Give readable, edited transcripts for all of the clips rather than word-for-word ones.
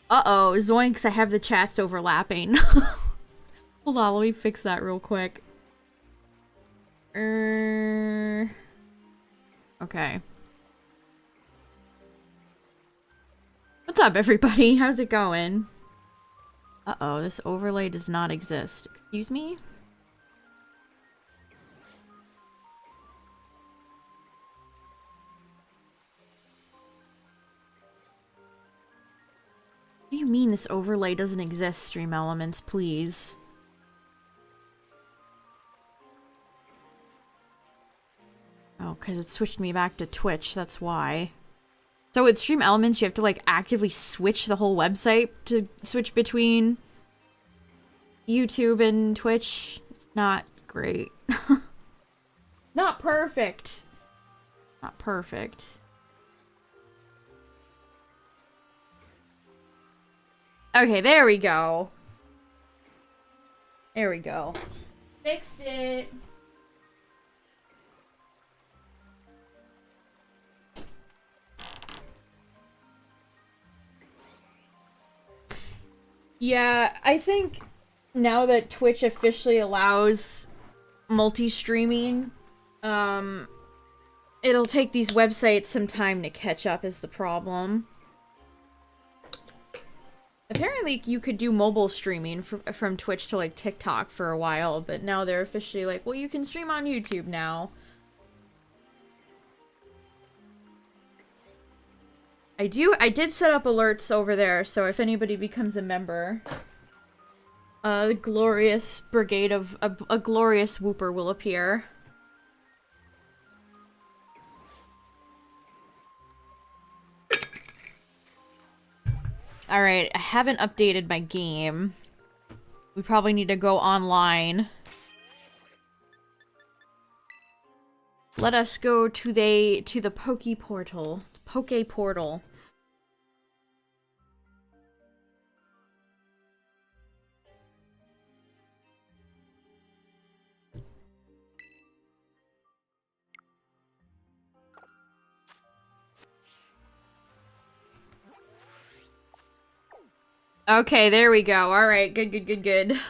Uh-oh, zoinks, I have the chats overlapping. Hold on, let me fix that real quick. Okay. What's up, everybody? How's it going? Uh-oh, this overlay does not exist. Excuse me? What do you mean this overlay doesn't exist, Stream Elements, please? Oh, because it switched me back to Twitch, that's why. So with Stream Elements, you have to, like, actively switch the whole website to switch between YouTube and Twitch. It's not great. Not perfect. Not perfect. Okay, there we go. There we go. Fixed it. Yeah, I think now that Twitch officially allows multi-streaming, it'll take these websites some time to catch up is the problem. Apparently you could do mobile streaming from Twitch to like TikTok for a while, but now they're officially like, well, you can stream on YouTube now. I did set up alerts over there, so if anybody becomes a member, a glorious brigade of a glorious whooper will appear. Alright, I haven't updated my game. We probably need to go online. Let us go to the Poke Portal. Poke Portal. Okay, there we go. Alright, good.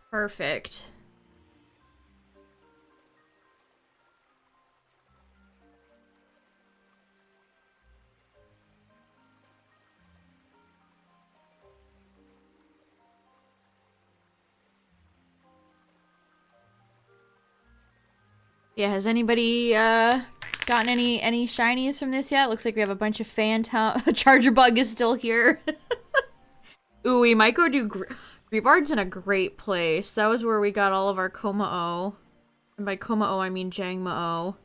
Perfect. Yeah, has anybody, gotten any shinies from this yet? Looks like we have a bunch of Phantom. Charger Bug is still here. Ooh, we might go do Greavard's in a great place. That was where we got all of our Komao. And by Komao, I mean Jangmo-O.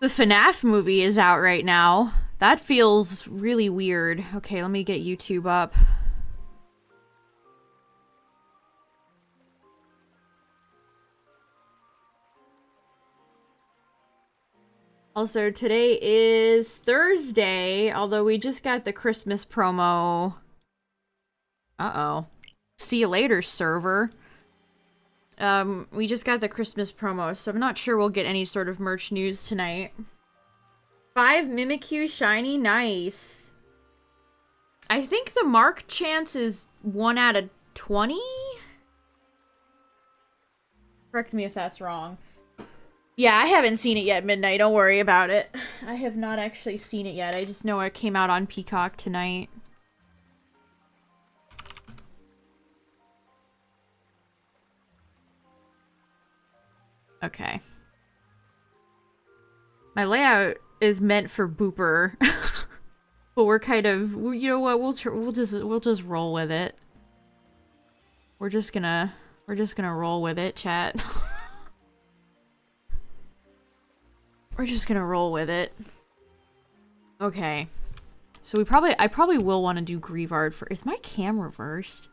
The FNAF movie is out right now. That feels really weird. Okay, let me get YouTube up. Also, today is Thursday, although we just got the Christmas promo. Uh-oh. See you later, server. We just got the Christmas promo, so I'm not sure we'll get any sort of merch news tonight. 5 Mimikyu shiny, nice. I think the mark chance is 1 out of 20? Correct me if that's wrong. Yeah, I haven't seen it yet, Midnight, don't worry about it. I have not actually seen it yet, I just know it came out on Peacock tonight. Okay. My layout is meant for Booper, but we're kind of, you know what? We'll just roll with it. We're just gonna roll with it, chat. We're just gonna roll with it. Okay. So I probably will want to do Greavard for. Is my cam reversed?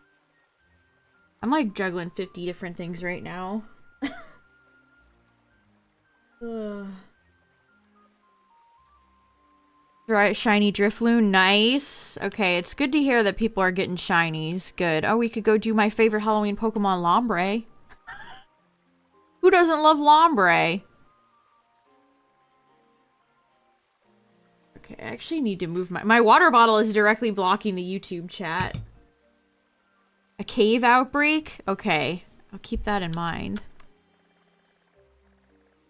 I'm like juggling 50 different things right now. Ugh. Right, shiny Drifloon, nice. Okay, it's good to hear that people are getting shinies. Good. Oh, we could go do my favorite Halloween Pokemon, Lombre. Who doesn't love Lombre? Okay, I actually need to move my water bottle is directly blocking the YouTube chat. A cave outbreak? Okay, I'll keep that in mind.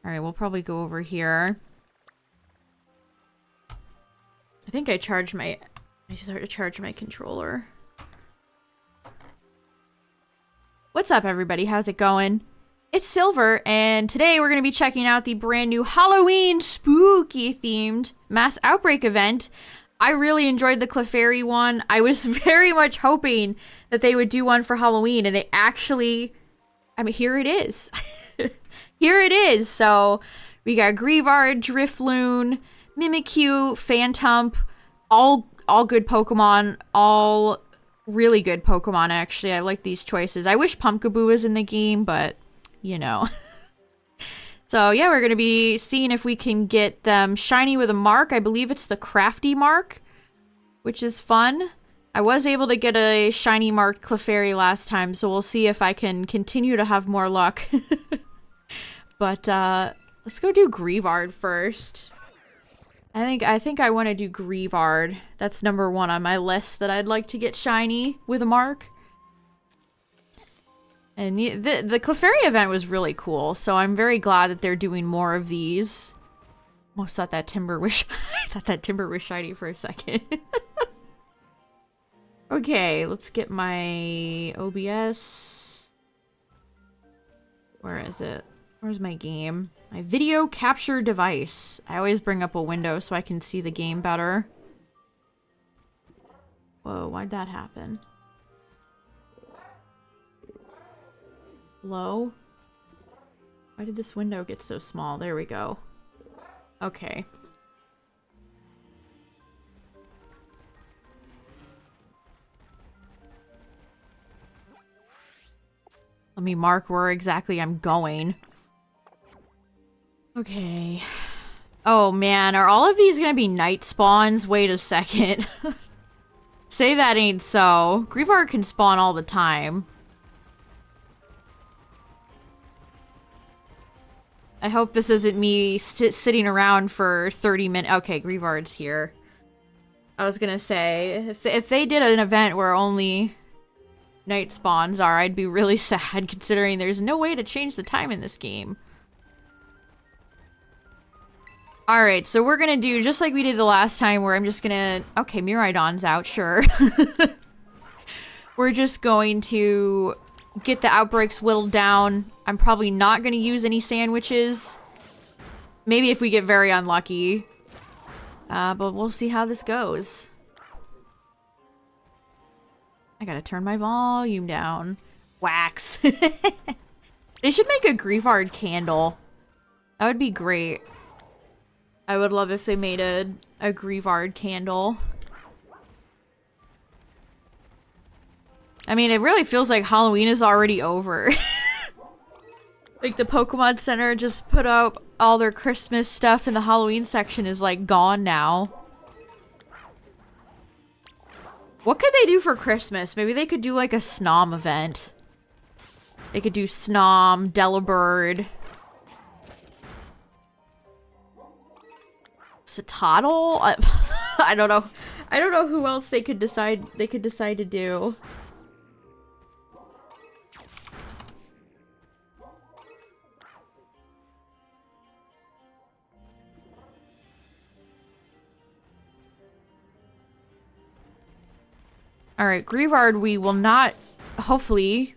Alright, we'll probably go over here. I think I started to charge my controller. What's up, everybody? How's it going? It's Silver, and today we're going to be checking out the brand new Halloween spooky themed mass outbreak event. I really enjoyed the Clefairy one. I was very much hoping that they would do one for Halloween, and they actually, I mean, here it is. Here it is. So we got Greavard, Drifloon, Mimikyu, Phantump, all good Pokemon, all really good Pokemon, actually. I like these choices. I wish Pumpkaboo was in the game, but, you know. So, yeah, we're going to be seeing if we can get them shiny with a mark. I believe it's the Crafty Mark, which is fun. I was able to get a shiny marked Clefairy last time, so we'll see if I can continue to have more luck. But, let's go do Greavard first. I think I want to do Greavard. That's number 1 on my list that I'd like to get shiny with a mark. And the Clefairy event was really cool, so I'm very glad that they're doing more of these. Almost thought that Timber was I thought that Timber was shiny for a second. Okay, let's get my OBS. Where is it? Where's my game? My video capture device. I always bring up a window so I can see the game better. Whoa, why'd that happen? Hello? Why did this window get so small? There we go. Okay. Let me mark where exactly I'm going. Okay. Oh man, are all of these gonna be night spawns? Wait a second. Say that ain't so. Greavard can spawn all the time. I hope this isn't me sitting around for 30 minutes. Okay, Greavard's here. I was gonna say, if they did an event where only night spawns are, I'd be really sad considering there's no way to change the time in this game. Alright, so we're gonna do just like we did the last time where I'm just gonna... Okay, Miraidon's out, sure. We're just going to get the outbreaks whittled down. I'm probably not gonna use any sandwiches. Maybe if we get very unlucky. But we'll see how this goes. I gotta turn my volume down. Wax. They should make a Greavard candle. That would be great. I would love if they made a Greavard candle. I mean, it really feels like Halloween is already over. Like, the Pokemon Center just put up all their Christmas stuff and the Halloween section is, like, gone now. What could they do for Christmas? Maybe they could do, like, a Snom event. They could do Snom, Delibird... Satotl? I don't know. I don't know who else they could decide to do. Alright, Greavard we will not, hopefully,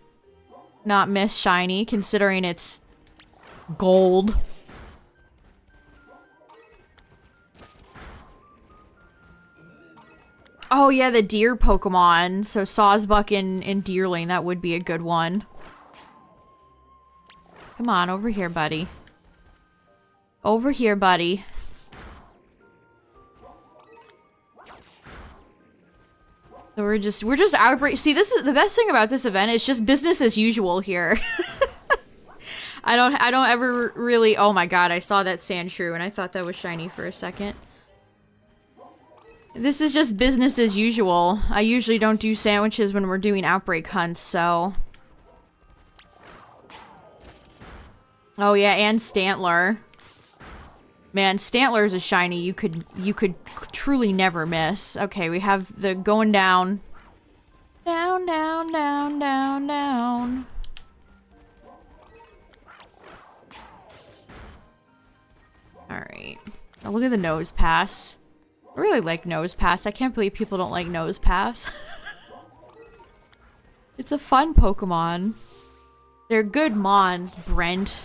not miss shiny, considering it's gold. Oh yeah, the deer Pokemon. So Sawsbuck and Deerling, that would be a good one. Come on, over here, buddy. Over here, buddy. So we're just outbreak. See, this is the best thing about this event. It's just business as usual here. I don't ever really. Oh my god, I saw that Sandshrew and I thought that was shiny for a second. This is just business as usual. I usually don't do sandwiches when we're doing Outbreak hunts, so... Oh yeah, and Stantler. Man, Stantler is a shiny you could truly never miss. Okay, we have the going down. Down, down, down, down, down. Alright. Oh, look at the nose pass. I really like nose pass. I can't believe people don't like nose pass. It's a fun Pokemon. They're good mons, Brent.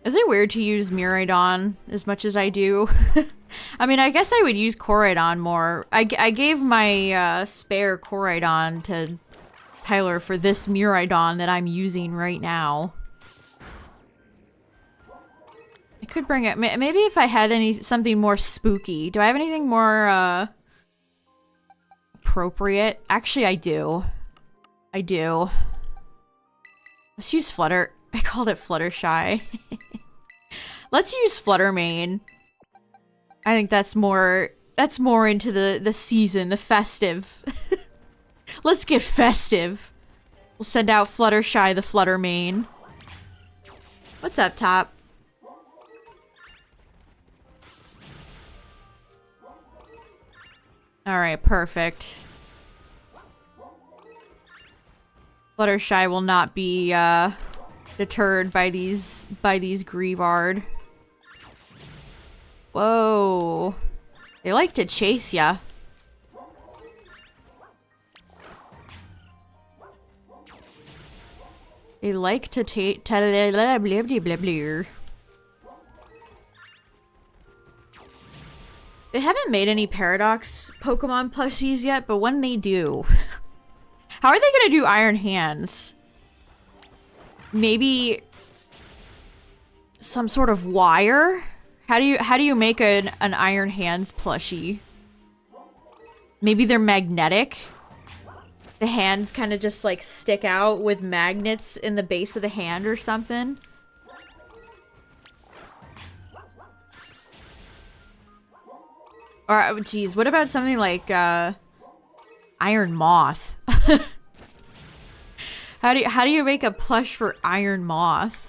Is it weird to use Miraidon as much as I do? I mean, I guess I would use Koraidon more. I gave my spare Koraidon to Tyler for this Miraidon that I'm using right now. I could bring it. Maybe if I had something more spooky. Do I have anything more appropriate? Actually, I do. I do. Let's use Flutter. I called it Fluttershy. Let's use Fluttermane. I think that's more into the season, the festive. Let's get festive. We'll send out Fluttershy the Fluttermane. What's up, Top? Alright, perfect. Fluttershy will not be deterred by these Grievard. Whoa. They like to chase ya. They like to blah, blah, blah, blah. They haven't made any Paradox Pokemon plushies yet, but when they do... How are they gonna do Iron Hands? Maybe... some sort of wire? How do you make an Iron Hands plushie? Maybe they're magnetic? The hands kind of just like stick out with magnets in the base of the hand or something? Or, geez, what about something like, Iron Moth? How do you make a plush for Iron Moth?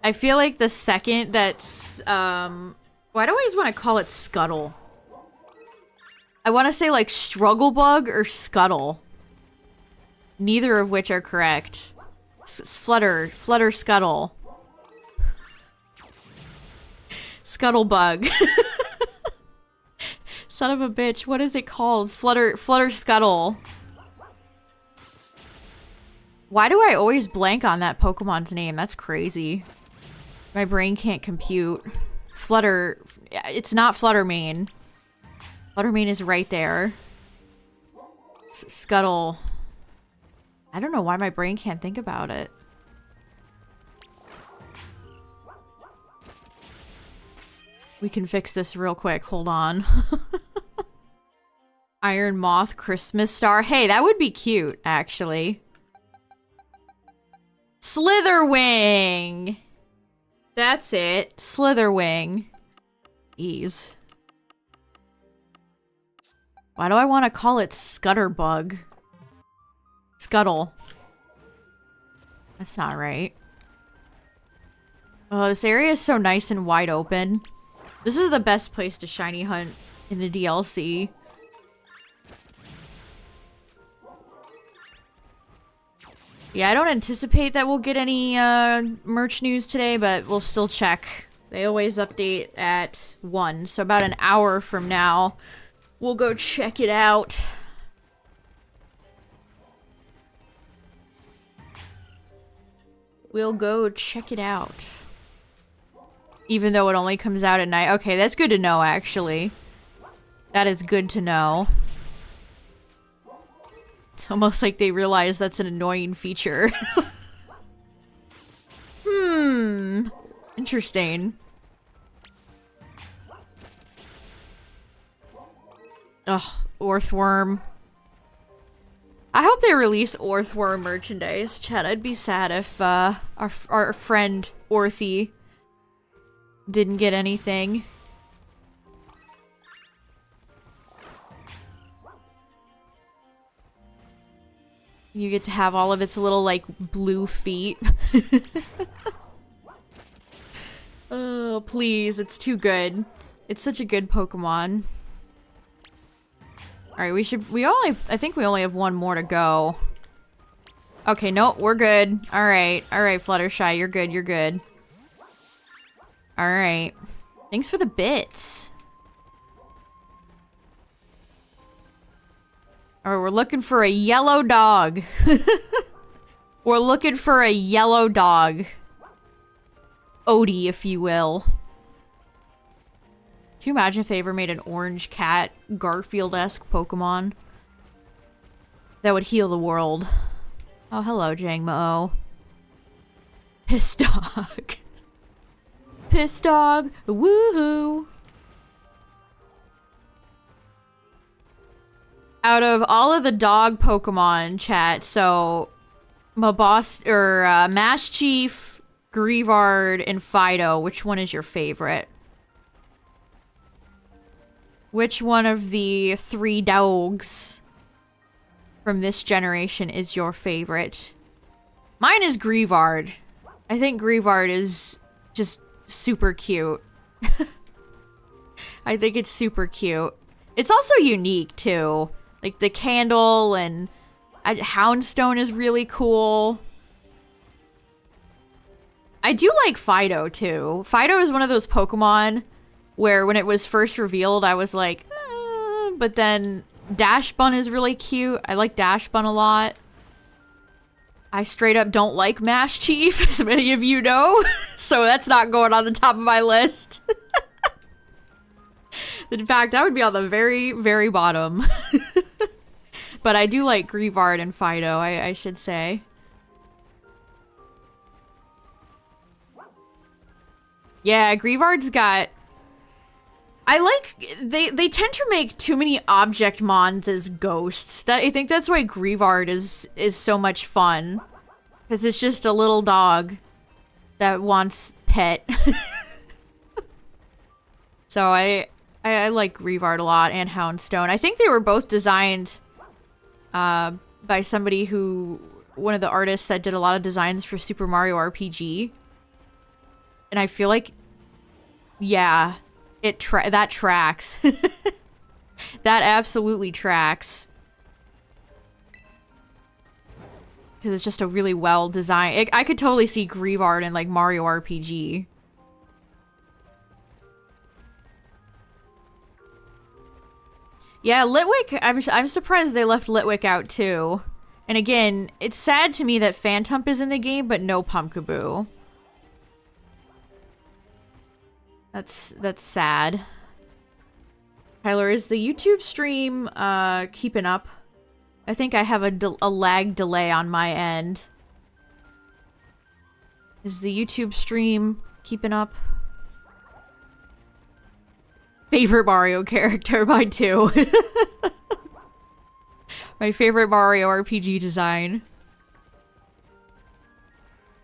I feel like the second that's, why do I always want to call it Scuttle? I want to say like Strugglebug or Scuttle. Neither of which are correct. Flutter Scuttle. Scuttlebug. Son of a bitch, what is it called? Flutter Scuttle. Why do I always blank on that Pokemon's name? That's crazy. My brain can't compute. It's not Fluttermane. Fluttermane is right there. Scuttle. I don't know why my brain can't think about it. We can fix this real quick. Hold on. Iron Moth Christmas Star. Hey, that would be cute, actually. Slitherwing! That's it. Slitherwing. Ease. Why do I want to call it Scutterbug? Scuttle. That's not right. Oh, this area is so nice and wide open. This is the best place to shiny hunt in the DLC. Yeah, I don't anticipate that we'll get any merch news today, but we'll still check. They always update at 1, so about an hour from now, we'll go check it out. We'll go check it out. Even though it only comes out at night. Okay, that's good to know, actually. That is good to know. It's almost like they realize that's an annoying feature. Interesting. Ugh, Orthworm. I hope they release Orthworm merchandise, chat. I'd be sad if our friend Orthy didn't get anything. You get to have all of its little, like, blue feet. Oh, please. It's too good. It's such a good Pokemon. Alright, I think we only have one more to go. Okay, nope, we're good. Alright, Fluttershy, you're good, you're good. Alright. Thanks for the bits. Alright, we're looking for a yellow dog. We're looking for a yellow dog. Odie, if you will. Can you imagine if they ever made an orange cat, Garfield-esque Pokemon? That would heal the world. Oh, hello, Jangmo. Piss dog. Piss dog. Woohoo. Out of all of the dog Pokemon, chat, so Mash Chief, Greavard, and Fido, which one is your favorite? Which one of the 3 dogs from this generation is your favorite? Mine is Greavard. I think Greavard is just super cute. I think it's super cute. It's also unique, too. Like, the candle and Houndstone is really cool. I do like Fido, too. Fido is one of those Pokemon where when it was first revealed, I was like, but then Dashbun is really cute. I like Dashbun a lot. I straight up don't like Mash Chief, as many of you know. So that's not going on the top of my list. In fact, that would be on the very, very bottom. But I do like Greavard and Fido, I should say. Yeah, Greavard's got... I like... They tend to make too many object mons as ghosts. I think that's why Greavard is so much fun. Because it's just a little dog that wants pet. So I like Greavard a lot, and Houndstone. I think they were both designed by somebody one of the artists that did a lot of designs for Super Mario RPG. And I feel like, yeah, that tracks. That absolutely tracks. Because it's just a really well designed... I could totally see Greavard in, like, Mario RPG. Yeah, Litwick, I'm surprised they left Litwick out, too. And again, it's sad to me that Phantump is in the game, but no Pumpkaboo. That's sad. Tyler, is the YouTube stream keeping up? I think I have a lag delay on my end. Is the YouTube stream keeping up? Favorite Mario character, mine too. My favorite Mario RPG design.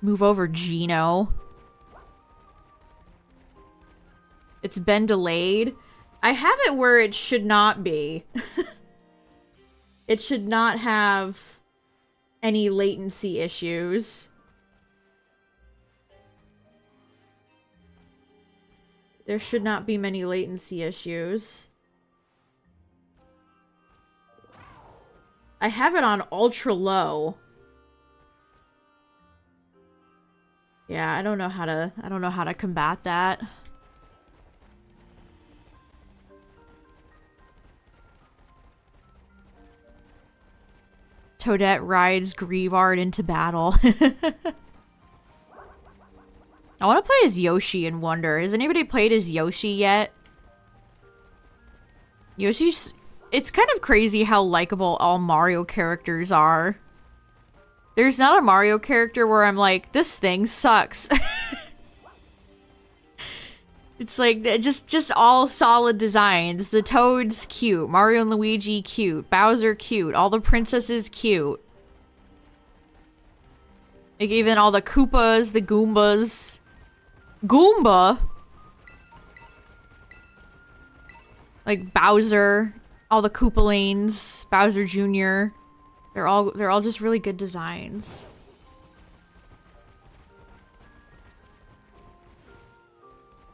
Move over, Gino. It's been delayed. I have it where it should not be. It should not have any latency issues. There should not be many latency issues. I have it on ultra low. Yeah, I don't know how to combat that. Toadette rides Greavard into battle. I want to play as Yoshi in Wonder. Has anybody played as Yoshi yet? Yoshi's... It's kind of crazy how likable all Mario characters are. There's not a Mario character where I'm like, this thing sucks. It's like just all solid designs. The Toad's cute, Mario and Luigi cute, Bowser cute, all the princesses cute. Like even all the Koopas, the Goombas. Goomba? Like Bowser, all the Koopalings, Bowser Jr. They're all just really good designs.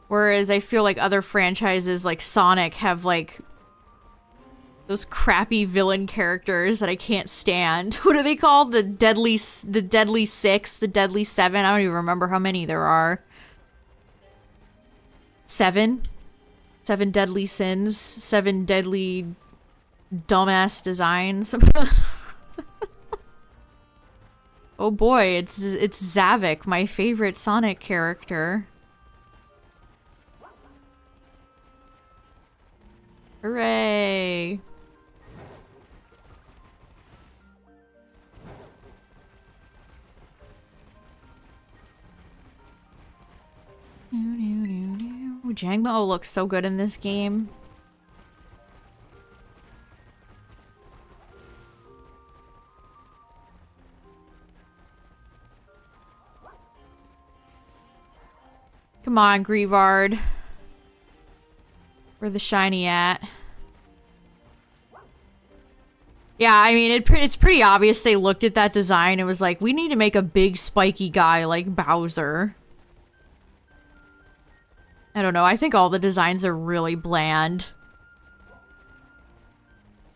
Whereas I feel like other franchises like Sonic have like those crappy villain characters that I can't stand. What are they called? The Deadly Six, the Deadly Seven. I don't even remember how many there are. Seven deadly sins. 7 deadly dumbass designs. Oh boy, it's Zavik, my favorite Sonic character. Hooray! Jangmo looks so good in this game. Come on, Grievard. Where the shiny at? Yeah, I mean, it's pretty obvious they looked at that design and was like, we need to make a big spiky guy like Bowser. I don't know, I think all the designs are really bland.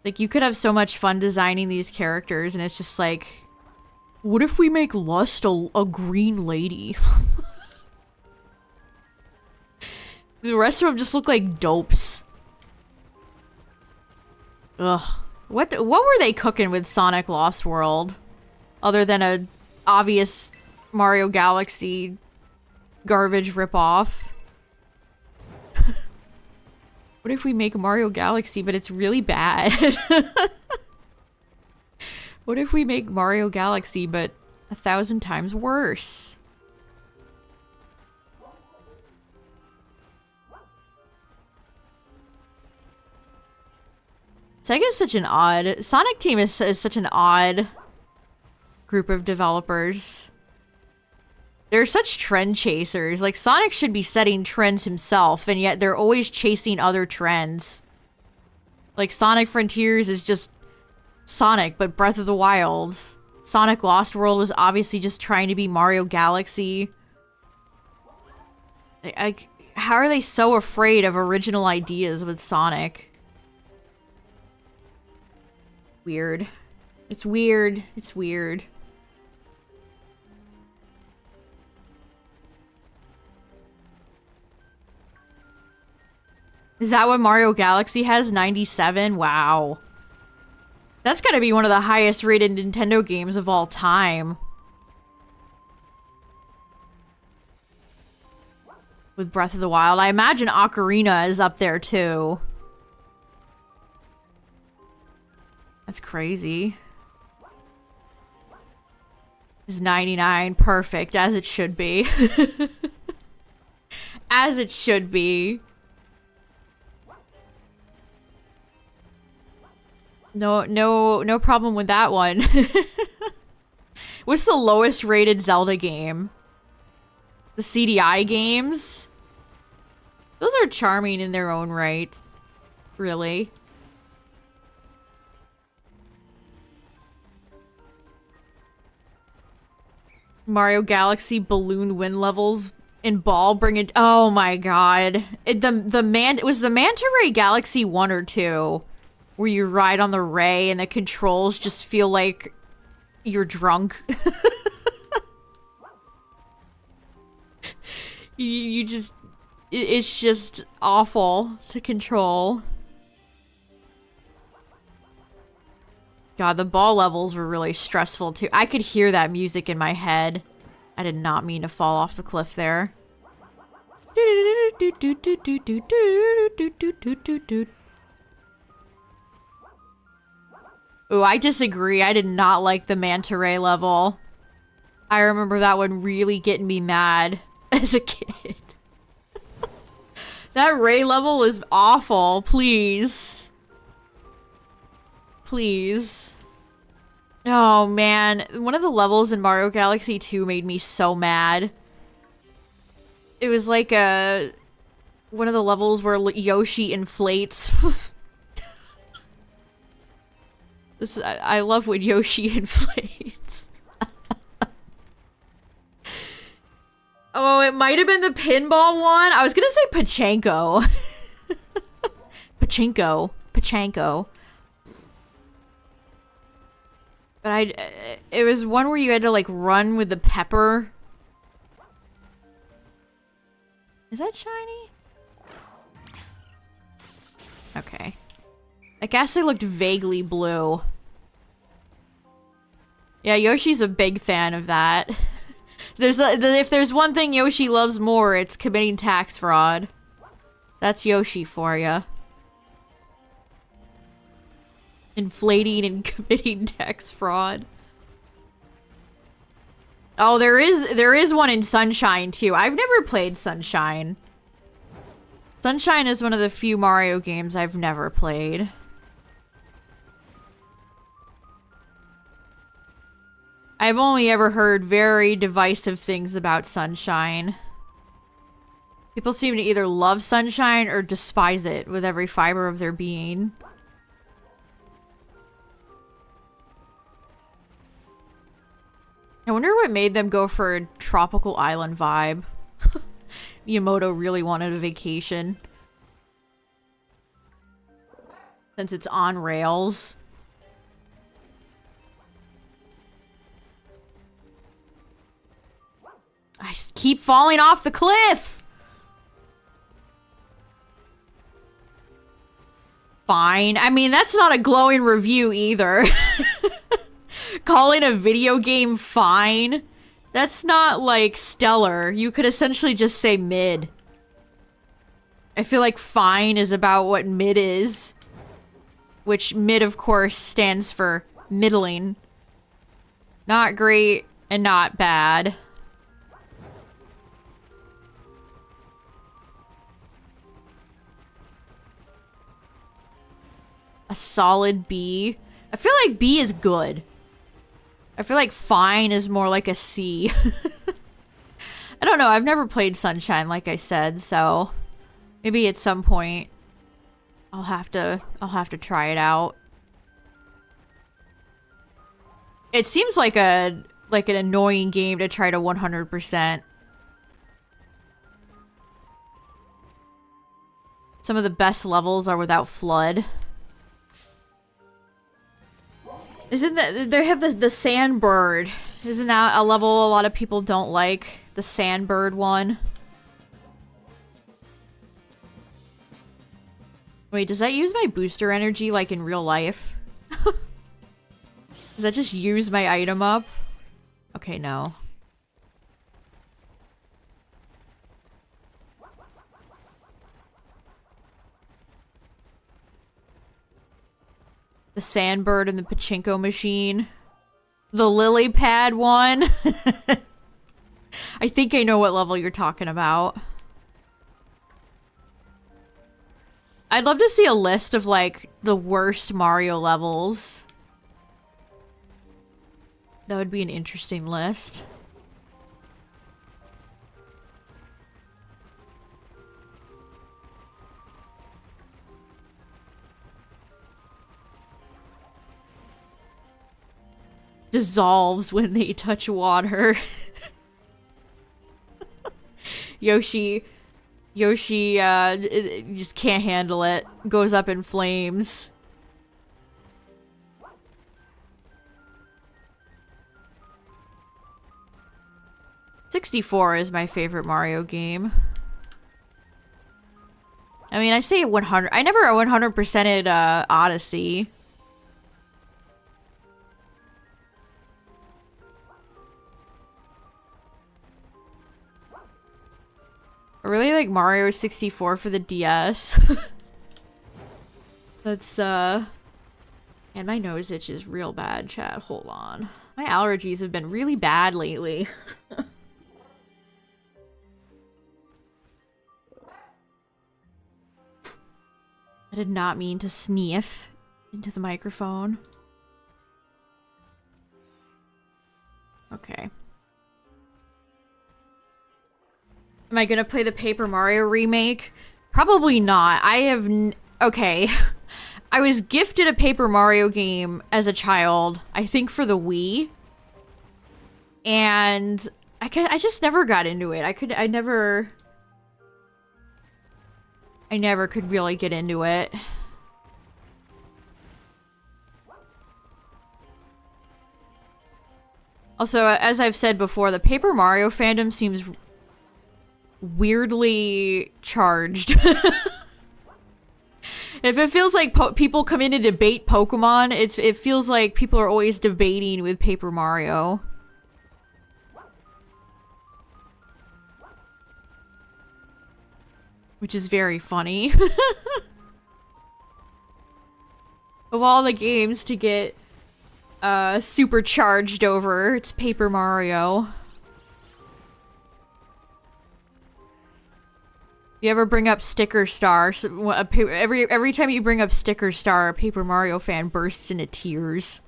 Like, you could have so much fun designing these characters and it's just like, what if we make Lust a green lady? The rest of them just look like dopes. Ugh. What were they cooking with Sonic Lost World? Other than a obvious Mario Galaxy garbage ripoff. What if we make Mario Galaxy but it's really bad? What if we make Mario Galaxy but 1,000 times worse? Sega's such an odd... Sonic Team is such an odd group of developers. They're such trend chasers. Like, Sonic should be setting trends himself, and yet they're always chasing other trends. Like, Sonic Frontiers is just Sonic, but Breath of the Wild. Sonic Lost World was obviously just trying to be Mario Galaxy. How are they so afraid of original ideas with Sonic? Weird. It's weird. It's weird. Is that what Mario Galaxy has? 97? Wow. That's gotta be one of the highest rated Nintendo games of all time. With Breath of the Wild. I imagine Ocarina is up there too. That's crazy. It's 99. Perfect. As it should be. As it should be. No problem with that one. What's the lowest rated Zelda game? The CDI games? Those are charming in their own right. Really. Mario Galaxy balloon wind levels in Ball bring it. Oh my god! It was the Manta Ray Galaxy 1 or 2, where you ride on the Ray and the controls just feel like you're drunk. you just it's just awful to control. God, the Ball levels were really stressful too. I could hear that music in my head. I did not mean to fall off the cliff there. Ooh, I disagree. I did not like the Manta Ray level. I remember that one really getting me mad as a kid. That Ray level is awful. Please. Please. Oh, man. One of the levels in Mario Galaxy 2 made me so mad. It was like one of the levels where Yoshi inflates. I love when Yoshi inflates. Oh, it might have been the pinball one. I was gonna say Pachinko. Pachinko. But it was one where you had to like run with the pepper. Is that shiny? Okay. I guess it looked vaguely blue. Yeah, Yoshi's a big fan of that. If there's one thing Yoshi loves more, it's committing tax fraud. That's Yoshi for ya. Inflating and committing tax fraud. Oh, there is one in Sunshine too. I've never played Sunshine. Sunshine is one of the few Mario games I've never played. I've only ever heard very divisive things about Sunshine. People seem to either love Sunshine or despise it with every fiber of their being. I wonder what made them go for a tropical island vibe. Miyamoto really wanted a vacation. Since it's on rails. I just keep falling off the cliff! Fine. I mean, that's not a glowing review either. Calling a video game fine? That's not, like, stellar. You could essentially just say mid. I feel like fine is about what mid is. Which mid, of course, stands for middling. Not great and not bad. A solid B. I feel like B is good. I feel like fine is more like a C. I don't know. I've never played Sunshine, like I said, so maybe at some point I'll have to try it out. It seems like an annoying game to try to 100%. Some of the best levels are without FLUDD. Isn't that they have the Sandbird? Isn't that a level a lot of people don't like? The Sandbird one. Wait, does that use my booster energy like in real life? Does that just use my item up? Okay, no. The Sandbird and the Pachinko machine. The lily pad one. I think I know what level you're talking about. I'd love to see a list of, like, the worst Mario levels. That would be an interesting list. Dissolves when they touch water. Yoshi just can't handle it. Goes up in flames. '64 is my favorite Mario game. I mean, I say 100. I never 100%ed Odyssey. I really like Mario 64 for the DS. That's, and my nose itches real bad, chat. Hold on. My allergies have been really bad lately. I did not mean to sniff into the microphone. Okay. Am I gonna play the Paper Mario remake? Probably not. I have okay. I was gifted a Paper Mario game as a child, I think for the Wii. And I just never got into it. I never could really get into it. Also, as I've said before, the Paper Mario fandom seems weirdly charged. If it feels like people come in to debate Pokemon, it feels like people are always debating with Paper Mario. Which is very funny. Of all the games to get supercharged over, it's Paper Mario. You ever bring up Sticker Star? Every time you bring up Sticker Star, a Paper Mario fan bursts into tears.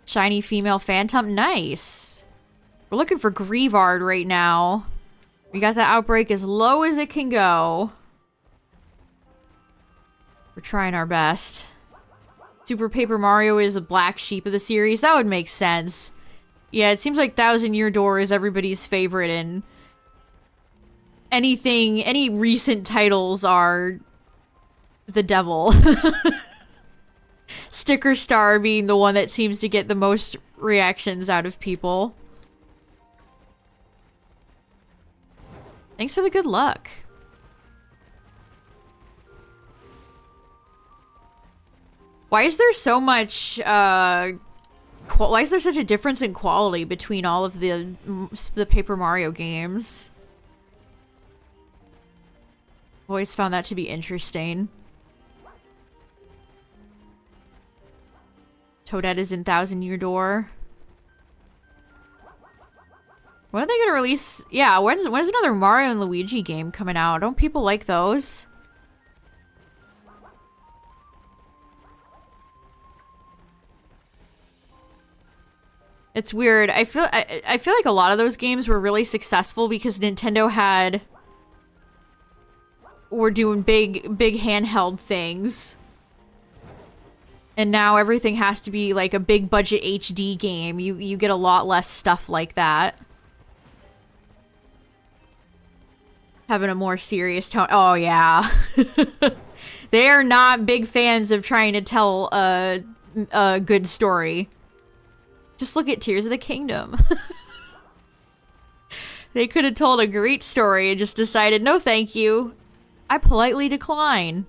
Shiny female Phantom, nice. We're looking for Grievard right now. We got the Outbreak as low as it can go. We're trying our best. Super Paper Mario is a black sheep of the series. That would make sense. Yeah, it seems like Thousand Year Door is everybody's favorite, and any recent titles are the devil. Sticker Star being the one that seems to get the most reactions out of people. Thanks for the good luck. Why is there so much, why is there such a difference in quality between all of the Paper Mario games? Always found that to be interesting. Toadette is in Thousand Year Door. When are they gonna release? Yeah, when's another Mario and Luigi game coming out? Don't people like those? It's weird. I feel like a lot of those games were really successful because Nintendo were doing big handheld things. And now everything has to be like a big budget HD game. You get a lot less stuff like that. Having a more serious tone. Oh, yeah. They are not big fans of trying to tell a good story. Just look at Tears of the Kingdom. They could have told a great story and just decided, no thank you. I politely decline.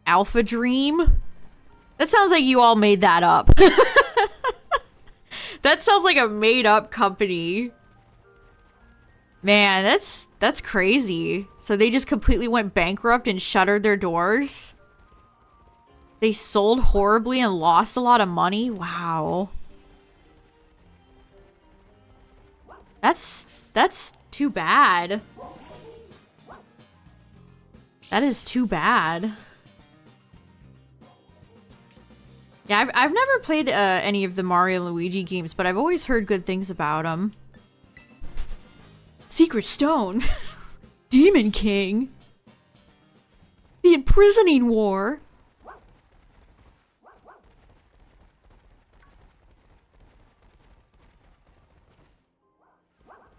Alpha Dream? That sounds like you all made that up. That sounds like a made-up company. Man, that's crazy. So they just completely went bankrupt and shuttered their doors? They sold horribly and lost a lot of money? Wow. That's too bad. That is too bad. Yeah, I've never played any of the Mario and Luigi games, but I've always heard good things about them. Secret Stone. Demon King. The Imprisoning War.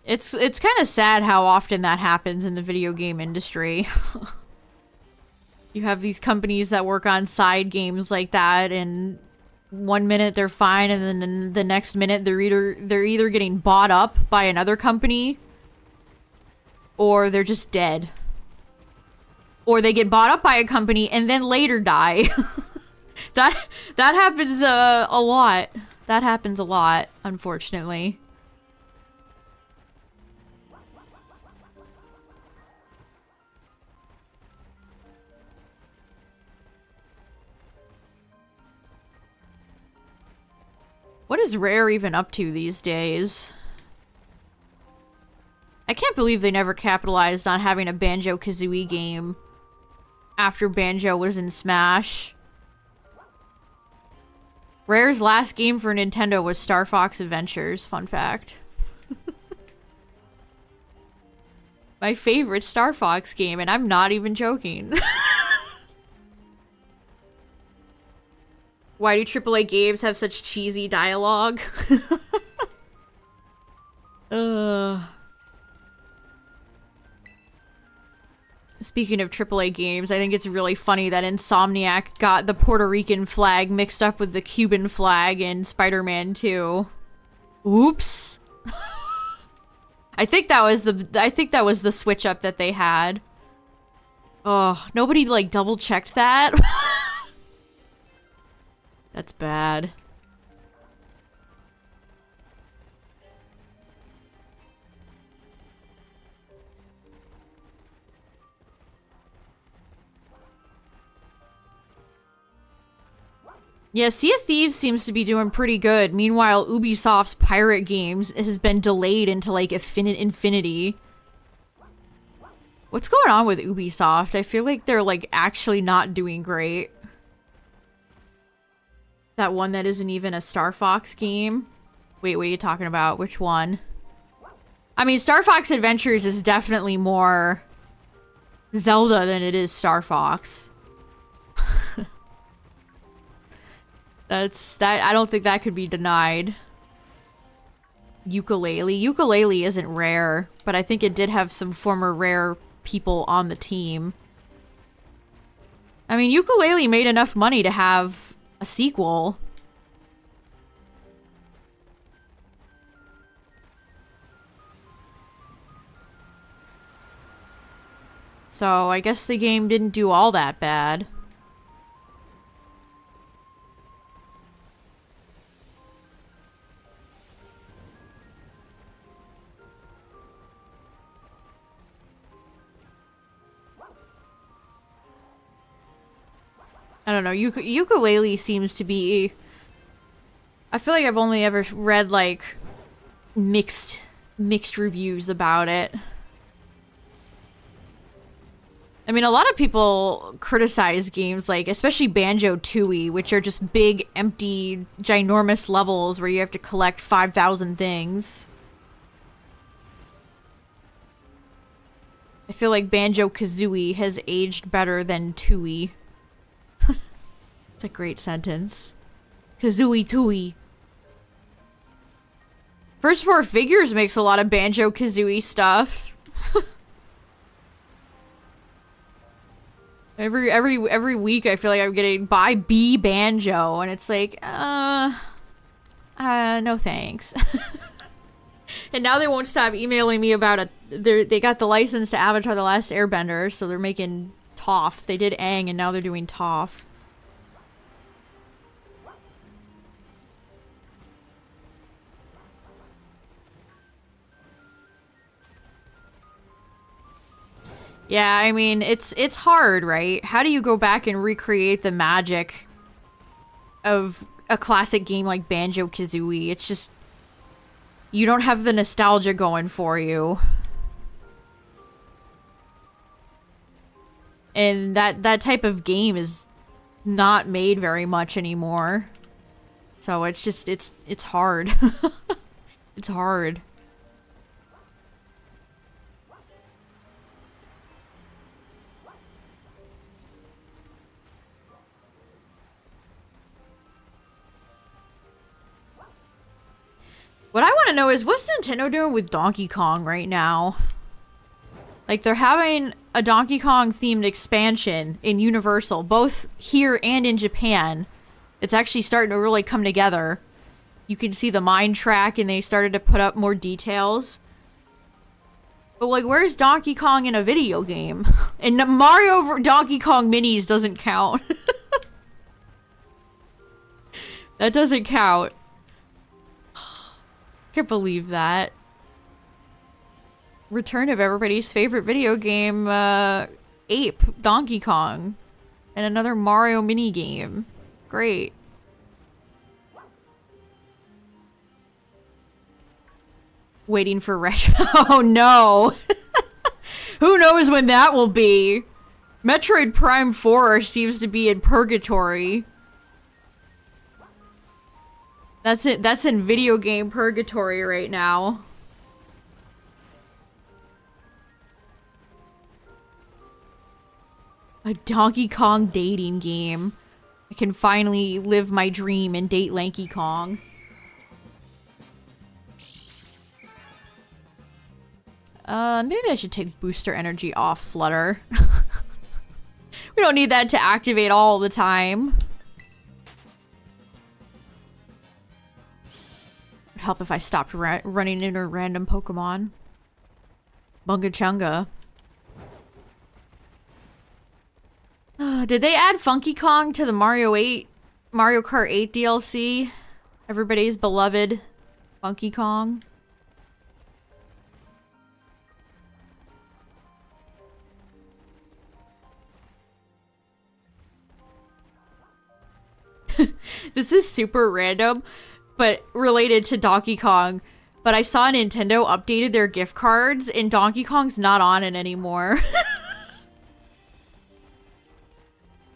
It's kind of sad how often that happens in the video game industry. You have these companies that work on side games like that, and one minute they're fine, and then the next minute they're either getting bought up by another company, or they're just dead. Or they get bought up by a company and then later die. That happens a lot. That happens a lot, unfortunately. What is Rare even up to these days? can't believe they never capitalized on having a Banjo-Kazooie game after Banjo was in Smash. Rare's last game for Nintendo was Star Fox Adventures, fun fact. My favorite Star Fox game, and I'm not even joking. Why do AAA games have such cheesy dialogue? Speaking of AAA games, I think it's really funny that Insomniac got the Puerto Rican flag mixed up with the Cuban flag in Spider-Man 2. Oops. I think that was the switch up that they had. Oh, nobody like double checked that. That's bad. Yeah, Sea of Thieves seems to be doing pretty good. Meanwhile, Ubisoft's pirate games has been delayed into like infinity. What's going on with Ubisoft? I feel like they're like actually not doing great. That one that isn't even a Star Fox game? Wait, what are you talking about? Which one? I mean, Star Fox Adventures is definitely more Zelda than it is Star Fox. I don't think that could be denied. Ukulele isn't Rare, but I think it did have some former Rare people on the team. I mean, Ukulele made enough money to have a sequel. So, I guess the game didn't do all that bad. I don't know, Ukulele seems to be... I feel like I've only ever read, like, mixed reviews about it. I mean, a lot of people criticize games like, especially Banjo-Tooie, which are just big, empty, ginormous levels where you have to collect 5,000 things. I feel like Banjo-Kazooie has aged better than Tooie. It's a great sentence. Kazooie-Tooie. First Four Figures makes a lot of Banjo-Kazooie stuff. Every week I feel like I'm getting buy B Banjo, and it's like, no thanks. And now they won't stop emailing me about they got the license to Avatar: The Last Airbender, so they're making Toph. They did Aang, and now they're doing Toph. Yeah, I mean, it's hard, right? How do you go back and recreate the magic of a classic game like Banjo-Kazooie? It's just... you don't have the nostalgia going for you. And that type of game is not made very much anymore. So it's just, it's hard. It's hard. What I want to know is, what's Nintendo doing with Donkey Kong right now? Like, they're having a Donkey Kong themed expansion in Universal, both here and in Japan. It's actually starting to really come together. You can see the mine track, and they started to put up more details. But, like, where's Donkey Kong in a video game? And Mario Donkey Kong Minis doesn't count. That doesn't count. Can't believe that. Return of everybody's favorite video game, Ape, Donkey Kong. And another Mario mini game. Great. Waiting for retro. Oh no! Who knows when that will be? Metroid Prime 4 seems to be in purgatory. That's it. That's in video game purgatory right now. A Donkey Kong dating game. I can finally live my dream and date Lanky Kong. Maybe I should take booster energy off Flutter. We don't need that to activate all the time. Would help if I stopped running into random Pokemon. Bunga Chunga. Did they add Funky Kong to the Mario Kart 8 DLC? Everybody's beloved Funky Kong. This is super random, but related to Donkey Kong. But I saw Nintendo updated their gift cards, and Donkey Kong's not on it anymore.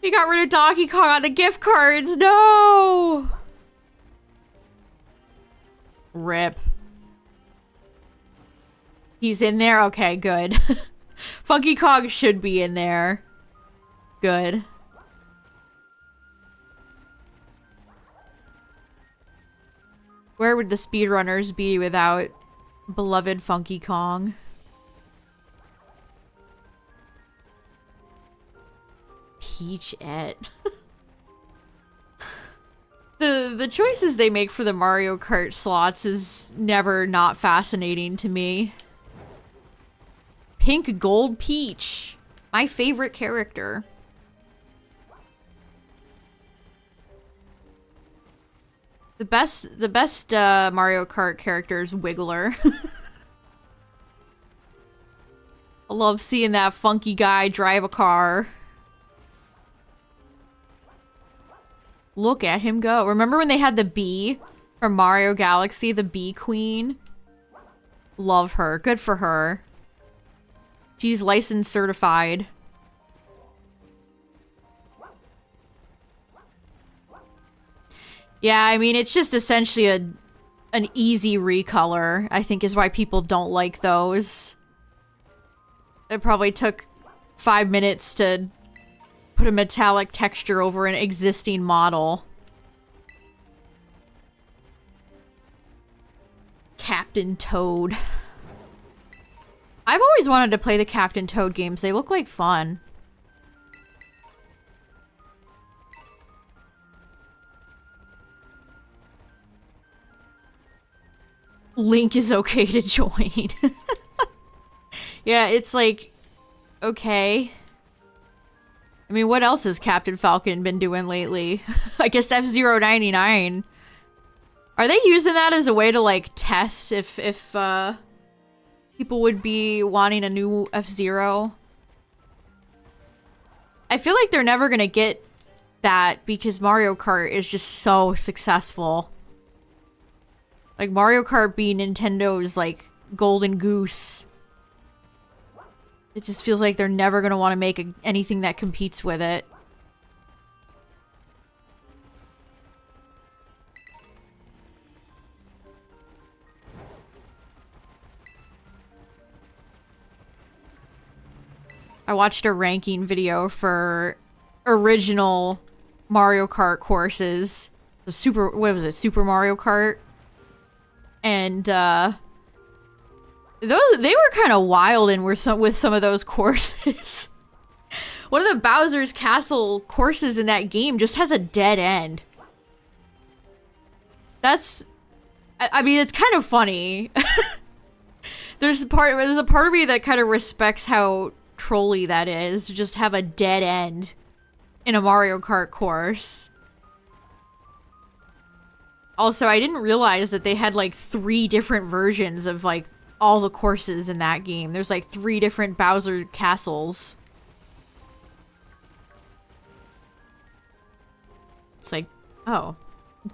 They got rid of Donkey Kong on the gift cards. No! Rip. He's in there? Okay, good. Funky Kong should be in there. Good. Where would the speedrunners be without beloved Funky Kong? Peach-ette. The choices they make for the Mario Kart slots is never not fascinating to me. Pink Gold Peach. My favorite character. The best Mario Kart character is Wiggler. I love seeing that funky guy drive a car. Look at him go. Remember when they had the bee from Mario Galaxy, the bee queen? Love her. Good for her. She's license certified. Yeah, I mean, it's just essentially an easy recolor, I think is why people don't like those. It probably took 5 minutes to put a metallic texture over an existing model. Captain Toad. I've always wanted to play the Captain Toad games. They look like fun. Link is okay to join. Yeah, it's like, okay. I mean, what else has Captain Falcon been doing lately? I guess F-Zero 99. Are they using that as a way to, like, test if people would be wanting a new F-Zero? I feel like they're never gonna get that because Mario Kart is just so successful. Like, Mario Kart being Nintendo's, like, golden goose. It just feels like they're never gonna want to make anything that competes with it. I watched a ranking video for original Mario Kart courses. What was it? Super Mario Kart? And they were kind of wild and with some of those courses. One of the Bowser's Castle courses in that game just has a dead end. I mean, it's kind of funny. There's a part of me that kind of respects how trolly that is to just have a dead end in a Mario Kart course. Also, I didn't realize that they had, like, 3 different versions of, like, all the courses in that game. There's, like, 3 different Bowser castles. It's like, oh.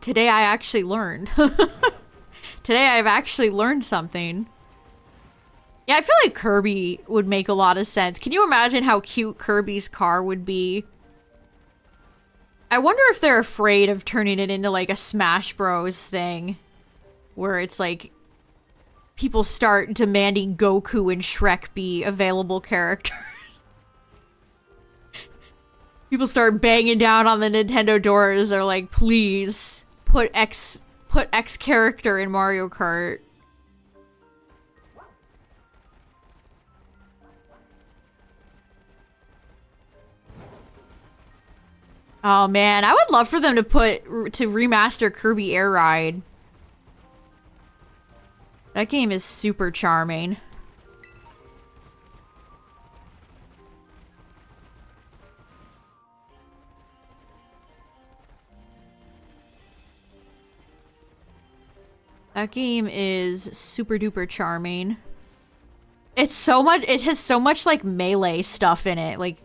Today I actually learned. Today I've actually learned something. Yeah, I feel like Kirby would make a lot of sense. Can you imagine how cute Kirby's car would be? I wonder if they're afraid of turning it into like a Smash Bros thing. Where it's like people start demanding Goku and Shrek be available characters. People start banging down on the Nintendo doors. They're like, please put X character in Mario Kart. Oh man, I would love for them to remaster Kirby Air Ride. That game is super charming. That game is super duper charming. It has so much like Melee stuff in it. Like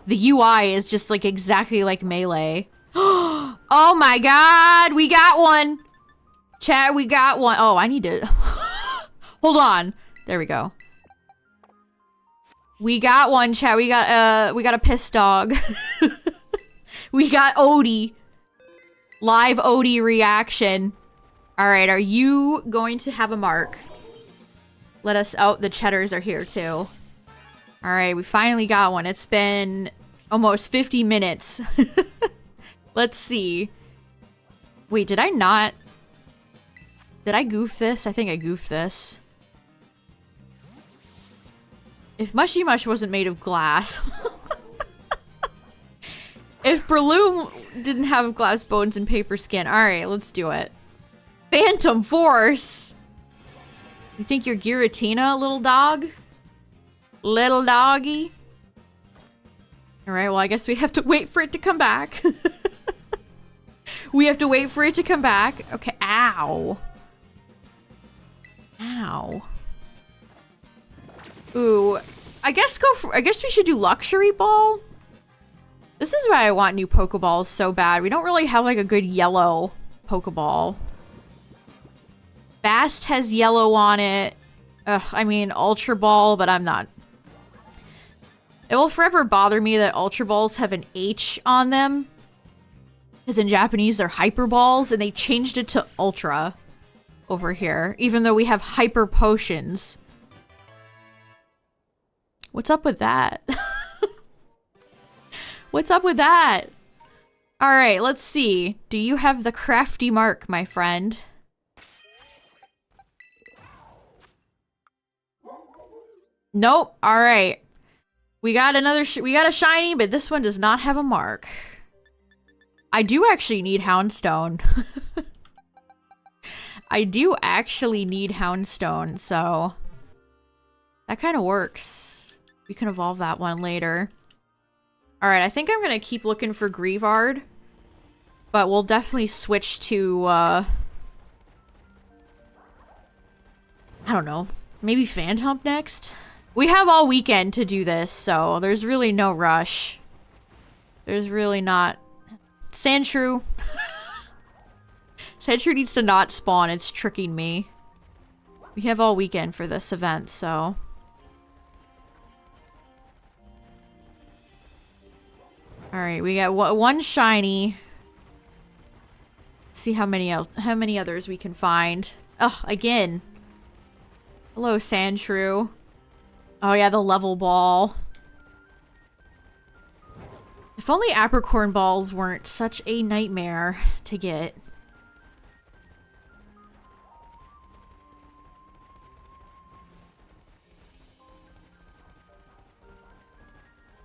the UI is just like exactly like Melee. Oh my god, we got one. Chat, we got one. Oh, I need to hold on. There we go. We got one, chat. We got a piss dog. We got Odie. Live Odie reaction. Alright, are you going to have a mark? Let us... Oh, the cheddars are here too. Alright, we finally got one. It's been almost 50 minutes. Let's see. Wait, did I not... Did I goof this? I think I goofed this. If Mushy Mush wasn't made of glass... If Breloom didn't have glass bones and paper skin. Alright, let's do it. Phantom Force! You think you're Giratina, little dog? Little doggy? Alright, well I guess we have to wait for it to come back. We have to wait for it to come back. Okay, ow. Ow. Ooh. I guess we should do Luxury Ball? This is why I want new Pokeballs so bad. We don't really have like a good yellow Pokeball. Bast has yellow on it. Ugh, I mean, Ultra Ball, but I'm not. It will forever bother me that Ultra Balls have an H on them. Because in Japanese, they're Hyper Balls, and they changed it to Ultra over here. Even though we have Hyper Potions. What's up with that? What's up with that? Alright, let's see. Do you have the Crafty Mark, my friend? Nope. Alright. We got we got a shiny, but this one does not have a mark. I do actually need Houndstone. I do actually need Houndstone, so... That kind of works. We can evolve that one later. Alright, I think I'm gonna keep looking for Greavard. But we'll definitely switch to, I don't know. Maybe Phantomp next? We have all weekend to do this, so there's really no rush. There's really not... Sandshrew. Sandshrew needs to not spawn, it's tricking me. We have all weekend for this event, so... Alright, we got one shiny. Let's see how many others we can find. Ugh, again. Hello, Sandshrew. Oh yeah, the level ball. If only apricorn balls weren't such a nightmare to get.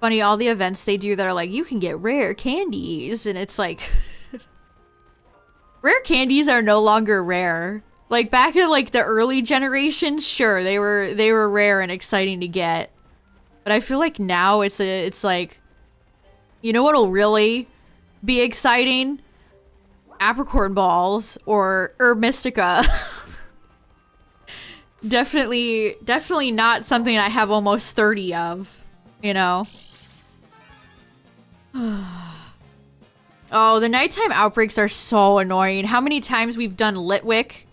Funny, all the events they do that are like, you can get rare candies, and it's like... Rare candies are no longer rare. Like, back in, like, the early generations, sure, they were rare and exciting to get. But I feel like now it's like... You know what'll really be exciting? Apricorn balls or Herb Mystica. Definitely not something I have almost 30 of, you know? Oh, the nighttime outbreaks are so annoying. How many times we've done Litwick?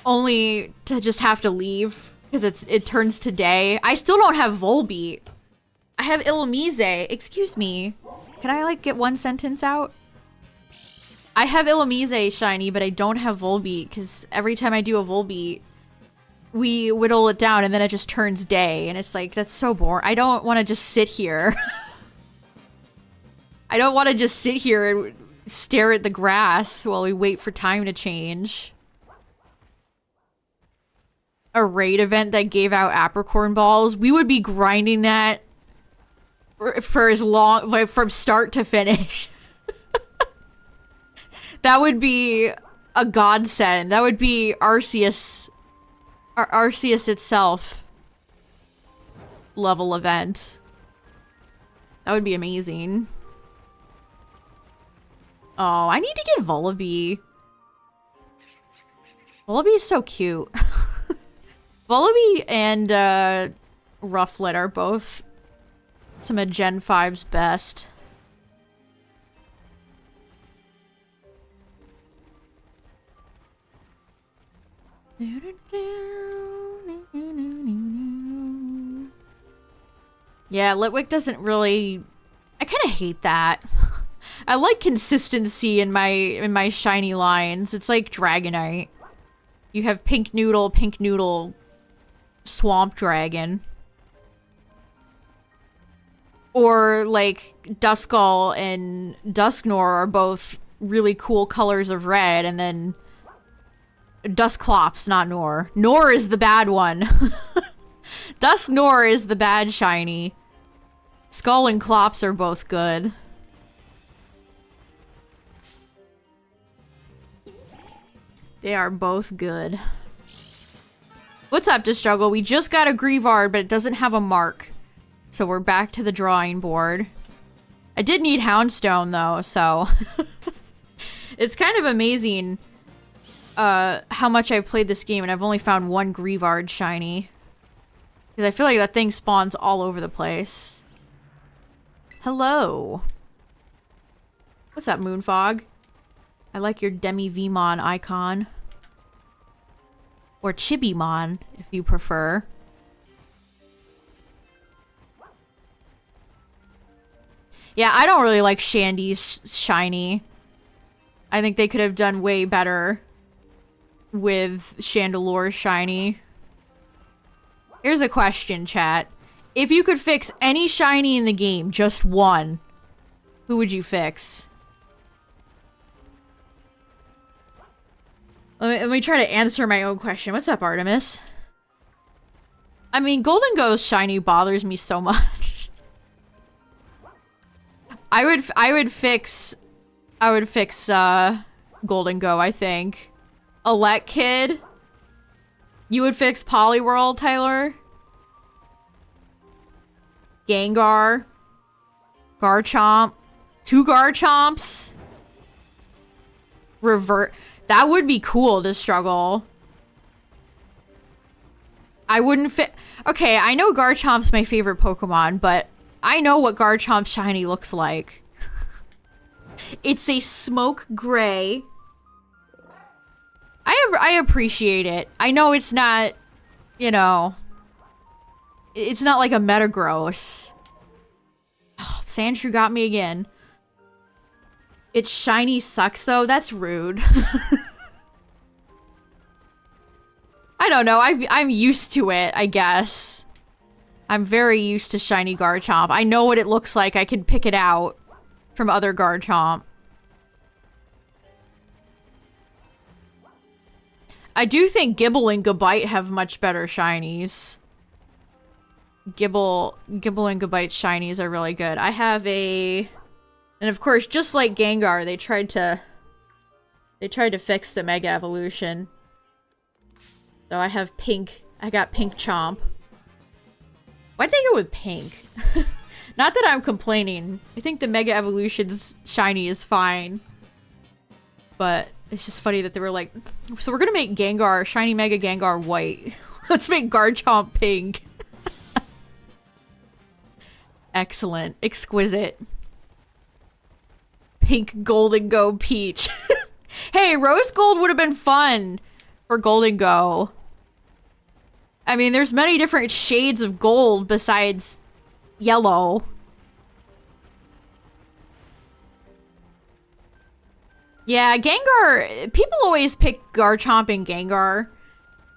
only to just have to leave because it turns to day. I still don't have Volbeat. I have Illumise. Excuse me. Can I like get one sentence out? I have Illumise shiny, but I don't have Volbeat because every time I do a Volbeat, we whittle it down and then it just turns day, and it's like, that's so boring. I don't want to just sit here. I don't want to just sit here and stare at the grass while we wait for time to change. A raid event that gave out apricorn balls, we would be grinding that for as long, like from start to finish. That would be a godsend. That would be Arceus itself level event. That would be amazing. Oh, I need to get Vullaby. Vullaby is so cute. Vullaby and Rufflet are both some of Gen 5's best. Yeah, Litwick doesn't really... I kind of hate that. I like consistency in my shiny lines. It's like Dragonite. You have Pink Noodle, Swamp Dragon. Or like Duskull and Dusknoir are both really cool colors of red, and then Dusclops, not Noir. Noir is the bad one. Dusknoir is the bad shiny. Skull and Clops are both good. They are both good. What's up, Distruggle? We just got a Greavard, but it doesn't have a mark. So we're back to the drawing board. I did need Houndstone, though, so... It's kind of amazing how much I played this game, and I've only found one Greavard shiny. Because I feel like that thing spawns all over the place. Hello. What's up, Moonfog? I like your Demi-Vmon icon. Or Chibimon, if you prefer. Yeah, I don't really like Shandy's shiny. I think they could have done way better with Chandelore's shiny. Here's a question, chat. If you could fix any shiny in the game, just one, who would you fix? Let me try to answer my own question. What's up, Artemis? I mean, Golden Ghost shiny bothers me so much. I would fix Golden Go, I think. Elect Kid. You would fix Poliwhirl, Tyler? Gengar. Garchomp. 2 Garchomps. Revert. That would be cool to struggle. I wouldn't fit. Okay, I know Garchomp's my favorite Pokemon, but I know what Garchomp shiny looks like. It's a smoke gray. I appreciate it. I know it's not, you know, it's not like a Metagross. Oh, Sandshrew got me again. Its shiny sucks, though. That's rude. I don't know. I'm used to it, I guess. I'm very used to shiny Garchomp. I know what it looks like. I can pick it out from other Garchomp. I do think Gibble and Gabite have much better shinies. Gibble and Gabite's shinies are really good. I have a... And of course, just like Gengar, they tried to fix the Mega Evolution. So I have pink. I got Pink Chomp. Why'd they go with pink? Not that I'm complaining. I think the Mega Evolution's shiny is fine. But it's just funny that they were like, so we're gonna make Gengar, shiny Mega Gengar white. Let's make Garchomp pink. Excellent. Exquisite. Pink Golden Go Peach. Hey, Rose Gold would have been fun. for Golden Go. I mean, there's many different shades of gold besides yellow. Yeah, Gengar, people always pick Garchomp and Gengar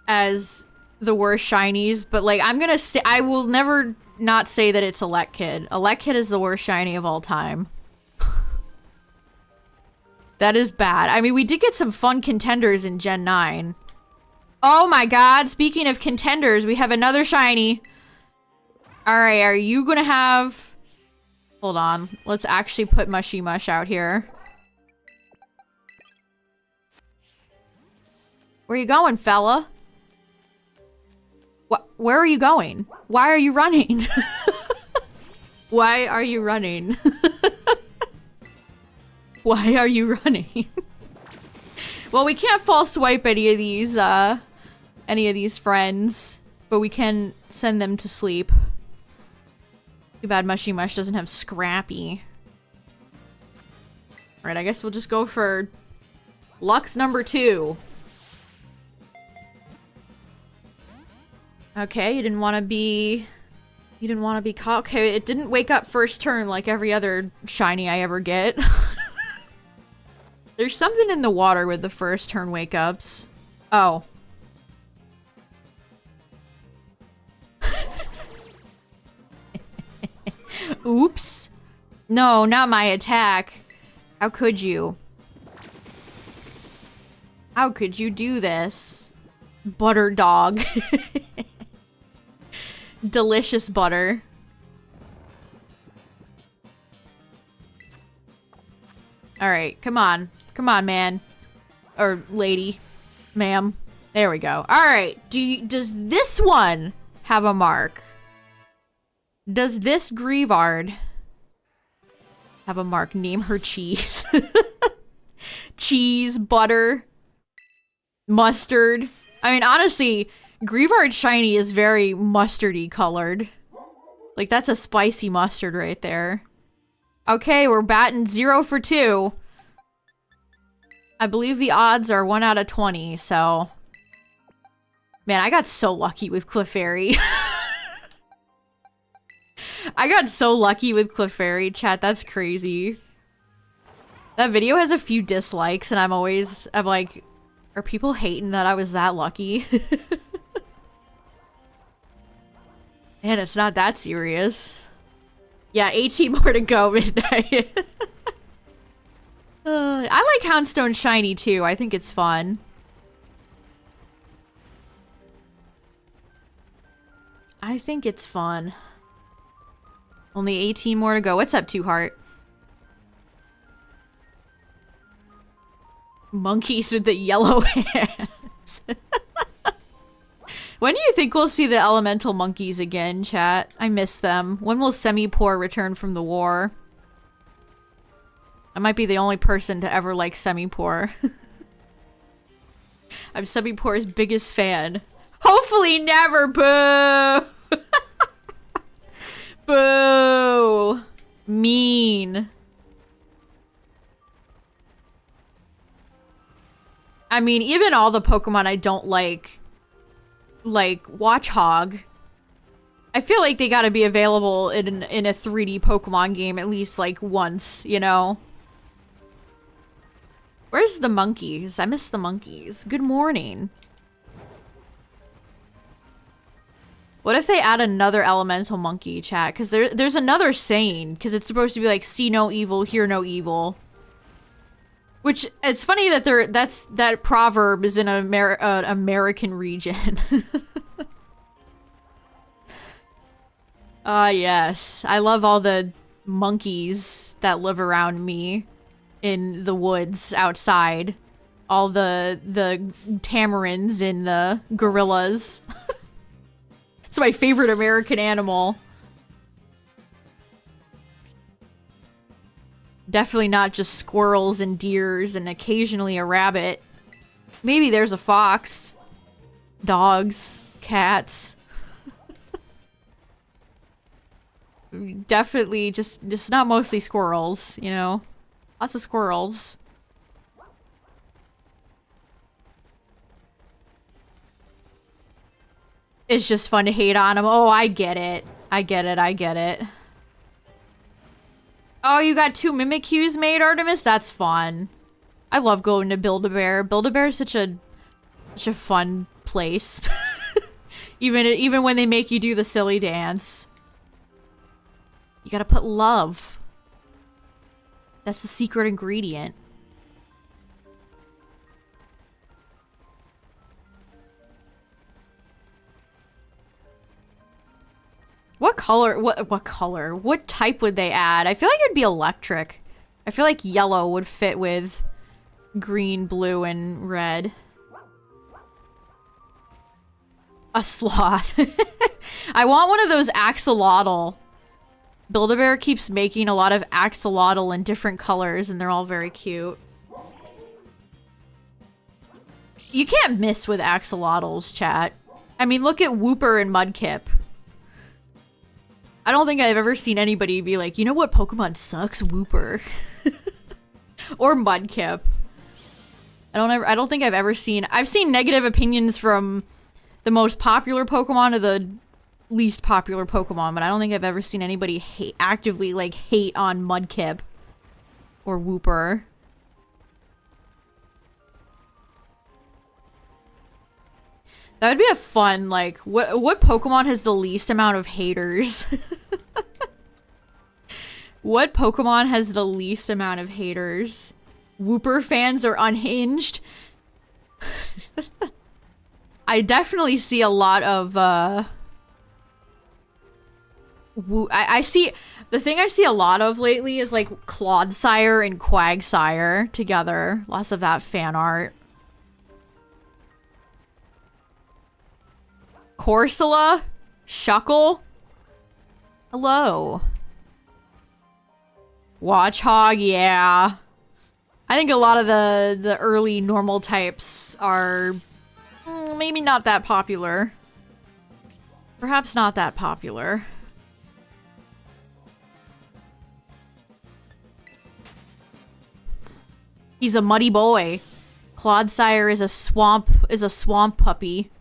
as the worst shinies, but like I will never not say that it's Elekid. Elekid is the worst shiny of all time. That is bad. I mean, we did get some fun contenders in Gen 9. Oh my god, speaking of contenders, we have another shiny. Alright, are you gonna have... Hold on, let's actually put Mushy Mush out here. Where you going, fella? Where are you going? Why are you running? Why are you running? Why are you running? Well, we can't false swipe any of these friends, but we can send them to sleep. Too bad Mushy Mush doesn't have Scrappy. Alright, I guess we'll just go for Lux number 2. Okay, you didn't want to be caught. Okay, it didn't wake up first turn like every other shiny I ever get. There's something in the water with the first turn wake ups. Oh. Oops. No, not my attack. How could you? How could you do this? Butter dog. Delicious butter. Alright, come on. Come on, man. Or lady. Ma'am. There we go. Alright, does this one have a mark? Does this Grievard have a mark? Name her Cheese. Cheese, butter, mustard. I mean, honestly, Grievard shiny is very mustardy colored. Like, that's a spicy mustard right there. Okay, we're batting 0 for 2. I believe the odds are 1 out of 20, so... Man, I got so lucky with Clefairy. I got so lucky with Clefairy, chat. That's crazy. That video has a few dislikes, and I'm like, are people hating that I was that lucky? Man, it's not that serious. Yeah, 18 more to go midnight. I like Houndstone Shiny too. I think it's fun. I think it's fun. Only 18 more to go. What's up, Two Heart? Monkeys with the yellow hands. When do you think we'll see the elemental monkeys again, chat? I miss them. When will Semipour return from the war? I might be the only person to ever like Semipour. I'm Semipour's biggest fan. Hopefully never, boo! Boo! Mean. I mean, even all the Pokemon I don't like Watchog, I feel like they gotta be available in a 3D Pokemon game at least, like, once, you know? Where's the monkeys? I miss the monkeys. Good morning. What if they add another elemental monkey, chat? Because there's another saying, because it's supposed to be like, see no evil, hear no evil. Which, it's funny that that proverb is in an American region. Yes. I love all the monkeys that live around me in the woods outside. All the tamarins and the gorillas. It's my favorite American animal. Definitely not just squirrels and deers and occasionally a rabbit. Maybe there's a fox. Dogs. Cats. Definitely just not mostly squirrels, you know? Lots of squirrels. It's just fun to hate on him. Oh, I get it. I get it. I get it. Oh, you got 2 Mimikyus made, Artemis? That's fun. I love going to Build-A-Bear. Build-A-Bear is such a fun place. Even when they make you do the silly dance. You gotta put love. That's the secret ingredient. What color? What color? What type would they add? I feel like it'd be electric. I feel like yellow would fit with green, blue, and red. A sloth. I want one of those axolotl. Build-A-Bear keeps making a lot of axolotl in different colors, and they're all very cute. You can't miss with axolotls, chat. I mean, look at Wooper and Mudkip. I don't think I've ever seen anybody be like, you know what Pokemon sucks? Wooper. Or Mudkip. I don't think I've ever seen... I've seen negative opinions from the most popular Pokemon to the least popular Pokemon, but I don't think I've ever seen anybody actively, like, hate on Mudkip. Or Wooper. That would be a fun, like, what Pokemon has the least amount of haters? What Pokemon has the least amount of haters? Wooper fans are unhinged? I definitely see a lot of, I see... The thing I see a lot of lately is, like, Clodsire and Quagsire together. Lots of that fan art. Corsola? Shuckle? Hello. Watchog, yeah. I think a lot of the early normal types are maybe not that popular. Perhaps not that popular. He's a muddy boy. Clodsire is a swamp puppy.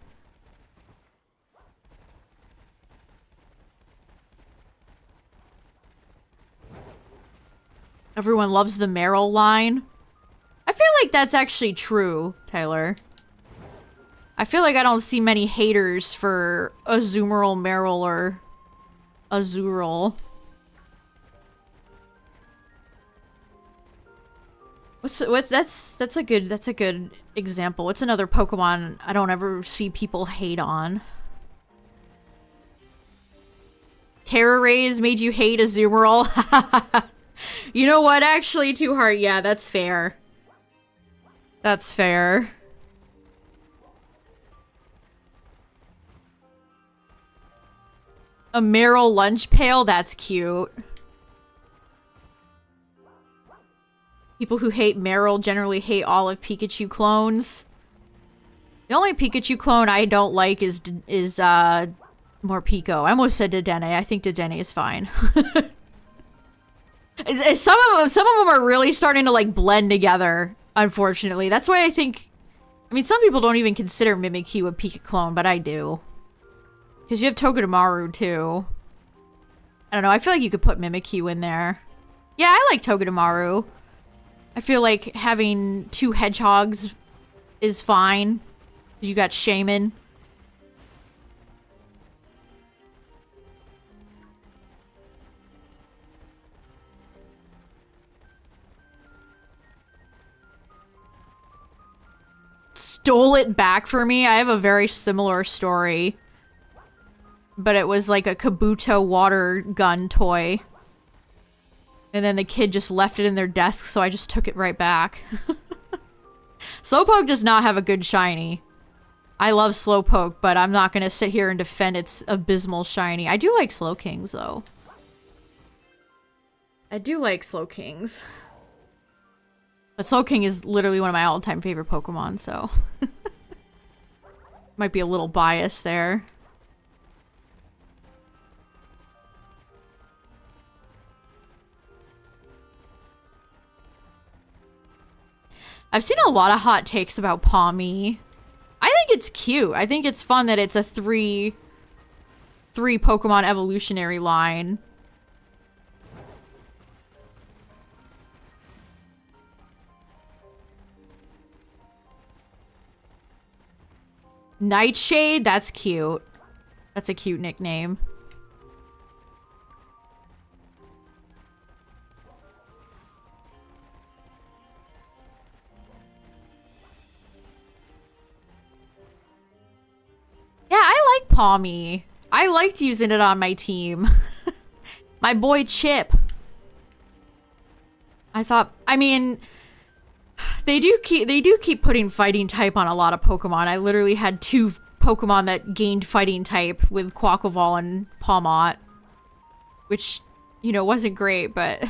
Everyone loves the Meryl line. I feel like that's actually true, Tyler. I feel like I don't see many haters for Azumarill, Meryl, or Azurill. That's a good example. What's another Pokemon I don't ever see people hate on? Terra Rays made you hate Azumarill? You know what? Actually, Two Heart, yeah, that's fair. That's fair. A Meryl lunch pail? That's cute. People who hate Meryl generally hate all of Pikachu clones. The only Pikachu clone I don't like is Morpeko. I almost said Dedenne. I think Dedenne is fine. Some of them are really starting to, like, blend together, unfortunately. That's why I think... I mean, some people don't even consider Mimikyu a Pika clone, but I do. Because you have Togedemaru, too. I don't know, I feel like you could put Mimikyu in there. Yeah, I like Togedemaru. I feel like having 2 hedgehogs is fine. You got Shaman. Stole it back for me. I have a very similar story. But it was like a Kabuto water gun toy. And then the kid just left it in their desk, so I just took it right back. Slowpoke does not have a good shiny. I love Slowpoke, but I'm not gonna sit here and defend its abysmal shiny. I do like Slowkings, though. I do like Slowkings. But Slowking is literally one of my all-time favorite Pokemon, so... Might be a little biased there. I've seen a lot of hot takes about Pawmi. I think it's cute. I think it's fun that it's a three Pokemon evolutionary line. Nightshade, that's cute. That's a cute nickname. Yeah, I like Pawmi. I liked using it on my team. My boy Chip. I mean, they do keep putting fighting type on a lot of Pokemon. I literally had 2 Pokemon that gained fighting type with Quaquaval and Pawmot, which, you know, wasn't great, but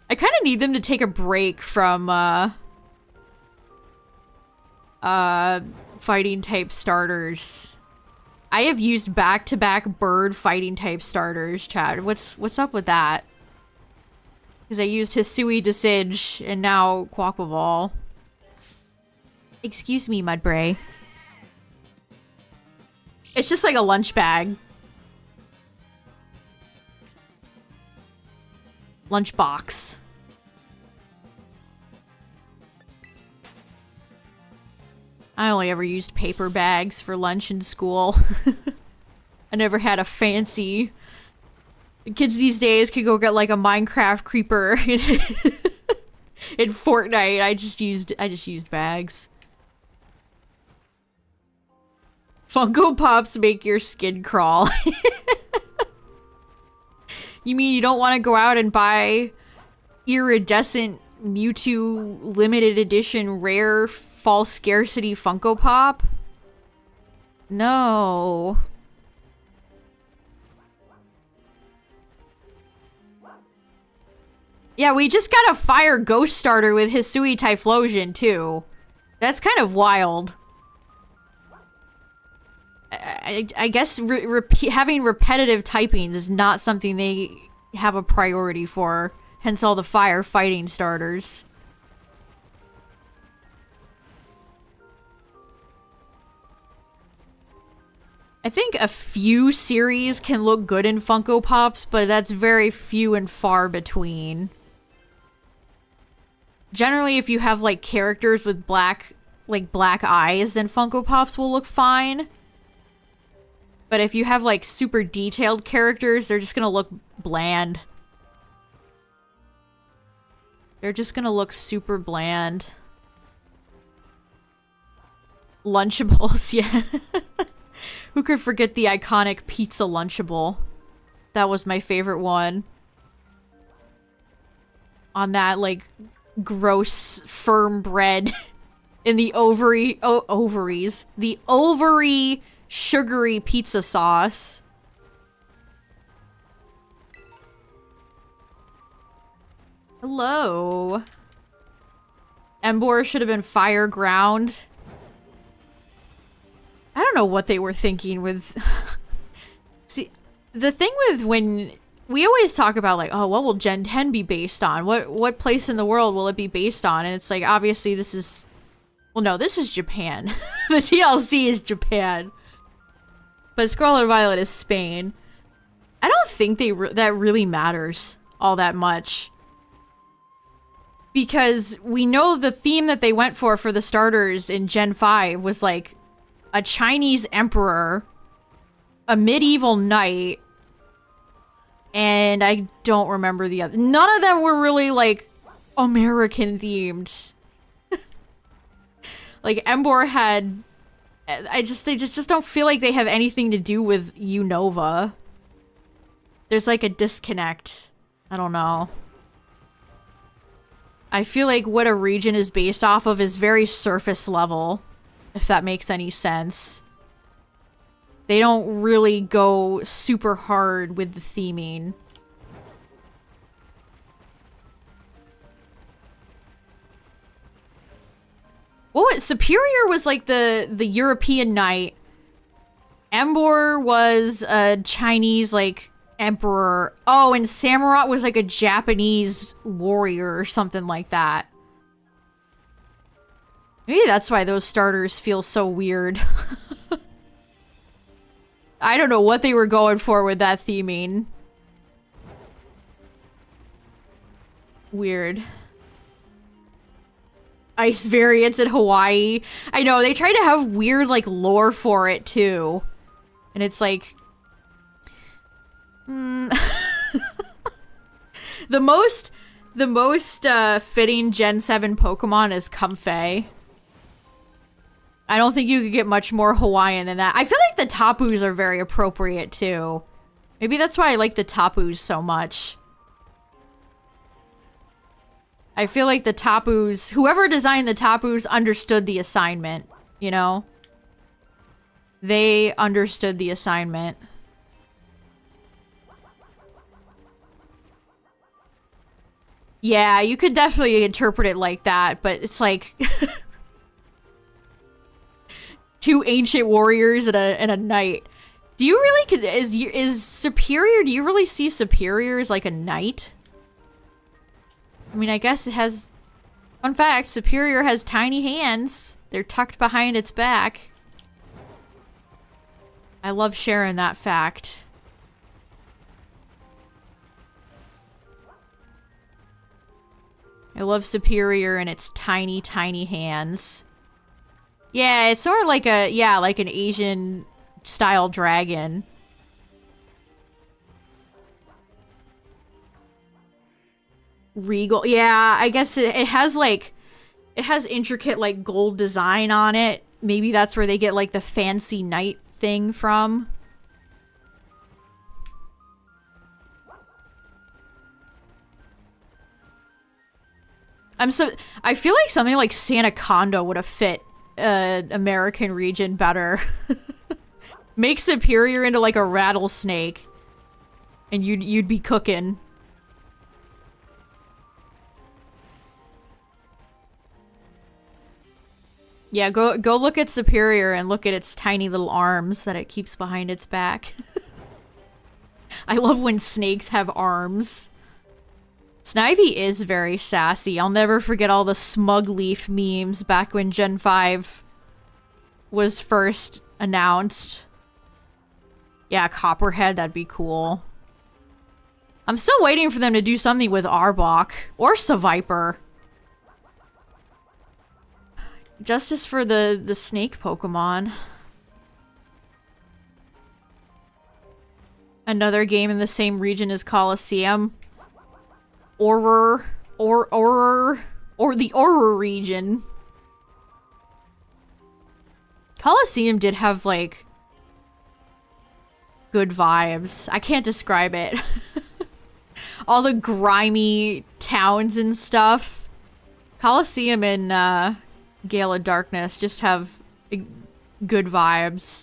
I kind of need them to take a break from fighting type starters. I have used back-to-back bird fighting type starters, Chad. What's up with that? Because I used Hisui, Decidueye, and now Quaquaval. Excuse me, Mudbray. It's just like a lunch bag. Lunch box. I only ever used paper bags for lunch in school. I never had a fancy... The kids these days could go get like a Minecraft creeper in Fortnite. I just used bags. Funko Pops make your skin crawl. You mean you don't want to go out and buy iridescent Mewtwo limited edition rare false scarcity Funko Pop? No. Yeah, we just got a fire ghost starter with Hisui Typhlosion too. That's kind of wild. I guess having repetitive typings is not something they have a priority for. Hence all the fire fighting starters. I think a few series can look good in Funko Pops, but that's very few and far between. Generally, if you have like characters with black eyes, then Funko Pops will look fine. But if you have like super detailed characters, they're just gonna look bland. They're just gonna look super bland. Lunchables, yeah. Who could forget the iconic pizza Lunchable? That was my favorite one. On that, like, gross firm bread in the ovaries. The ovary sugary pizza sauce. Hello. Emboar should have been fire ground. I don't know what they were thinking with... See, the thing with when... We always talk about, like, oh, what will Gen 10 be based on? What place in the world will it be based on? And it's like, obviously, this is... Well, no, this is Japan. The TLC is Japan. But Scarlet Violet is Spain. I don't think that really matters all that much. Because we know the theme that they went for the starters in Gen 5 was, like, a Chinese emperor, a medieval knight, and I don't remember the other. None of them were really, like, American themed. Like, Emboar had... they just don't feel like they have anything to do with Unova. There's, like, a disconnect. I don't know. I feel like what a region is based off of is very surface level, if that makes any sense. They don't really go super hard with the theming. What? Superior was like the European knight. Emboar was a Chinese, like, emperor. Oh, and Samurott was like a Japanese warrior or something like that. Maybe that's why those starters feel so weird. I don't know what they were going for with that theming. Weird. Ice variants in Hawaii. I know, they try to have weird, like, lore for it, too. And it's like... The most fitting Gen 7 Pokemon is Comfey. I don't think you could get much more Hawaiian than that. I feel like the Tapus are very appropriate, too. Maybe that's why I like the Tapus so much. I feel like the Tapus... Whoever designed the Tapus understood the assignment, you know? They understood the assignment. Yeah, you could definitely interpret it like that, but it's like... two ancient warriors and a knight. Do you really... Is Superior... Do you really see Superior as like a knight? I mean, I guess it has... Fun fact, Superior has tiny hands. They're tucked behind its back. I love sharing that fact. I love Superior and its tiny, tiny hands. Yeah, it's sort of like a... Yeah, like an Asian-style dragon. Regal. Yeah, I guess it has like... It has intricate like gold design on it. Maybe that's where they get like the fancy knight thing from. I feel like something like Santaconda would have fit American region better. Make Superior into like a rattlesnake. And you'd be cooking. Yeah, go look at Superior and look at its tiny little arms that it keeps behind its back. I love when snakes have arms. Snivy is very sassy. I'll never forget all the smug leaf memes back when Gen 5 was first announced. Yeah, Copperhead, that'd be cool. I'm still waiting for them to do something with Arbok or Seviper. Justice for the snake Pokemon. Another game in the same region as Colosseum. Or the Horror region. Colosseum did have, like, good vibes. I can't describe it. All the grimy towns and stuff. Colosseum and, Gale of Darkness just have good vibes.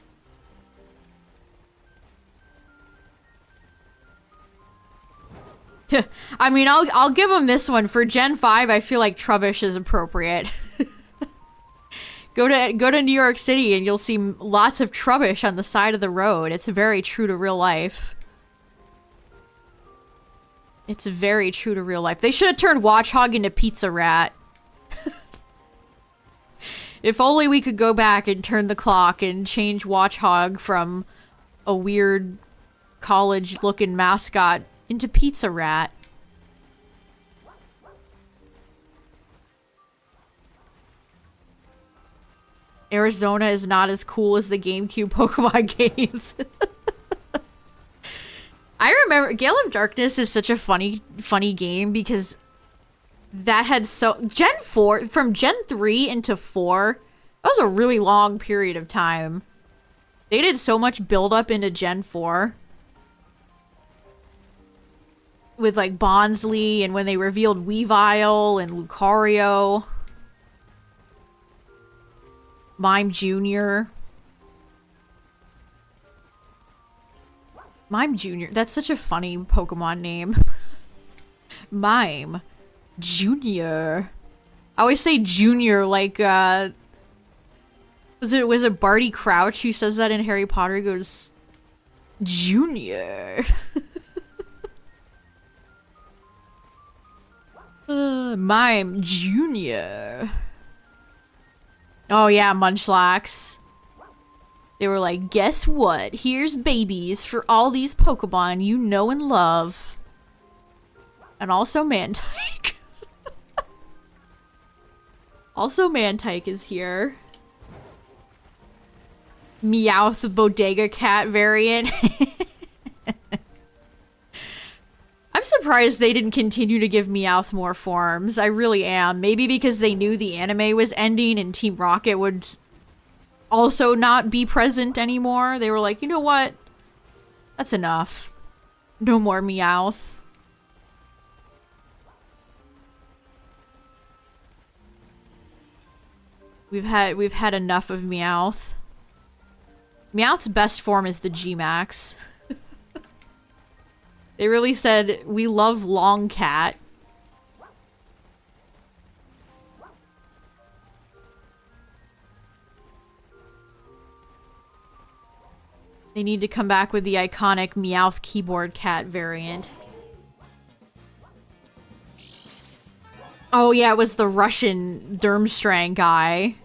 I mean, I'll give them this one. For Gen 5, I feel like Trubbish is appropriate. Go to New York City and you'll see lots of Trubbish on the side of the road. It's very true to real life. It's very true to real life. They should have turned Watchog into Pizza Rat. If only we could go back and turn the clock and change Watchog from a weird college-looking mascot into Pizza Rat. Arizona is not as cool as the GameCube Pokemon games. I remember Gale of Darkness is such a funny game because that had Gen 4, from Gen 3 into 4, that was a really long period of time. They did so much build up into Gen 4. With like Bonsly and when they revealed Weavile and Lucario. Mime Jr. Mime Jr. That's such a funny Pokemon name. Mime Jr. I always say Junior like, was it Barty Crouch who says that in Harry Potter? He goes, Junior. Mime Jr. Oh yeah, Munchlax. They were like, guess what? Here's babies for all these Pokemon you know and love. And also Mantike. Also Mantike is here. Meowth Bodega Cat variant. I'm surprised they didn't continue to give Meowth more forms. I really am. Maybe because they knew the anime was ending and Team Rocket would also not be present anymore. They were like, you know what? That's enough. No more Meowth. We've had enough of Meowth. Meowth's best form is the G-Max. They really said, we love Long Cat. They need to come back with the iconic Meowth Keyboard Cat variant. Oh yeah, it was the Russian Durmstrang guy.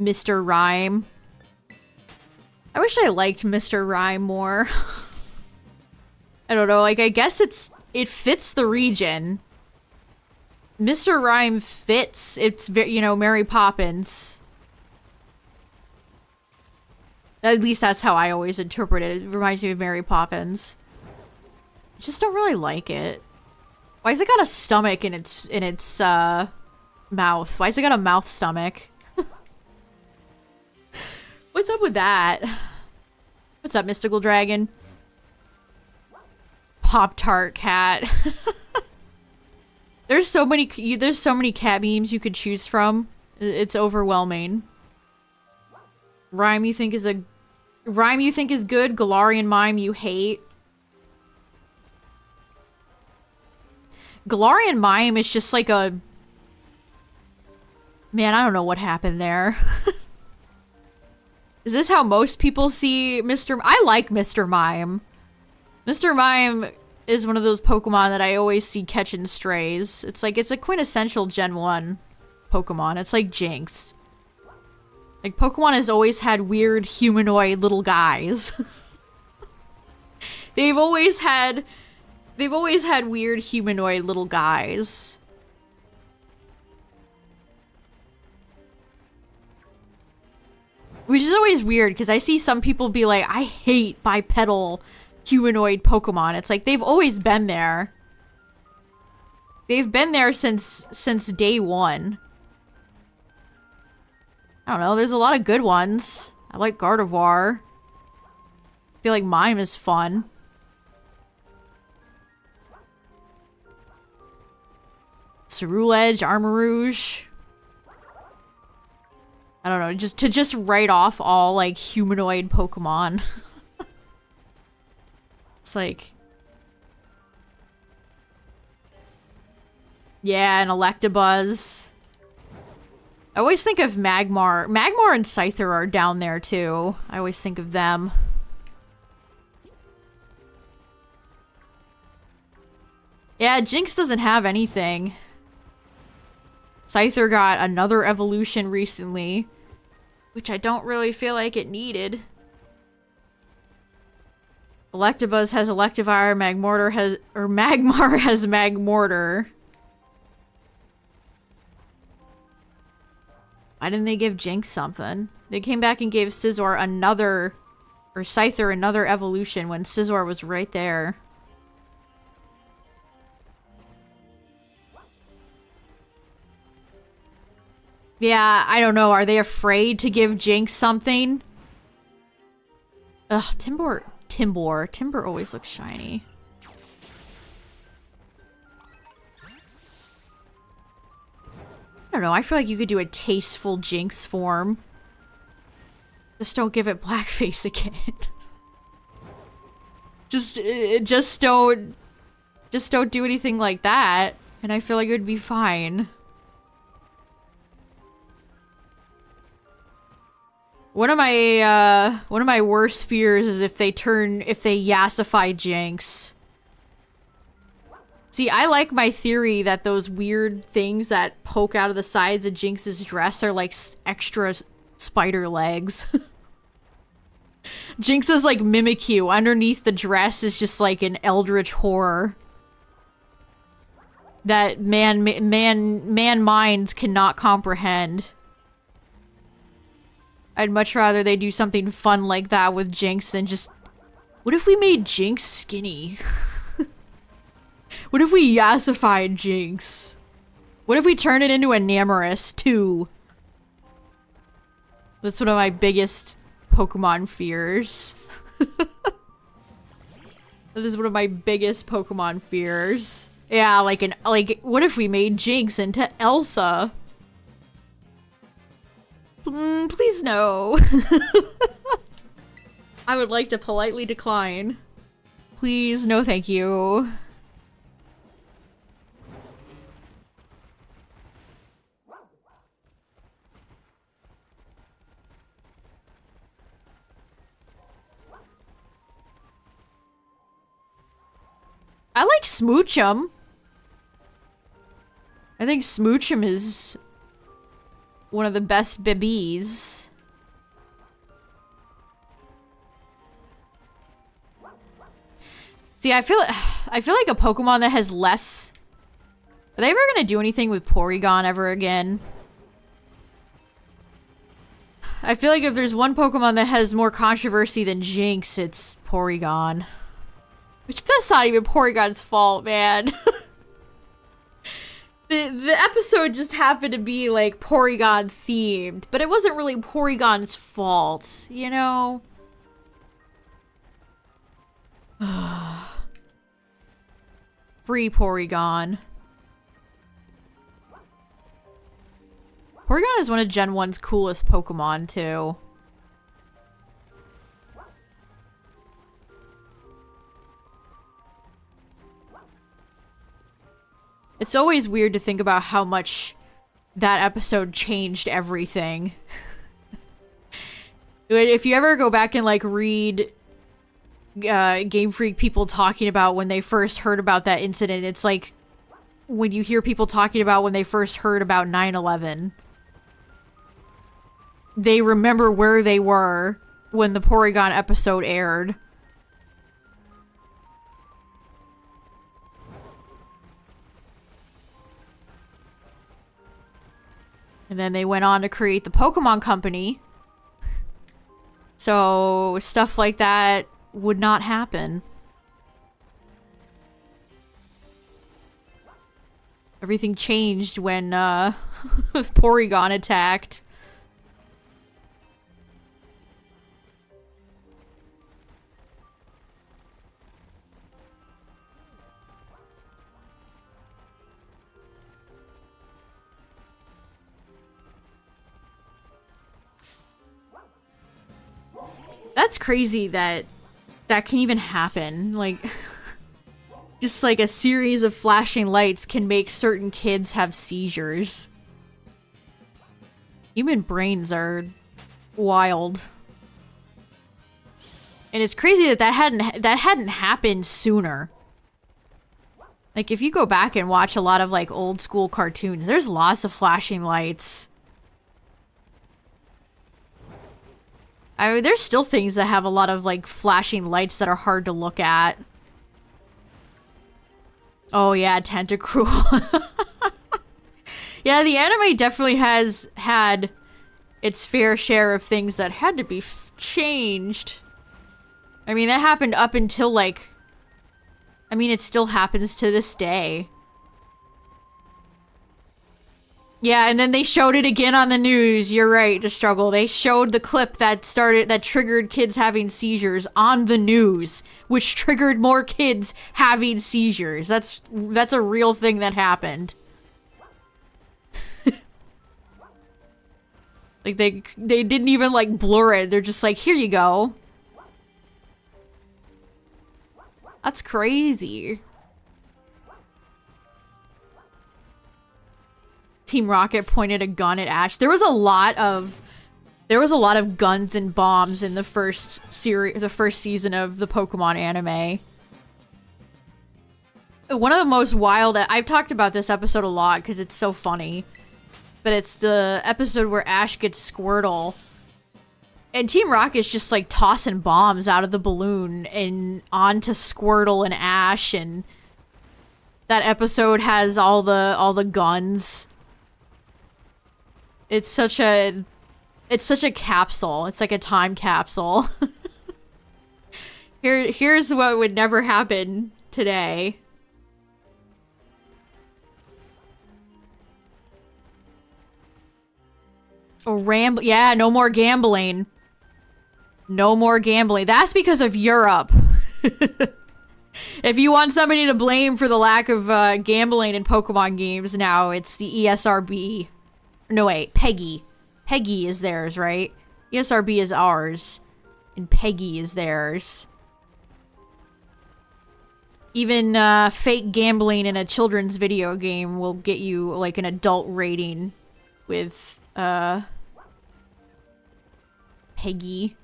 Mr. Rhyme. I wish I liked Mr. Rhyme more. I don't know, like, I guess it fits the region. Mr. Rhyme fits, it's, you know, Mary Poppins. At least that's how I always interpret it. It reminds me of Mary Poppins. I just don't really like it. Why has it got a stomach in its mouth? Why has it got a mouth stomach? What's up with that? What's up, Mystical Dragon? Pop-Tart Cat. There's so many cat memes you could choose from. It's overwhelming. Rhyme you think is good, Galarian Mime you hate. Galarian Mime is just like a... Man, I don't know what happened there. Is this how most people see Mr. I like Mr. Mime. Mr. Mime is one of those Pokemon that I always see catching strays. It's like, it's a quintessential Gen 1 Pokemon. It's like Jinx. Like, Pokemon has always had weird humanoid little guys. They've always had weird humanoid little guys. Which is always weird, because I see some people be like, I hate bipedal humanoid Pokemon. It's like, they've always been there. They've been there since day one. I don't know, there's a lot of good ones. I like Gardevoir. I feel like Mime is fun. Ceruledge, Armarouge. I don't know, just write off all, like, humanoid Pokemon. It's like... Yeah, and Electabuzz. I always think of Magmar. Magmar and Scyther are down there, too. I always think of them. Yeah, Jinx doesn't have anything. Scyther got another evolution recently, which I don't really feel like it needed. Electabuzz has Electivire, Magmar has Magmortar. Why didn't they give Jinx something? They came back and gave Scyther another evolution when Scyther was right there. Yeah, I don't know. Are they afraid to give Jinx something? Ugh, Timber always looks shiny. I don't know. I feel like you could do a tasteful Jinx form. Just don't give it blackface again. just don't do anything like that, and I feel like it would be fine. One of my worst fears is if they yassify Jinx. See, I like my theory that those weird things that poke out of the sides of Jinx's dress are like extra spider legs. Jinx's like Mimikyu underneath the dress is just like an eldritch horror that man minds cannot comprehend. I'd much rather they do something fun like that with Jinx than just... What if we made Jinx skinny? What if we yassified Jinx? What if we turn it into a Namorous too? That's one of my biggest Pokemon fears. That is one of my biggest Pokemon fears. Yeah, like what if we made Jinx into Elsa? Please no. I would like to politely decline. Please, no thank you. I like Smoochum. I think Smoochum is one of the best babies. See, I feel like a Pokemon that has less... Are they ever gonna do anything with Porygon ever again? I feel like if there's one Pokemon that has more controversy than Jinx, it's Porygon. Which, that's not even Porygon's fault, man. The episode just happened to be, like, Porygon themed, but it wasn't really Porygon's fault, you know? Free Porygon. Porygon is one of Gen 1's coolest Pokemon, too. It's always weird to think about how much that episode changed everything. If you ever go back and, like, read Game Freak people talking about when they first heard about that incident, it's like when you hear people talking about when they first heard about 9/11. They remember where they were when the Porygon episode aired. And then they went on to create the Pokemon Company. So stuff like that would not happen. Everything changed when Porygon attacked. That's crazy that that can even happen. Like, just like a series of flashing lights can make certain kids have seizures. Human brains are wild. And it's crazy that that hadn't happened sooner. Like, if you go back and watch a lot of, like, old school cartoons, there's lots of flashing lights. I mean, there's still things that have a lot of, like, flashing lights that are hard to look at. Oh, yeah, Tentacruel. Yeah, the anime definitely has had its fair share of things that had to be changed. I mean, that happened up until, like... I mean, it still happens to this day. Yeah, and then they showed it again on the news. You're right, to struggle. They showed the clip that triggered kids having seizures on the news, which triggered more kids having seizures. That's a real thing that happened. Like, they didn't even, like, blur it. They're just like, here you go. That's crazy. Team Rocket pointed a gun at Ash. There was a lot of guns and bombs in the first season of the Pokemon anime. one of the most wild. I've talked about this episode a lot because it's so funny. But it's the episode where Ash gets Squirtle. And Team Rocket's just like tossing bombs out of the balloon and onto Squirtle and Ash, and that episode has all the guns. It's such a capsule. It's like a time capsule. Here's what would never happen today. Oh, yeah, no more gambling. No more gambling. That's because of Europe. If you want somebody to blame for the lack of gambling in Pokemon games now, it's the ESRB. No, wait, Peggy. Peggy is theirs, right? ESRB is ours. And Peggy is theirs. Even fake gambling in a children's video game will get you, like, an adult rating with, Peggy.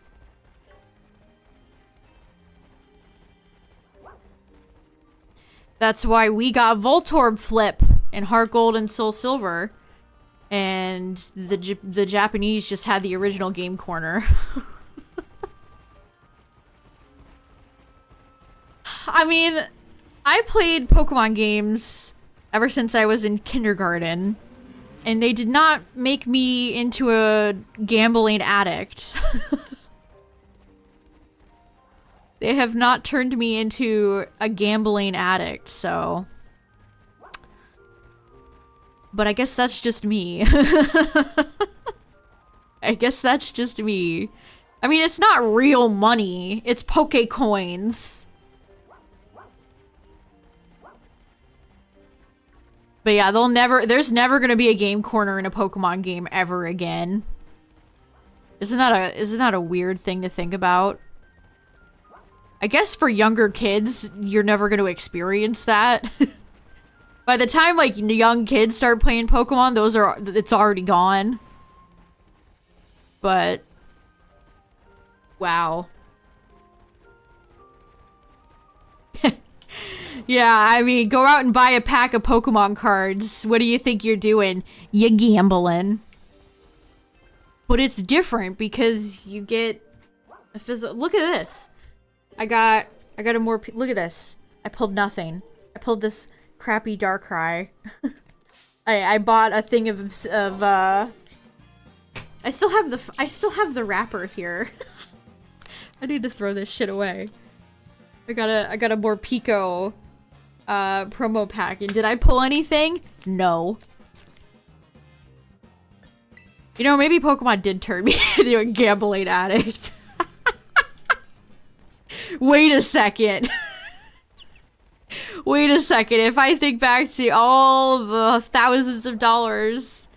That's why we got Voltorb Flip in Heart Gold and Soul Silver. And the Japanese just had the original Game Corner. I mean, I played Pokemon games ever since I was in kindergarten. And they did not make me into a gambling addict. They have not turned me into a gambling addict, so... But I guess that's just me. I guess that's just me. I mean, it's not real money. It's Pokecoins. But yeah, there's never gonna be a game corner in a Pokemon game ever again. Isn't that a weird thing to think about? I guess for younger kids, you're never gonna experience that. By the time, like, young kids start playing Pokemon, it's already gone. But... wow. Yeah, I mean, go out and buy a pack of Pokemon cards. What do you think you're doing? You gambling. But it's different because you get a physical... Look at this. I got a more... Look at this. I pulled nothing. I pulled this crappy Darkrai. I bought a thing of I still have the wrapper here. I need to throw this shit away. I got a more Pico promo pack. And did I pull anything? No. You know, maybe Pokemon did turn me into a gambling addict. Wait a second. Wait a second. If I think back to all the thousands of dollars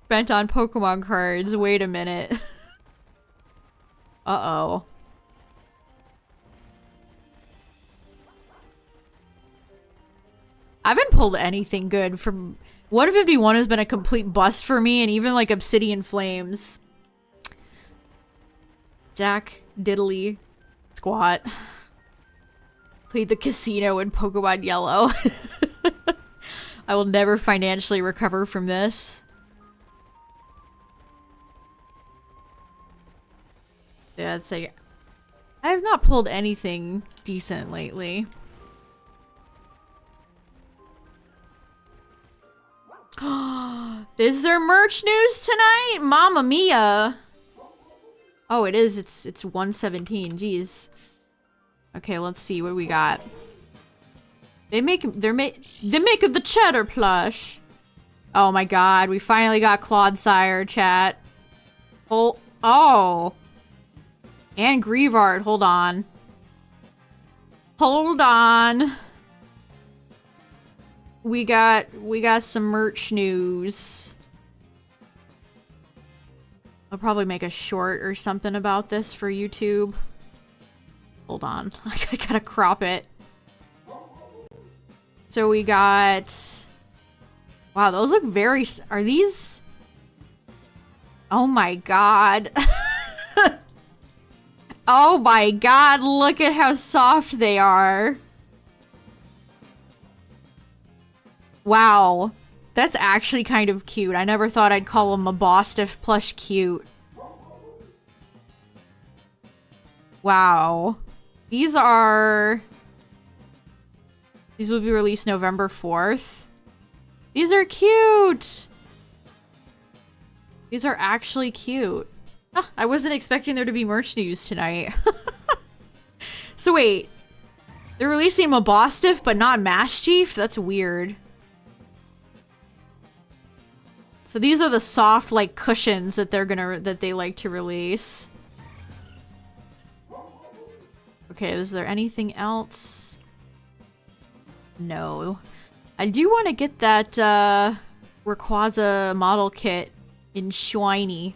spent on Pokemon cards, wait a minute. Uh-oh. I haven't pulled anything good from... 151 has been a complete bust for me, and even like Obsidian Flames. Jack Diddley Squat. Played the casino in Pokemon Yellow. I will never financially recover from this. Yeah, it's like... I have not pulled anything decent lately. Is there merch news tonight? Mamma mia! Oh, it is. It's 117. Jeez. Okay, let's see what we got. They make the cheddar plush. Oh my god, we finally got Clodsire, chat. Oh. And Grievard, hold on. Hold on. We got some merch news. I'll probably make a short or something about this for YouTube. Hold on. I gotta crop it. So we got... Wow, those look very... Are these... Oh my god. Oh my god, look at how soft they are. Wow. That's actually kind of cute. I never thought I'd call him a Bostiff plush cute. Wow. These will be released November 4th. These are cute! These are actually cute. Huh, I wasn't expecting there to be merch news tonight. So wait. They're releasing Mabostiff, but not Mash Chief? That's weird. So these are the soft, like, cushions that they like to release. Okay, is there anything else? No. I do want to get that, Rayquaza model kit in shiny.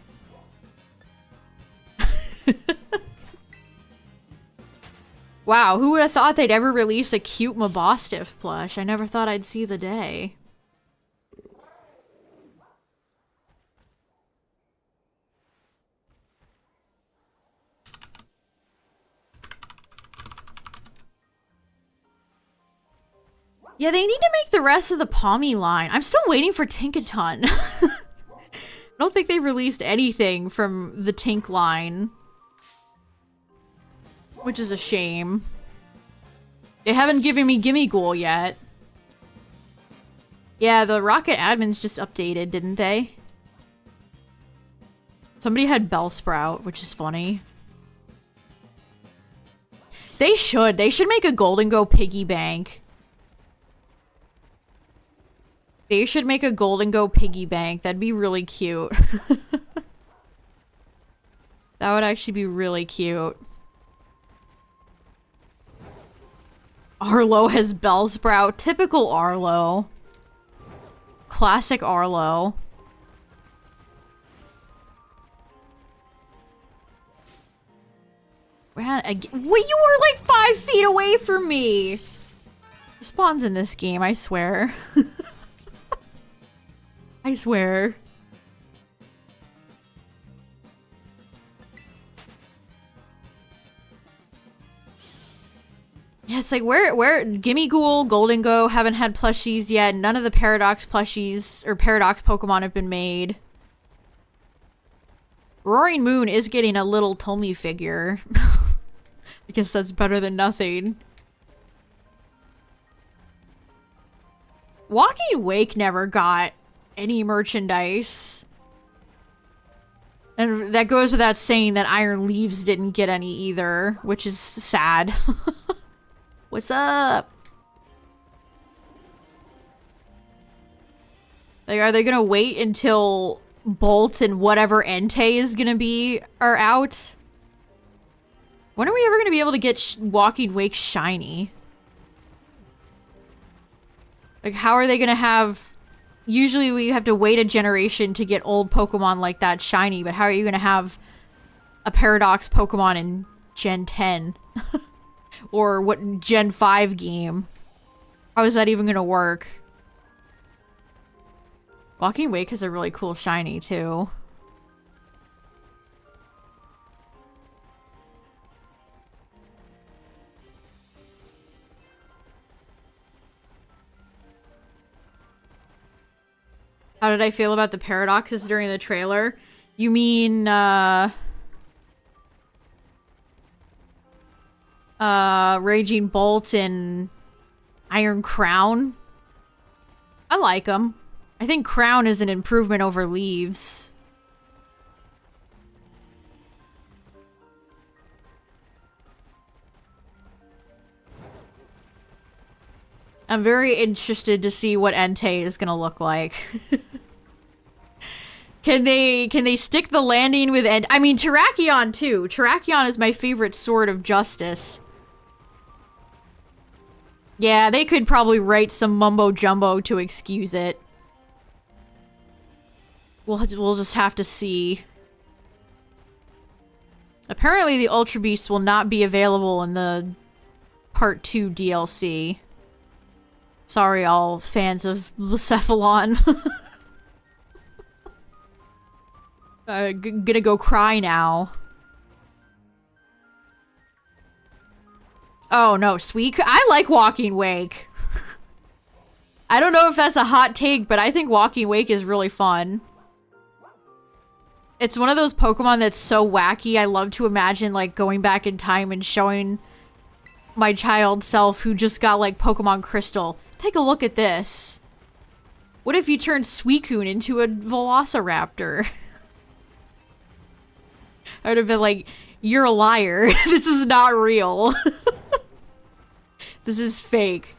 Wow, who would have thought they'd ever release a cute Mabostiff plush? I never thought I'd see the day. Yeah, they need to make the rest of the Palmy line. I'm still waiting for Tinkaton. I don't think they've released anything from the Tink line. Which is a shame. They haven't given me Gimme Ghoul yet. Yeah, the Rocket admins just updated, didn't they? Somebody had Bellsprout, which is funny. They should make a Golden Go piggy bank. They should make a Golden Go piggy bank. That'd be really cute. That would actually be really cute. Arlo has Bellsprout. Typical Arlo. Classic Arlo. Man, wait, you were like 5 feet away from me! Spawns in this game, I swear. I swear. Yeah, it's like, where Gimme Ghoul, Golden Go haven't had plushies yet. None of the Paradox plushies, or Paradox Pokemon have been made. Roaring Moon is getting a little Tommy figure. I guess that's better than nothing. Walking Wake never got any merchandise. And that goes without saying that Iron Leaves didn't get any either, which is sad. What's up? Like, are they gonna wait until Bolt and whatever Entei is gonna be are out? When are we ever gonna be able to get Walking Wake shiny? Like, how are they gonna have... Usually we have to wait a generation to get old Pokemon like that shiny, but how are you gonna have a Paradox Pokemon in Gen 10? Or what Gen 5 game? How is that even gonna work? Walking Wake has a really cool shiny too. How did I feel about the paradoxes during the trailer? You mean, Raging Bolt and Iron Crown? I like them. I think Crown is an improvement over Leaves. I'm very interested to see what Entei is gonna look like. Can they stick the landing with I mean, Terrakion too. Terrakion is my favorite sword of justice. Yeah, they could probably write some mumbo jumbo to excuse it. We'll just have to see. Apparently the Ultra Beasts will not be available in the Part 2 DLC. Sorry, all fans of Lucephalon. Gonna go cry now. Oh no, Sweet. I like Walking Wake. I don't know if that's a hot take, but I think Walking Wake is really fun. It's one of those Pokemon that's so wacky. I love to imagine, like, going back in time and showing my child self who just got, like, Pokemon Crystal. Take a look at this. What if you turned Suicune into a Velociraptor? I would have been like, you're a liar. This is not real. This is fake.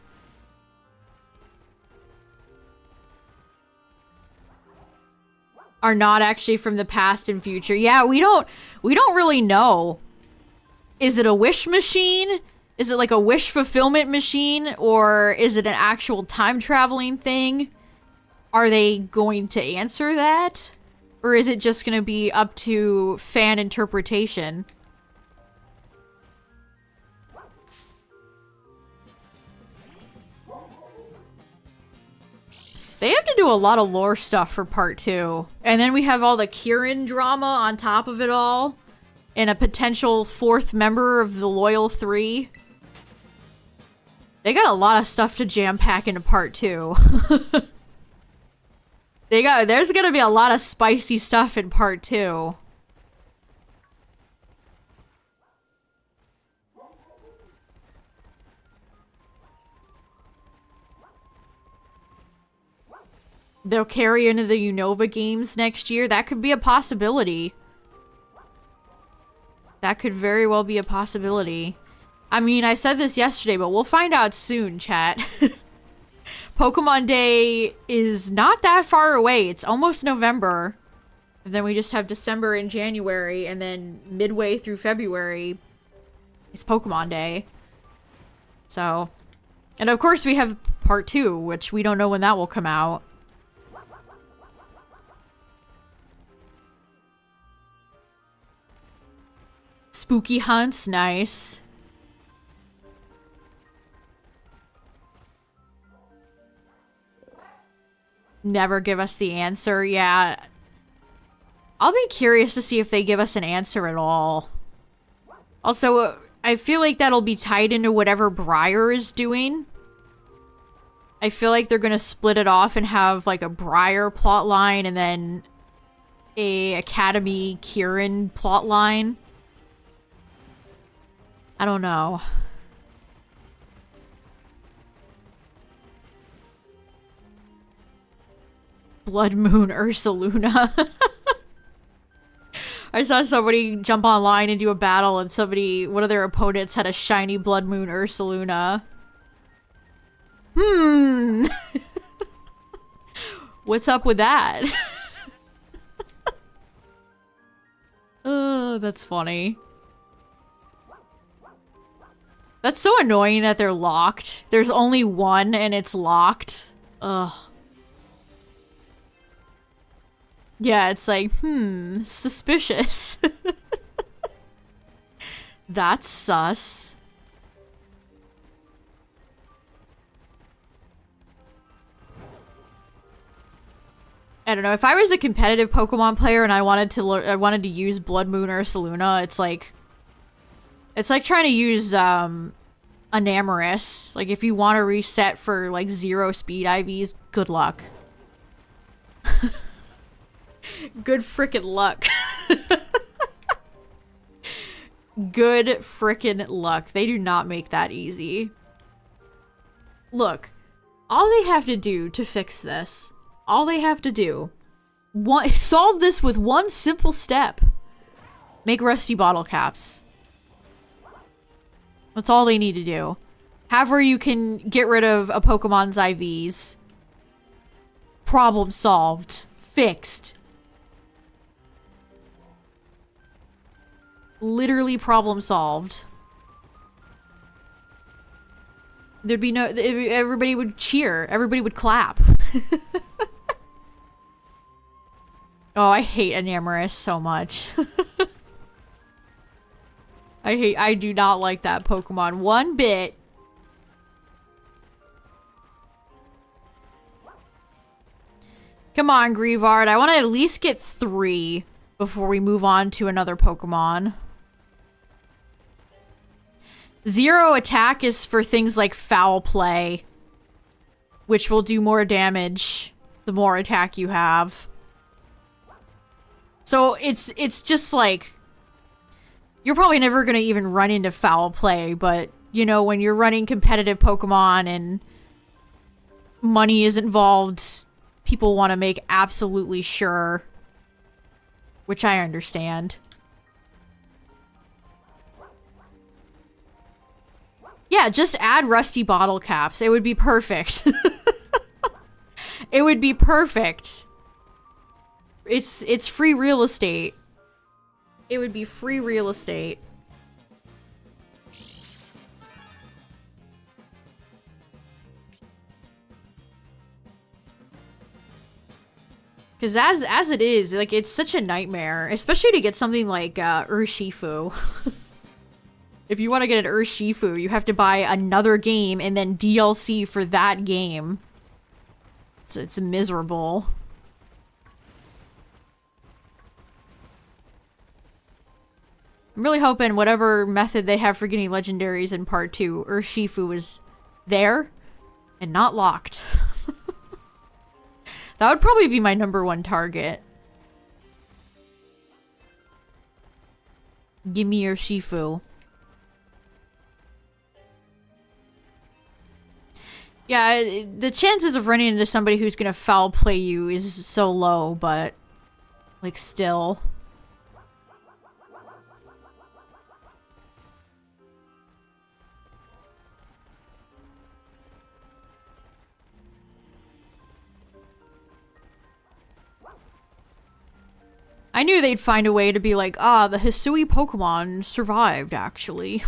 Are not actually from the past and future. Yeah, we don't really know. Is it a wish machine? Is it like a wish fulfillment machine? Or is it an actual time traveling thing? Are they going to answer that? Or is it just gonna be up to fan interpretation? They have to do a lot of lore stuff for part 2. And then we have all the Kieran drama on top of it all. And a potential 4th member of the Loyal 3. They got a lot of stuff to jam-pack into part 2. There's gonna be a lot of spicy stuff in part 2. They'll carry into the Unova games next year. That could be a possibility. That could very well be a possibility. I mean, I said this yesterday, but we'll find out soon, chat. Pokemon Day is not that far away. It's almost November. And then we just have December and January, and then midway through February, it's Pokemon Day. So, and of course we have part 2, which we don't know when that will come out. Spooky hunts, nice. Never give us the answer, yeah. I'll be curious to see if they give us an answer at all. Also, I feel like that'll be tied into whatever Briar is doing. I feel like they're gonna split it off and have like a Briar plotline and then a Academy Kieran plotline. I don't know. Blood Moon Ursaluna. I saw somebody jump online and do a battle and one of their opponents had a shiny Blood Moon Ursaluna. What's up with that? Oh, that's funny. That's so annoying that they're locked. There's only one and it's locked. Ugh. Yeah, it's like, suspicious. That's sus. I don't know, if I was a competitive Pokemon player and I wanted to use Blood Moon Ursaluna, it's like trying to use Enamorus. Like, if you want to reset for like 0 speed IVs, good luck. Good frickin' luck. Good frickin' luck. They do not make that easy. Look, all they have to do to fix this, all they have to do, solve this with one simple step. Make rusty bottle caps. That's all they need to do. Have where you can get rid of a Pokemon's IVs. Problem solved. Fixed. Literally problem solved. There'd be no... Everybody would cheer. Everybody would clap. Oh, I hate Enamorus so much. I do not like that Pokemon one bit. Come on, Grievard. I want to at least get 3 before we move on to another Pokemon. 0 attack is for things like foul play. which will do more damage the more attack you have. So it's just like, you're probably never gonna even run into foul play, but you know, when you're running competitive Pokemon and money is involved, people want to make absolutely sure, which I understand. Yeah, just add rusty bottle caps. It would be perfect. It would be perfect. It's free real estate. It would be free real estate. Because as it is, like, it's such a nightmare, especially to get something like Urshifu. If you want to get an Urshifu, you have to buy another game and then DLC for that game. It's miserable. I'm really hoping whatever method they have for getting legendaries in part 2, Urshifu is there and not locked. That would probably be my #1 target. Give me your Shifu. Yeah, the chances of running into somebody who's gonna foul play you is so low, but like still. I knew they'd find a way to be like, ah, the Hisui Pokemon survived, actually.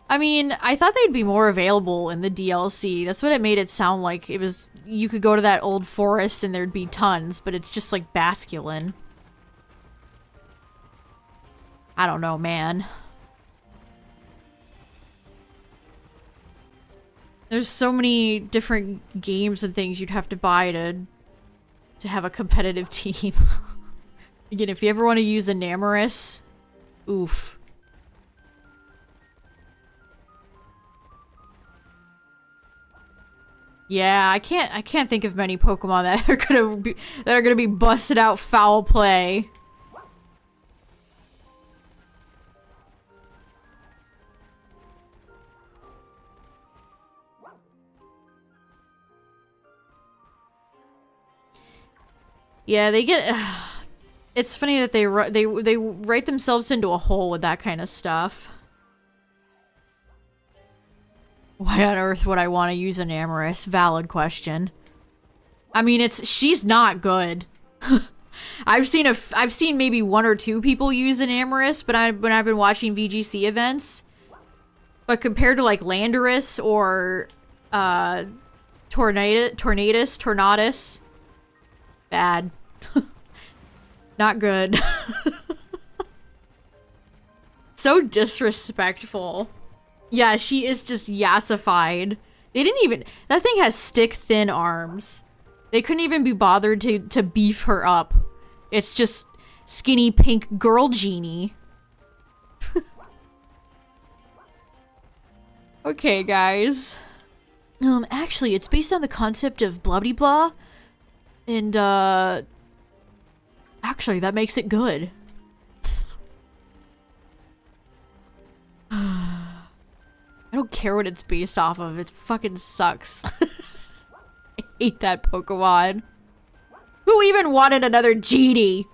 I mean, I thought they'd be more available in the DLC. That's what it made it sound like. It was, you could go to that old forest and there'd be tons, but it's just like Basculin. I don't know, man. There's so many different games and things you'd have to buy to have a competitive team. Again, if you ever want to use Enamorus, oof. Yeah, I can't think of many Pokemon that are gonna be busted out foul play. Yeah, they get. It's funny that they write themselves into a hole with that kind of stuff. Why on earth would I want to use Enamorus? Valid question. I mean, she's not good. I've seen maybe 1 or 2 people use Enamorus, but when I've been watching VGC events. But compared to like Landorus or Tornadus, bad. Not good. So disrespectful. Yeah, she is just yassified. They didn't even... That thing has stick-thin arms. They couldn't even be bothered to beef her up. It's just skinny pink girl genie. Okay, guys. Actually, it's based on the concept of blah-blah-blah. And, actually, that makes it good. I don't care what it's based off of. It fucking sucks. I hate that Pokemon. Who even wanted another genie?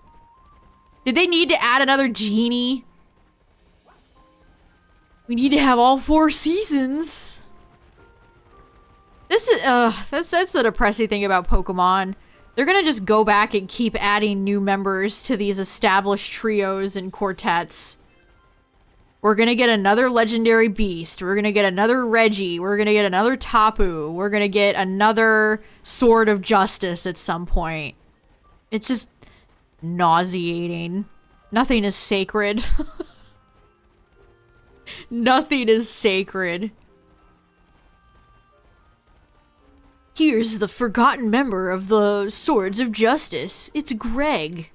Did they need to add another genie? We need to have all 4 seasons. This is, that's the depressing thing about Pokemon. They're gonna just go back and keep adding new members to these established trios and quartets. We're gonna get another legendary beast. We're gonna get another Reggie. We're gonna get another Tapu. We're gonna get another Sword of Justice at some point. It's just nauseating. Nothing is sacred. Nothing is sacred. Here's the forgotten member of the Swords of Justice. It's Greg.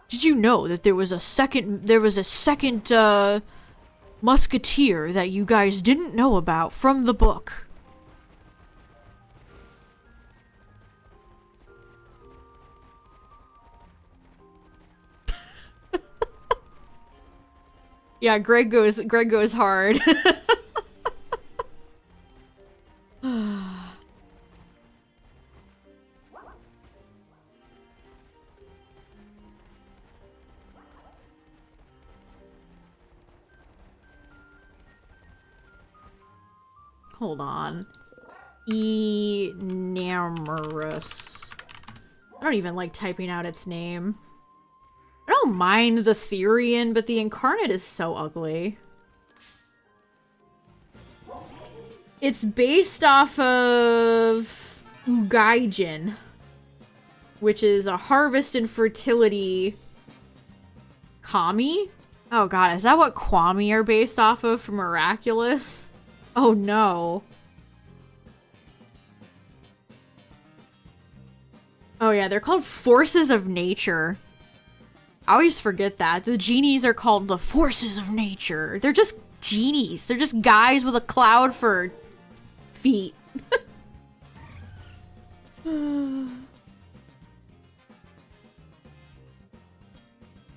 Did you know that there was a second musketeer that you guys didn't know about from the book. Yeah, Greg goes hard. Hold on. Enamorous. I don't even like typing out its name. I don't mind the Therian, but the Incarnate is so ugly. It's based off of Ugaijin, which is a harvest and fertility kami? Oh god, is that what Kwami are based off of from Miraculous? Oh no. Oh yeah, they're called Forces of Nature. I always forget that. The genies are called the Forces of Nature. They're just genies. They're just guys with a cloud for feet.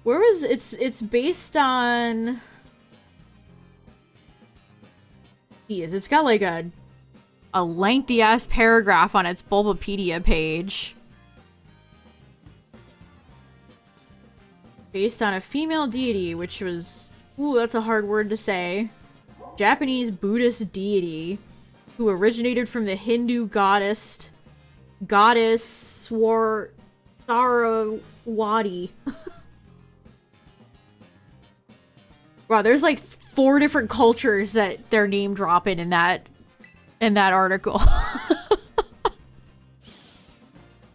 Where was it's based on... Jeez, it's got like a lengthy ass paragraph on its Bulbapedia page. Based on a female deity, which was... Ooh, that's a hard word to say. Japanese Buddhist deity who originated from the Hindu goddess Sarawati. Wow, there's like 4 different cultures that they're name dropping in that article.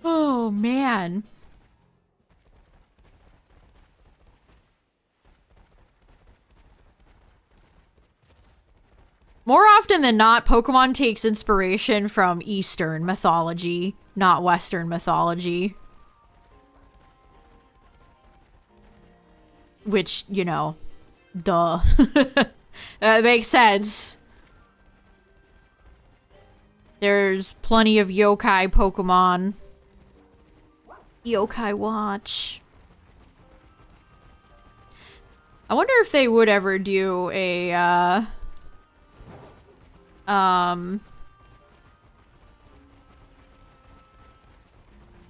Oh man. More often than not, Pokemon takes inspiration from Eastern mythology, not Western mythology. Which, you know, duh. That makes sense. There's plenty of yokai Pokemon. Yokai Watch. I wonder if they would ever do a,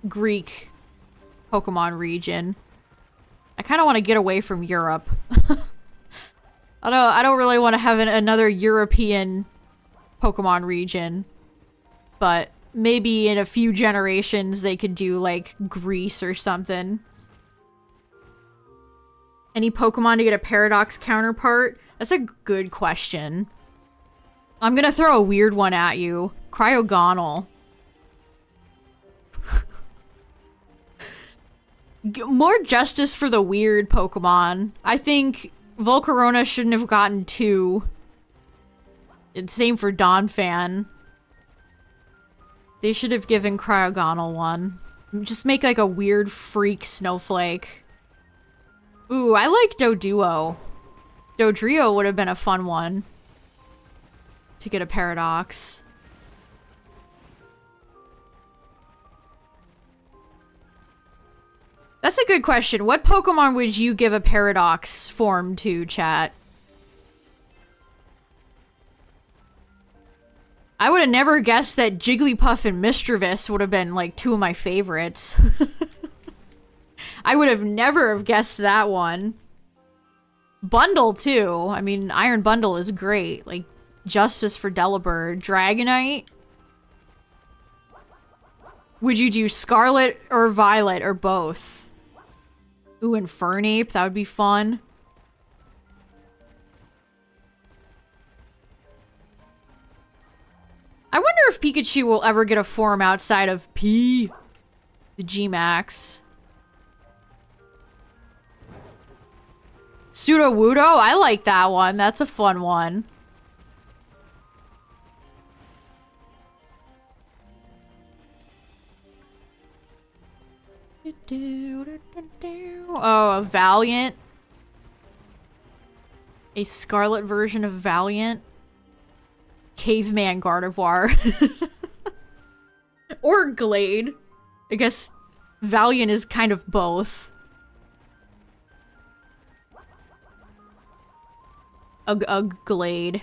Greek Pokemon region. I kind of want to get away from Europe. I don't really want to have another European Pokemon region, but maybe in a few generations they could do like Greece or something. Any Pokemon to get a Paradox counterpart? That's a good question. I'm gonna throw a weird one at you. Cryogonal. More justice for the weird Pokemon. I think Volcarona shouldn't have gotten 2. It's same for Donphan. They should have given Cryogonal 1. Just make like a weird freak snowflake. Ooh, I like Doduo. Dodrio would have been a fun one to get a Paradox. That's a good question. What Pokemon would you give a Paradox form to, chat? I would have never guessed that Jigglypuff and Mischievous would have been like 2 of my favorites. I would have never have guessed that one. Bundle too. I mean, Iron Bundle is great. Like, Justice for Delibird. Dragonite? Would you do Scarlet or Violet or both? Ooh, Infernape. That would be fun. I wonder if Pikachu will ever get a form outside of P, the G-Max. Sudowoodo? I like that one. That's a fun one. Oh, a Valiant. A Scarlet version of Valiant. Caveman Gardevoir. Or Glade. I guess Valiant is kind of both. A Glade.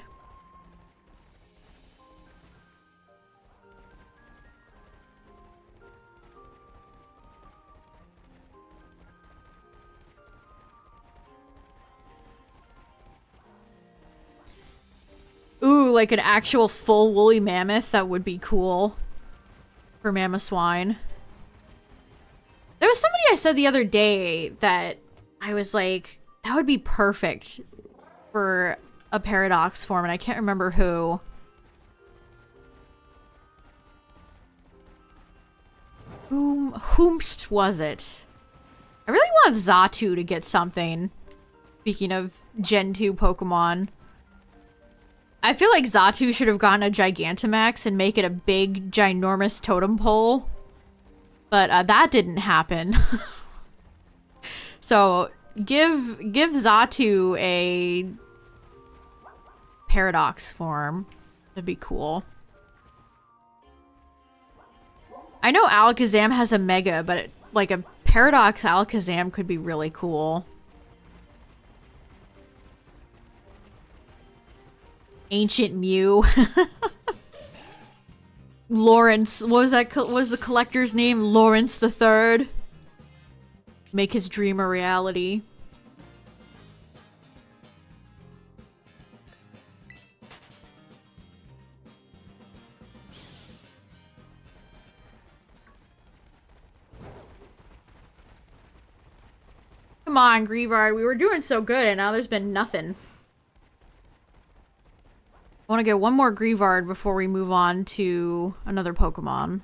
Ooh, like an actual full woolly mammoth? That would be cool. For Mamoswine. There was somebody I said the other day that I was like, that would be perfect for a Paradox form, and I can't remember who. Whomst was it? I really want Xatu to get something. Speaking of Gen 2 Pokemon. I feel like Xatu should have gotten a Gigantamax and make it a big, ginormous totem pole. But that didn't happen. So, give Xatu a Paradox form. That'd be cool. I know Alakazam has a Mega, but like a Paradox Alakazam could be really cool. Ancient Mew. Lawrence, what was that? What was the collector's name? Lawrence the Third. Make his dream a reality. Come on, Greavard. We were doing so good, and now there's been nothing. I want to get one more Greavard before we move on to another Pokemon.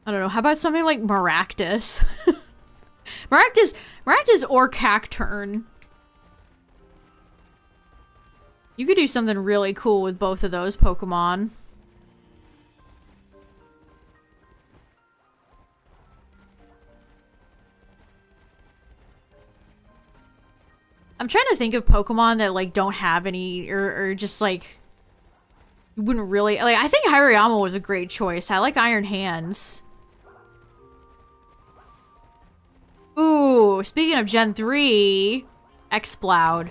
I don't know. How about something like Maractus? Maractus or Cacturn. You could do something really cool with both of those Pokemon. I'm trying to think of Pokemon that, like, don't have any, or just, like, you wouldn't really, like, I think Hirayama was a great choice. I like Iron Hands. Ooh, speaking of Gen 3, Exploud.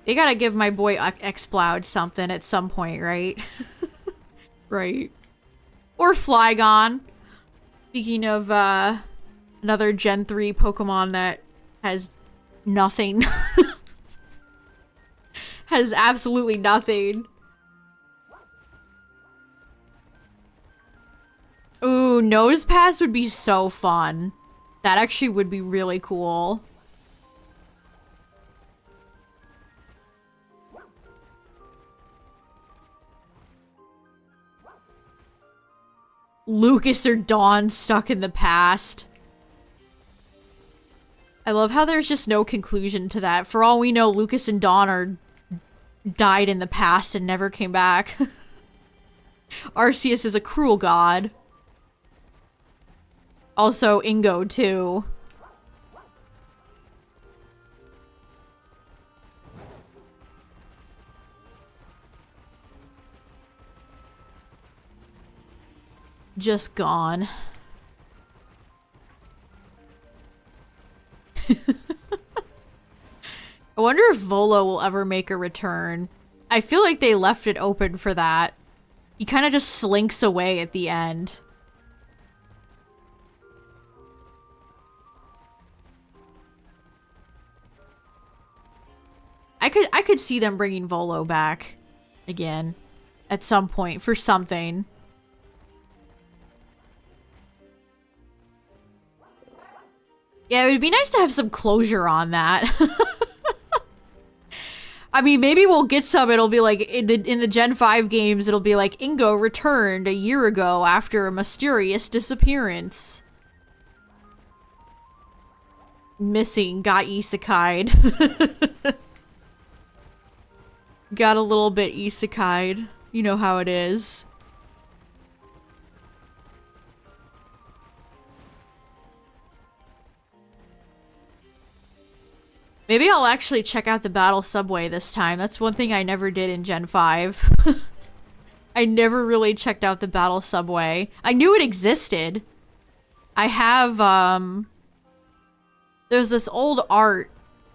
They gotta give my boy Exploud something at some point, right? Right. Or Flygon. Speaking of, another Gen 3 Pokemon that has nothing. Has absolutely nothing. Ooh, Nosepass would be so fun. That actually would be really cool. Lucas or Dawn stuck in the past. I love how there's just no conclusion to that. For all we know, Lucas and Dawn are died in the past and never came back. Arceus is a cruel god. Also, Ingo, too. Just gone. I wonder if Volo will ever make a return. I feel like they left it open for that. He kind of just slinks away at the end. I could see them bringing Volo back again at some point for something. Yeah, it would be nice to have some closure on that. I mean, maybe we'll get some. It'll be like in the Gen 5 games, it'll be like Ingo returned a year ago after a mysterious disappearance. Missing, got isekai'd. Got a little bit isekai'd. You know how it is. Maybe I'll actually check out the Battle Subway this time. That's one thing I never did in Gen 5. I never really checked out the Battle Subway. I knew it existed. I have, there's this old art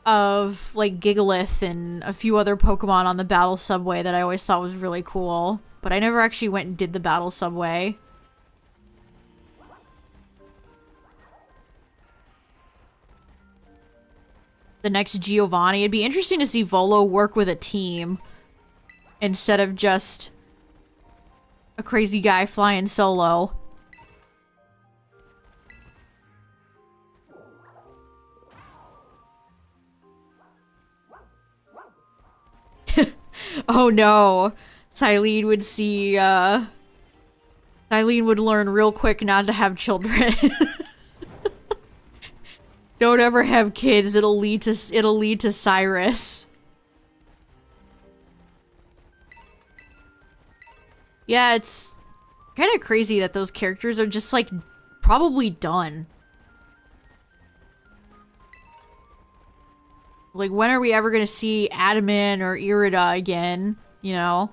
of, like, Gigalith and a few other Pokemon on the Battle Subway that I always thought was really cool. But I never actually went and did the Battle Subway. The next Giovanni. It'd be interesting to see Volo work with a team instead of just a crazy guy flying solo. Oh no. Silene would see, Silene would learn real quick not to have children. Don't ever have kids. It'll lead to Cyrus. Yeah, it's kind of crazy that those characters are just like probably done. Like, when are we ever gonna see Adaman or Irida again? You know?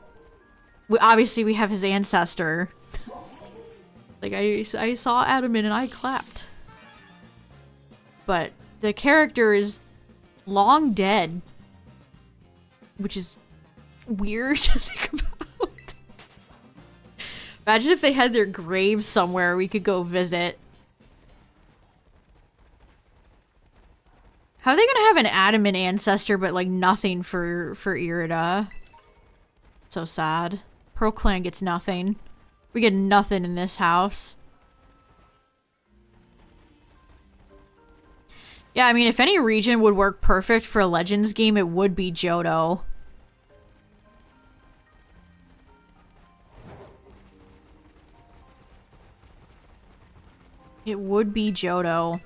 Obviously, we have his ancestor. Like, I saw Adaman and I clapped. But the character is long dead. Which is weird to think about. Imagine if they had their grave somewhere we could go visit. How are they gonna have an Adaman ancestor but like nothing for Irida? So sad. Pearl Clan gets nothing. We get nothing in this house. Yeah, I mean, if any region would work perfect for a Legends game, it would be Johto. It would be Johto.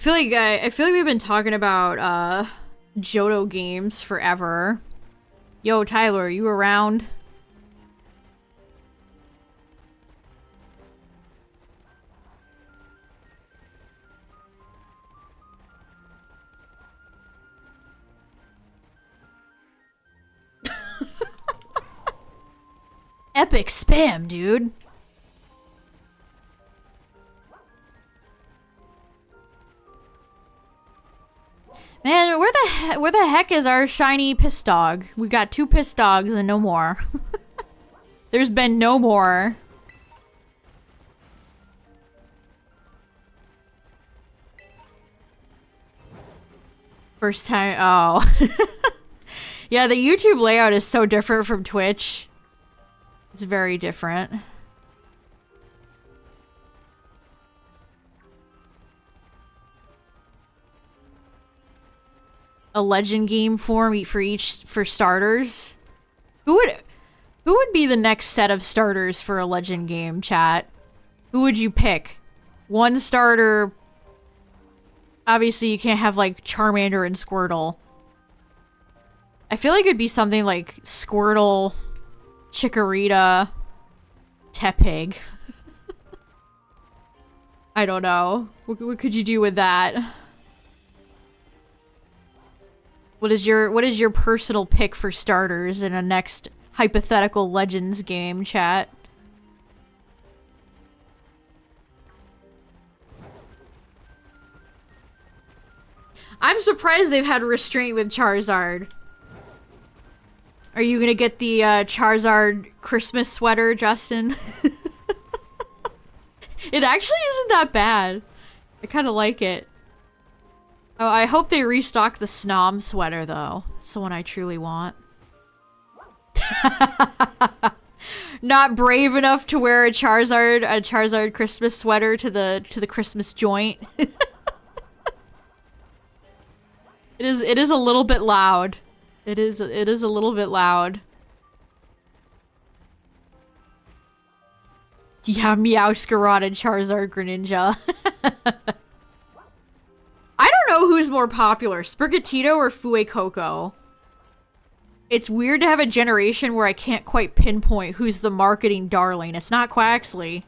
I feel like we've been talking about Johto games forever. Yo, Tyler, are you around? Epic spam, dude. Man, where the heck is our shiny piss dog? We got 2 piss dogs and no more. There's been no more. First time, oh. Yeah, the YouTube layout is so different from Twitch. It's very different. A legend game for starters. Who would be the next set of starters for a legend game, chat? Who would you pick? One starter. Obviously, you can't have like Charmander and Squirtle. I feel like it'd be something like Squirtle, Chikorita, Tepig. I don't know. What could you do with that? What is your personal pick for starters in a next hypothetical Legends game, chat? I'm surprised they've had restraint with Charizard. Are you gonna get the Charizard Christmas sweater, Justin? It actually isn't that bad. I kind of like it. Oh, I hope they restock the Snom sweater, though. That's the one I truly want. Not brave enough to wear a Charizard Christmas sweater to the Christmas joint. It is a little bit loud. It is a little bit loud. Yeah, Meowscarada and Charizard Greninja. I don't know who's more popular, Sprigatito or Fuecoco. It's weird to have a generation where I can't quite pinpoint who's the marketing darling. It's not Quaxley.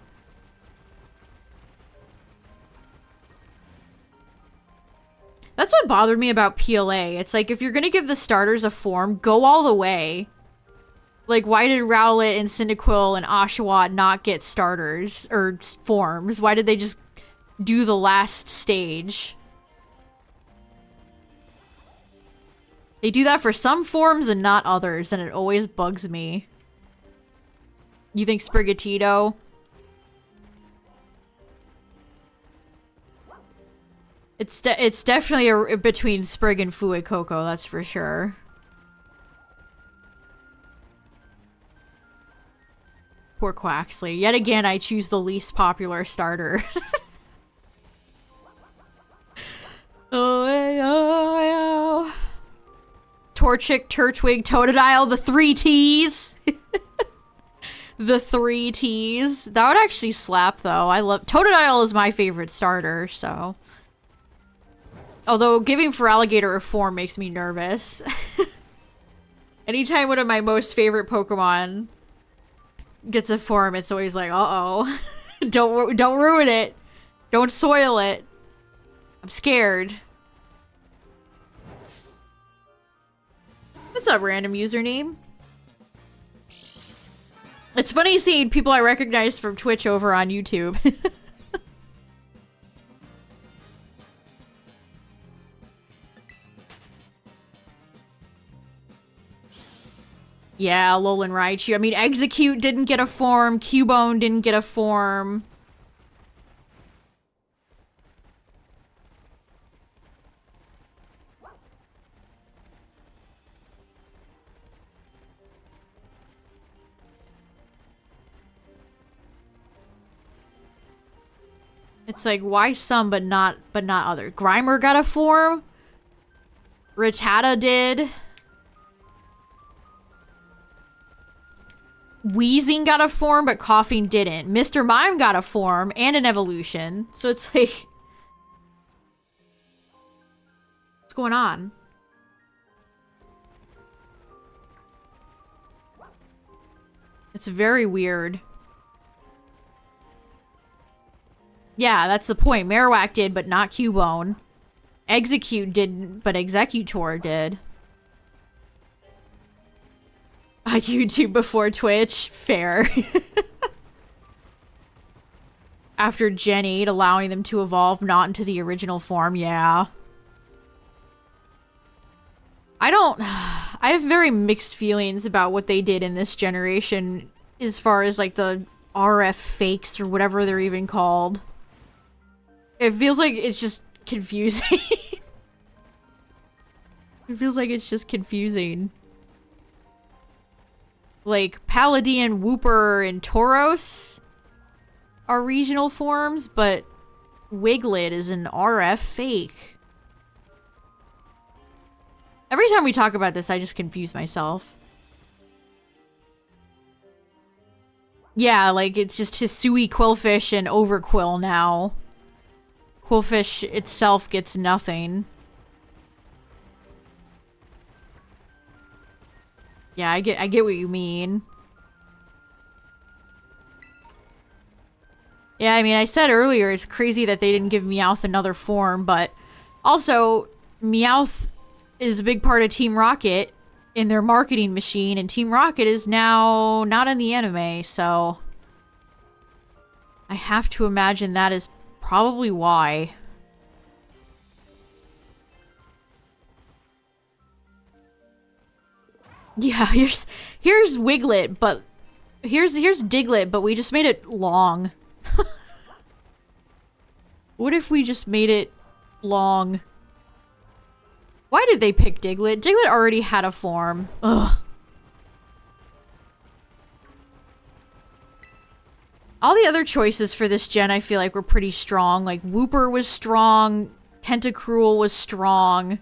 That's what bothered me about PLA. It's like, if you're gonna give the starters a form, go all the way. Like, why did Rowlet and Cyndaquil and Oshawott not get starters or forms? Why did they just do the last stage? They do that for some forms and not others, and it always bugs me. You think Sprigatito? It's definitely between Sprig and Fuecoco, that's for sure. Poor Quaxley. Yet again, I choose the least popular starter. Oh. Torchic, Turtwig, Totodile, the 3 T's. The 3 T's. That would actually slap, though. I love... Totodile is my favorite starter, so... Although, giving Feraligatr a form makes me nervous. Anytime one of my most favorite Pokemon gets a form, it's always like, uh-oh. Don't ruin it. Don't soil it. I'm scared. What's up, random username? It's funny seeing people I recognize from Twitch over on YouTube. Yeah, Alolan Raichu. I mean, Execute didn't get a form. Cubone didn't get a form. It's like, why some but not other? Grimer got a form. Rattata did. Wheezing got a form, but Coughing didn't. Mr. Mime got a form and an evolution. So it's like... What's going on? It's very weird. Yeah, that's the point. Marowak did, but not Cubone. Execute didn't, but Executor did. On YouTube before Twitch? Fair. After Gen 8, allowing them to evolve not into the original form, yeah. I have very mixed feelings about what they did in this generation as far as, like, the RF fakes or whatever they're even called. It feels like it's just confusing. It feels like it's just confusing. Like, Paladian, Wooper, and Tauros are regional forms, but Wiglet is an RF fake. Every time we talk about this, I just confuse myself. Yeah, like, it's just Hisui, Quillfish, and Overquill now. Quillfish itself gets nothing. Yeah, I get what you mean. Yeah, I mean, I said earlier it's crazy that they didn't give Meowth another form, but also Meowth is a big part of Team Rocket in their marketing machine, and Team Rocket is now not in the anime, so I have to imagine that is probably why. Yeah, here's Wiglet, but here's Diglett, but we just made it long. What if we just made it long? Why did they pick Diglett? Diglett already had a form. Ugh. All the other choices for this gen I feel like were pretty strong. Like, Wooper was strong. Tentacruel was strong.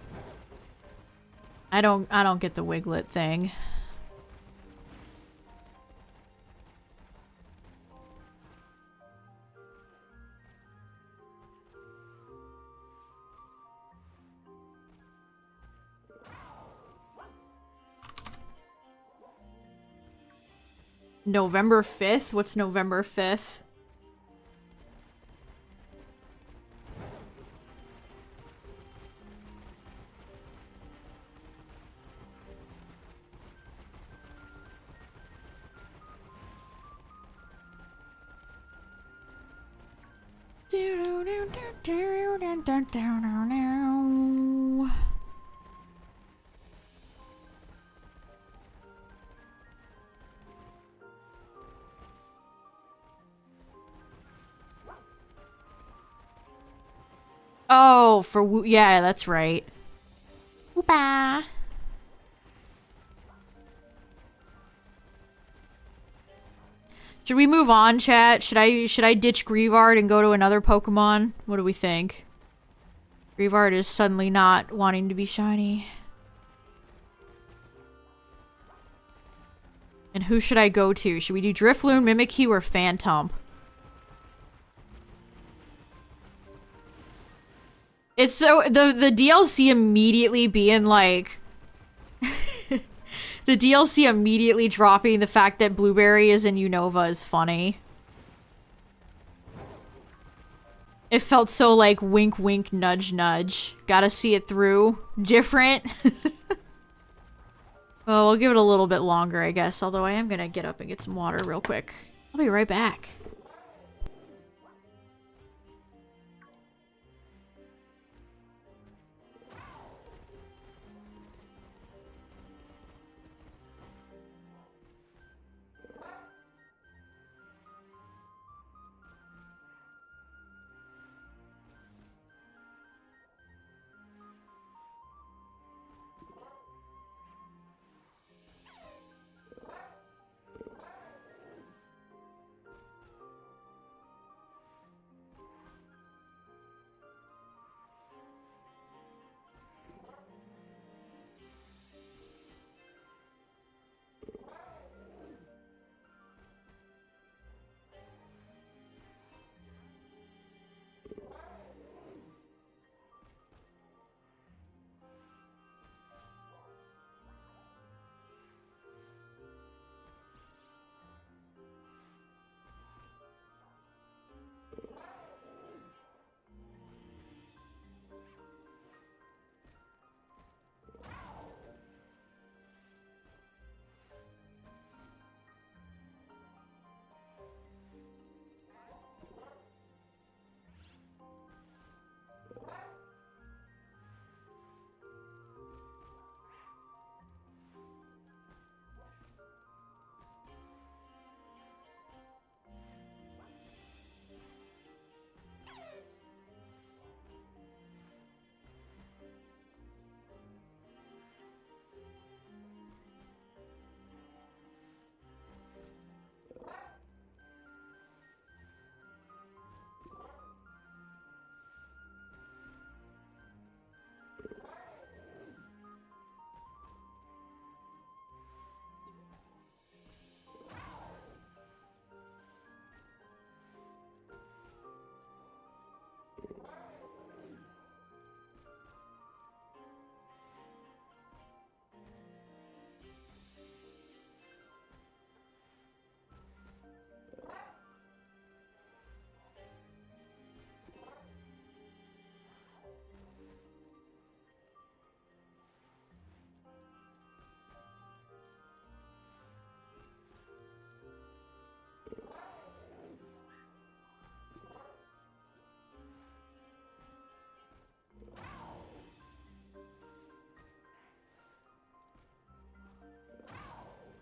I don't get the Wiglet thing. November 5th? What's November 5th? Oh, for yeah, that's right. Whoopa. Should we move on, chat? Should I ditch Grievard and go to another Pokemon? What do we think? Grievard is suddenly not wanting to be shiny. And who should I go to? Should we do Drifloon, Mimikyu, or Phantom? It's so the DLC immediately being like the DLC immediately dropping the fact that Blueberry is in Unova is funny. It felt so like wink wink nudge nudge. Gotta see it through. Different. Well, we'll give it a little bit longer, I guess. Although I am gonna get up and get some water real quick. I'll be right back.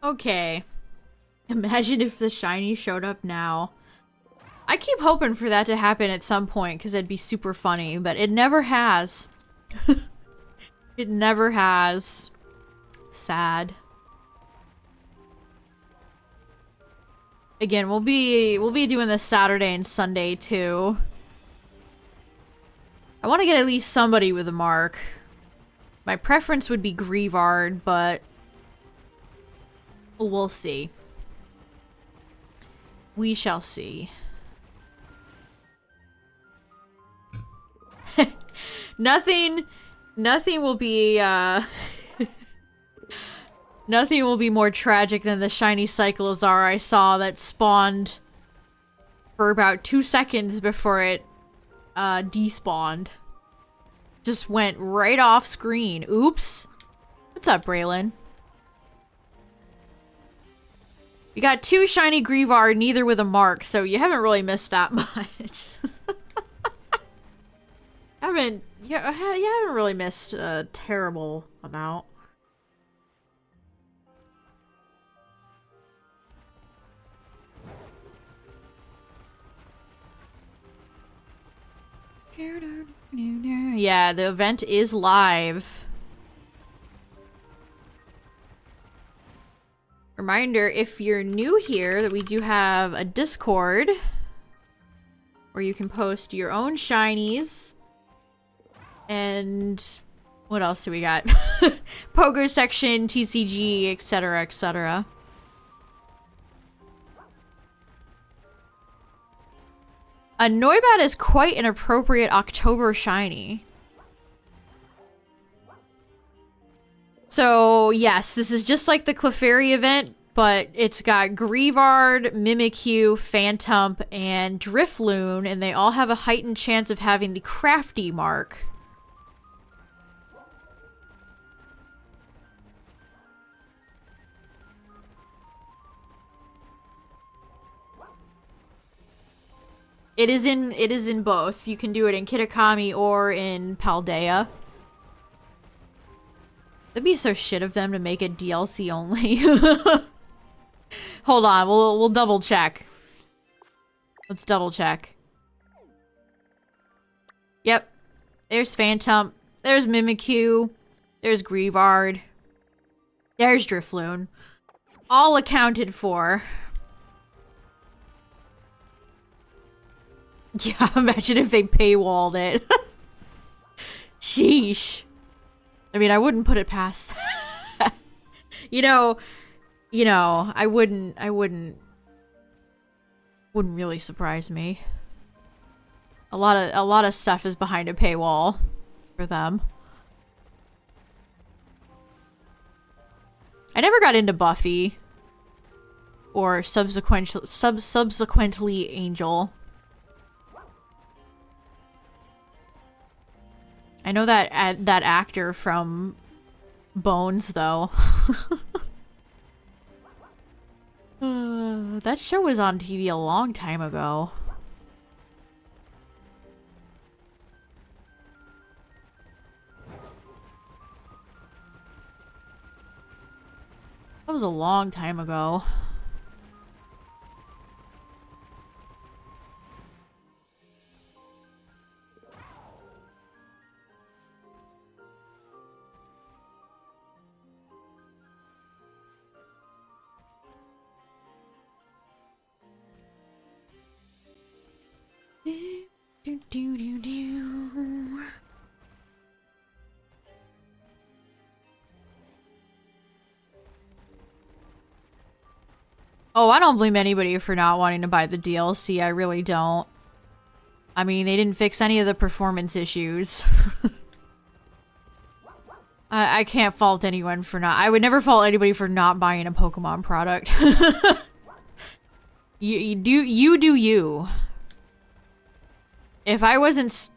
Okay. Imagine if the shiny showed up now. I keep hoping for that to happen at some point because it'd be super funny, but it never has. It never has. Sad. Again, we'll be doing this Saturday and Sunday too. I want to get at least somebody with a mark. My preference would be Grievard, but we'll see. We shall see. Nothing will be, Nothing will be more tragic than the shiny Cyclozar I saw that spawned for about 2 seconds before it despawned. Just went right off screen. Oops. What's up, Braylon? You got 2 shiny Greavar, neither with a mark, so you haven't really missed that much. You haven't really missed a terrible amount. Yeah, the event is live. Reminder, if you're new here, that we do have a Discord where you can post your own shinies. And what else do we got? Pogo section, TCG, etc., etc. A Noibat is quite an appropriate October shiny. So, yes, this is just like the Clefairy event, but it's got Greavard, Mimikyu, Phantump, and Drifloon, and they all have a heightened chance of having the Crafty Mark. It is in both. You can do it in Kitakami or in Paldea. That'd be so shit of them to make it DLC only. Hold on, we'll double check. Let's double check. Yep. There's Phantump. There's Mimikyu. There's Greavard. There's Drifloon. All accounted for. Yeah, imagine if they paywalled it. Sheesh. I mean, I wouldn't put it past that. you know, I wouldn't really surprise me. A lot of stuff is behind a paywall for them. I never got into Buffy or subsequently Angel. I know that that actor from Bones, though. That show was on TV a long time ago. That was a long time ago. Oh, I don't blame anybody for not wanting to buy the DLC. I really don't. I mean, they didn't fix any of the performance issues. I can't fault anyone for not... I would never fault anybody for not buying a Pokemon product. You do you. If I wasn't...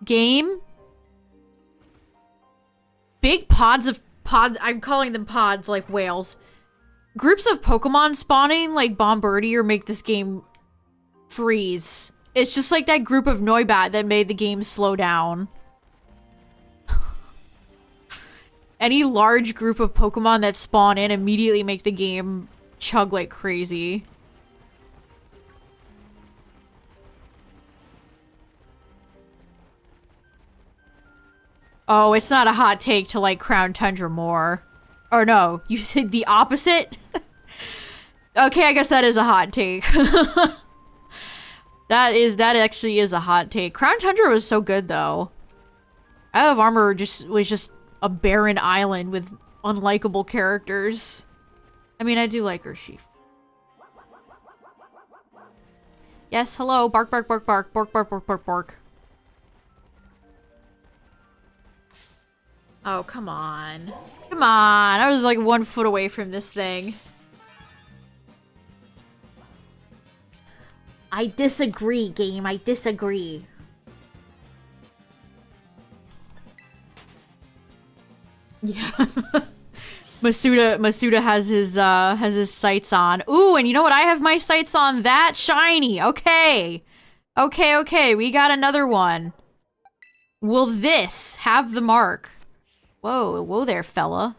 Game? Big pods of... I'm calling them pods like whales. Groups of Pokemon spawning like Bombardier make this game freeze. It's just like that group of Noibat that made the game slow down. Any large group of Pokemon that spawn in immediately make the game chug like crazy. Oh, it's not a hot take to like Crown Tundra more. Or no, you said the opposite? Okay, I guess that is a hot take. That actually is a hot take. Crown Tundra was so good though. Isle of Armor was just a barren island with unlikable characters. I mean, I do like Urshifu. Yes, hello. Bark, bark, bark, bark. Bark, bark, bark, bark, bark. Oh, come on. Come on. I was like 1 foot away from this thing. I disagree, game. I disagree. Yeah. Masuda has his sights on. Ooh, and you know what? I have my sights on that shiny. Okay. Okay. We got another one. Will this have the mark? Whoa there, fella.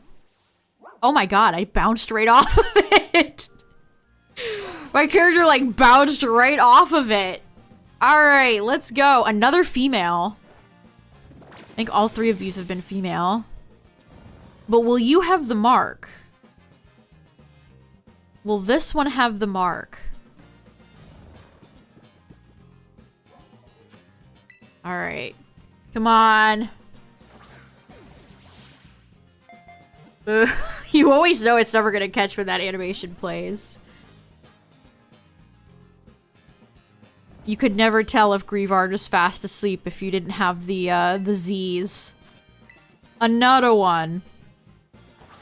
Oh my god, I bounced right off of it. My character, like, bounced right off of it. Alright, let's go. Another female. I think all 3 of these have been female. But will you have the mark? Will this one have the mark? Alright. Come on. You always know it's never gonna catch when that animation plays. You could never tell if Grievard was fast asleep if you didn't have the Z's. Another one.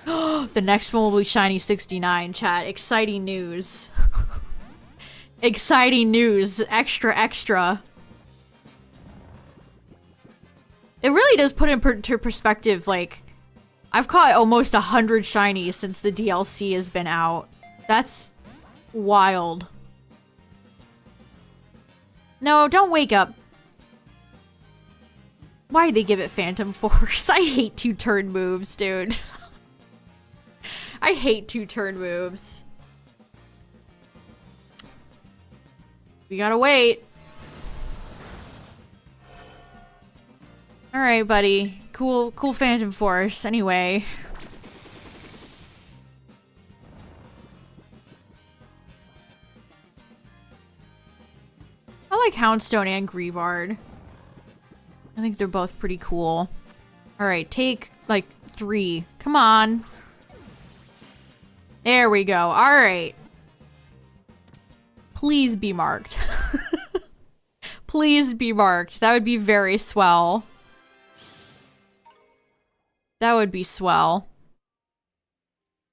The next one will be Shiny 69, chat. Exciting news. Exciting news. Extra. It really does put into perspective, like, I've caught almost 100 shinies since the DLC has been out. That's wild. No, don't wake up. Why'd they give it Phantom Force? I hate 2-turn moves, dude. I hate 2-turn moves. We gotta wait. Alright, buddy. Cool Phantom Force. Anyway. I like Houndstone and Grievard. I think they're both pretty cool. Alright, take, like, 3. Come on. There we go. Alright. Please be marked. Please be marked. That would be very swell. That would be swell.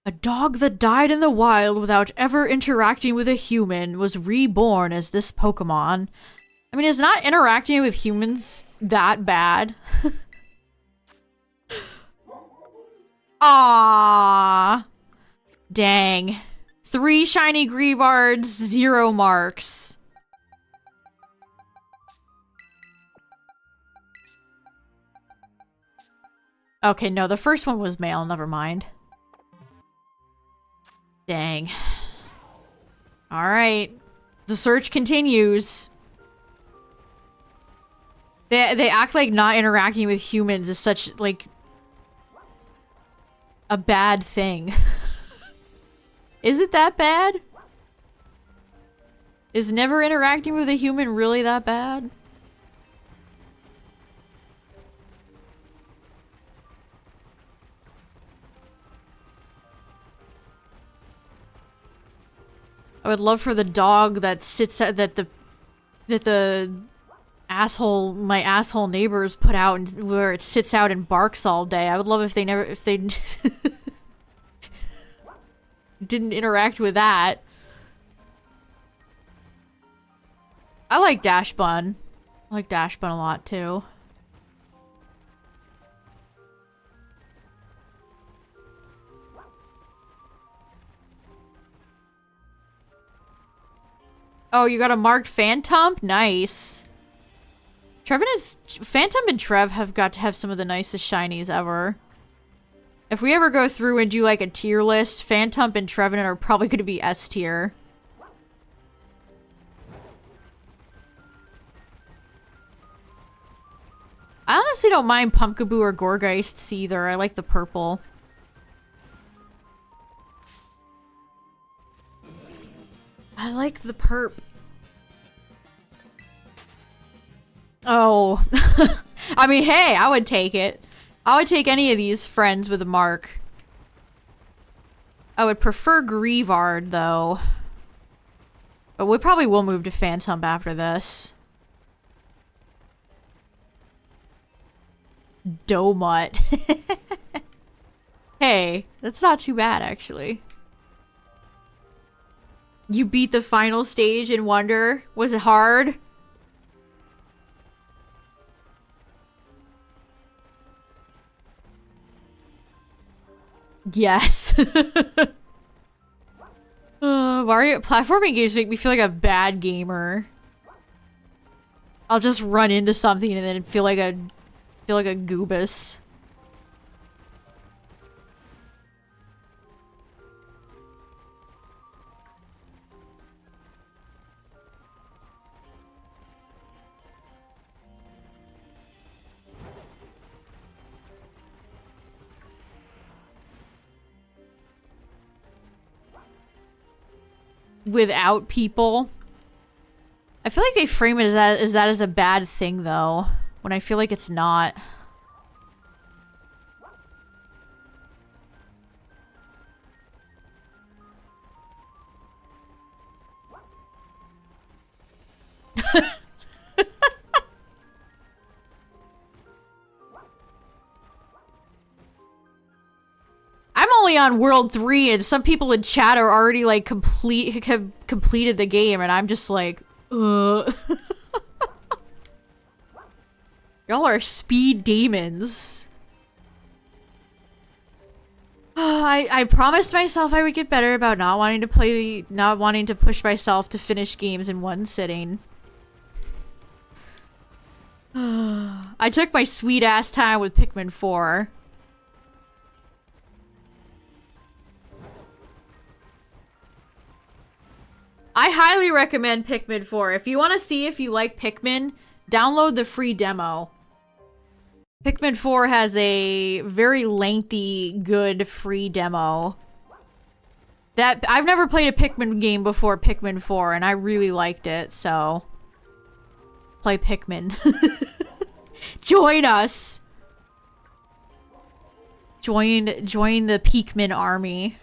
A dog that died in the wild without ever interacting with a human was reborn as this Pokemon. I mean, is not interacting with humans that bad? Aww. Dang. 3 shiny Grievards, 0 marks. Okay, no, the first one was male. Never mind. Dang. Alright. The search continues. They act like not interacting with humans is such, like, a bad thing. Is it that bad? Is never interacting with a human really that bad? I would love for the dog that sits at that the asshole my asshole neighbors put out and where it sits out and barks all day. I would love if they didn't interact with that. I like Dash Bun. I like Dash Bun a lot too. Oh, you got a marked Phantom? Nice. Phantom and Trev have got to have some of the nicest shinies ever. If we ever go through and do like a tier list, Phantom and Trevenant are probably going to be S tier. I honestly don't mind Pumpkaboo or Gorgeists either. I like the purple. I like the perp. Oh. I mean, hey, I would take it. I would take any of these friends with a mark. I would prefer Grievard, though. But we probably will move to Phantom after this. Domut. okay. That's not too bad, actually. You beat the final stage in Wonder. Was it hard? Yes. Mario platforming games make me feel like a bad gamer. I'll just run into something and then feel like a goobus. Without people. I feel like they frame it as that as a bad thing though, when I feel like it's not. I'm only on World 3 and some people in chat are already like have completed the game and I'm just like, Y'all are speed demons. I promised myself I would get better about not wanting to push myself to finish games in one sitting. I took my sweet ass time with Pikmin 4. I highly recommend Pikmin 4. If you want to see if you like Pikmin, download the free demo. Pikmin 4 has a very lengthy, good free demo. That I've never played a Pikmin game before Pikmin 4, and I really liked it, so play Pikmin. Join us. Join the Pikmin army.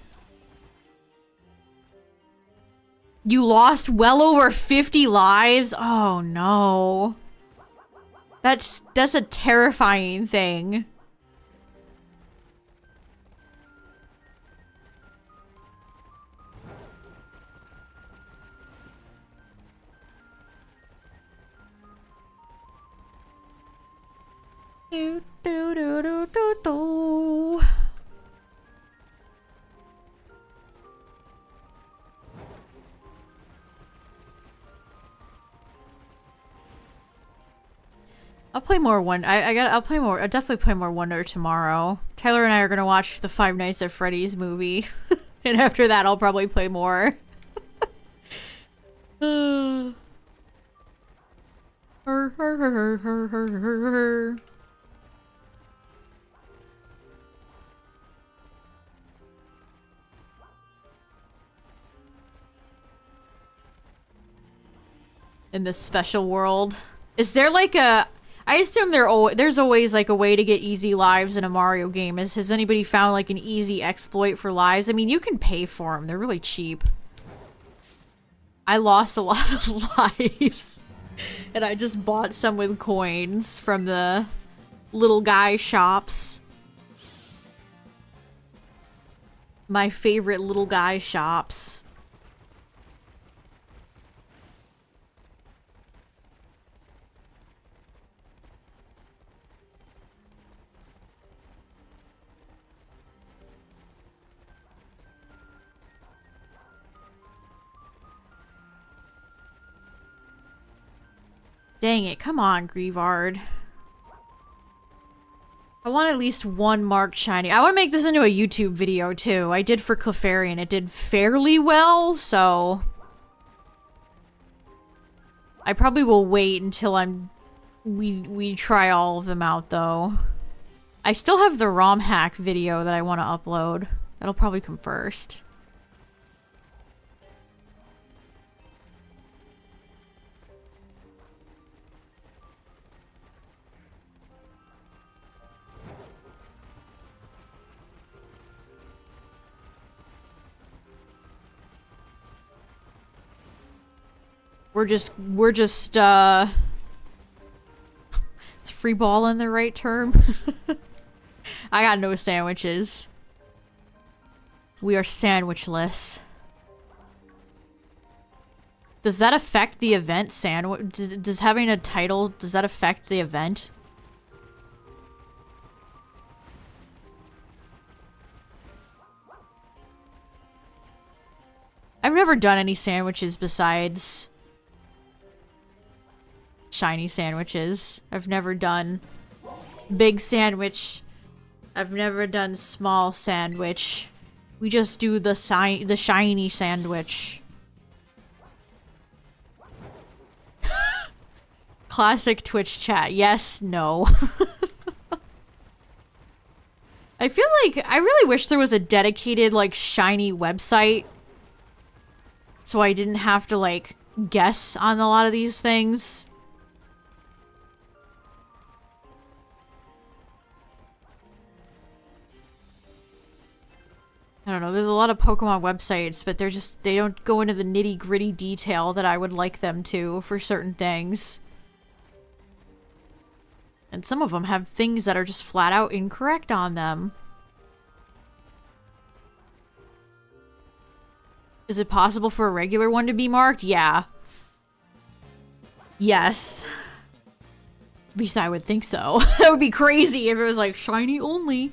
You lost well over 50 lives? Oh no. That's a terrifying thing. Do do do do do do. I'll play more I'll definitely play more Wonder tomorrow. Tyler and I are gonna watch the Five Nights at Freddy's movie. And after that I'll probably play more. In this special world. Is there like a... I assume there's always like a way to get easy lives in a Mario game. Has anybody found like an easy exploit for lives? I mean, you can pay for them. They're really cheap. I lost a lot of lives. And I just bought some with coins from the little guy shops. My favorite little guy shops. Dang it, come on, Grievard. I want at least one marked shiny. I want to make this into a YouTube video, too. I did for Clefairy, and it did fairly well, so... I probably will wait until we try all of them out, though. I still have the ROM hack video that I want to upload. That'll probably come first. We're just, is free ball in the right term? I got no sandwiches. We are sandwichless. Does that affect the event sandwich? Does having a title, does that affect the event? I've never done any sandwiches besides shiny sandwiches. I've never done big sandwich. I've never done small sandwich. We just do the shiny sandwich. Classic Twitch chat. Yes, no. I feel like I really wish there was a dedicated like shiny website so I didn't have to like guess on a lot of these things. I don't know, there's a lot of Pokemon websites, but they don't go into the nitty-gritty detail that I would like them to for certain things. And some of them have things that are just flat out incorrect on them. Is it possible for a regular one to be marked? Yeah. Yes. At least I would think so. That would be crazy if it was like shiny only.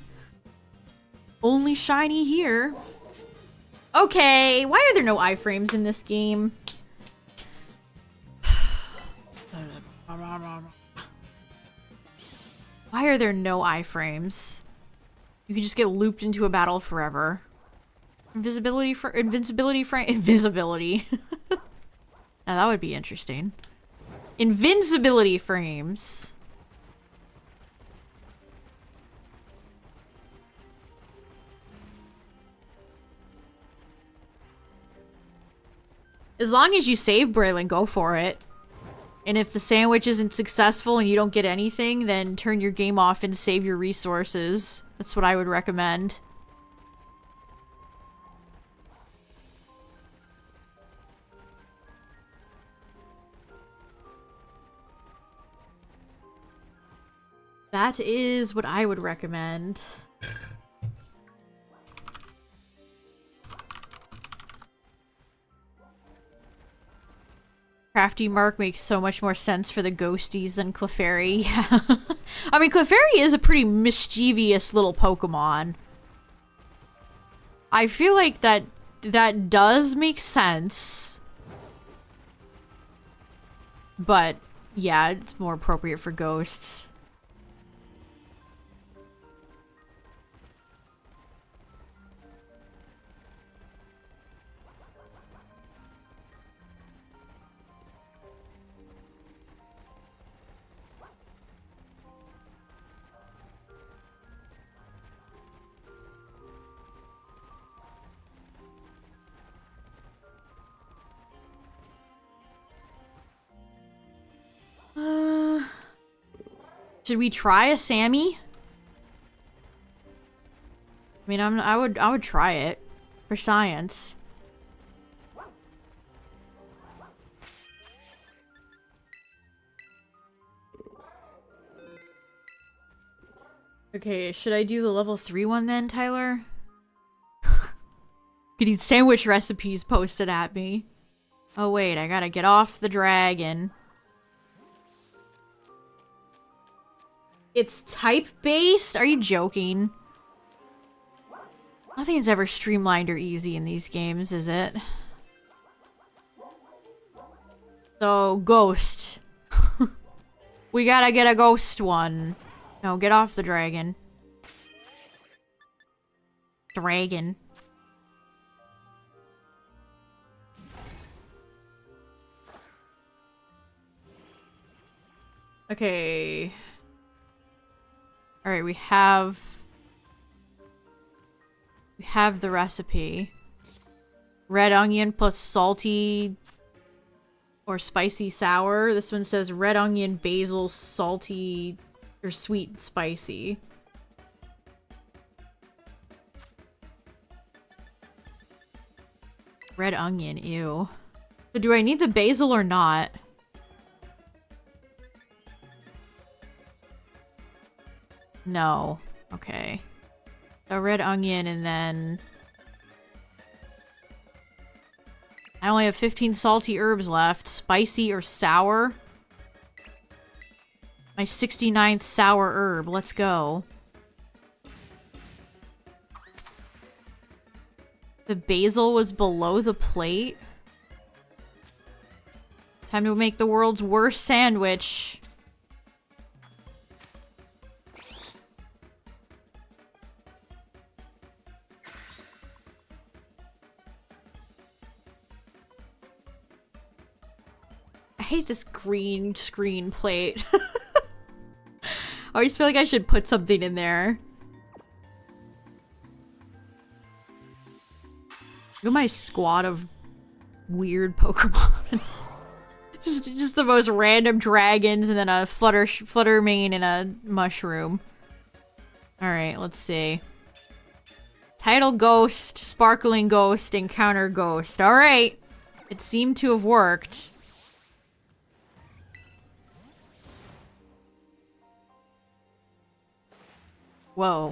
Only shiny here. Okay, why are there no iframes in this game? Why are there no iframes? You can just get looped into a battle forever. Invisibility. Now that would be interesting. Invincibility frames. As long as you save Braylon, go for it. And if the sandwich isn't successful and you don't get anything, then turn your game off and save your resources. That's what I would recommend. That is what I would recommend. Crafty Mark makes so much more sense for the ghosties than Clefairy. Yeah. I mean, Clefairy is a pretty mischievous little Pokemon. I feel like that does make sense. But, yeah, it's more appropriate for ghosts. Should we try a Sammy? I mean, I would try it for science. Okay, should I do the level 3 one then, Tyler? Could need sandwich recipes posted at me. Oh wait, I gotta get off the dragon. It's type-based? Are you joking? Nothing's ever streamlined or easy in these games, is it? So, ghost. We gotta get a ghost one. No, get off the dragon. Dragon. Okay. Alright, we have the recipe. Red onion plus salty or spicy sour. This one says red onion, basil, salty, or sweet spicy. Red onion, ew. So do I need the basil or not? No. Okay. A red onion and then I only have 15 salty herbs left. Spicy or sour? My 69th sour herb. Let's go. The basil was below the plate. Time to make the world's worst sandwich. I hate this green screen plate. I always feel like I should put something in there. Look at my squad of weird Pokemon. just the most random dragons and then a fluttermane and a mushroom. Alright, let's see. Title Ghost, Sparkling Ghost, Encounter Ghost. Alright. It seemed to have worked. Whoa.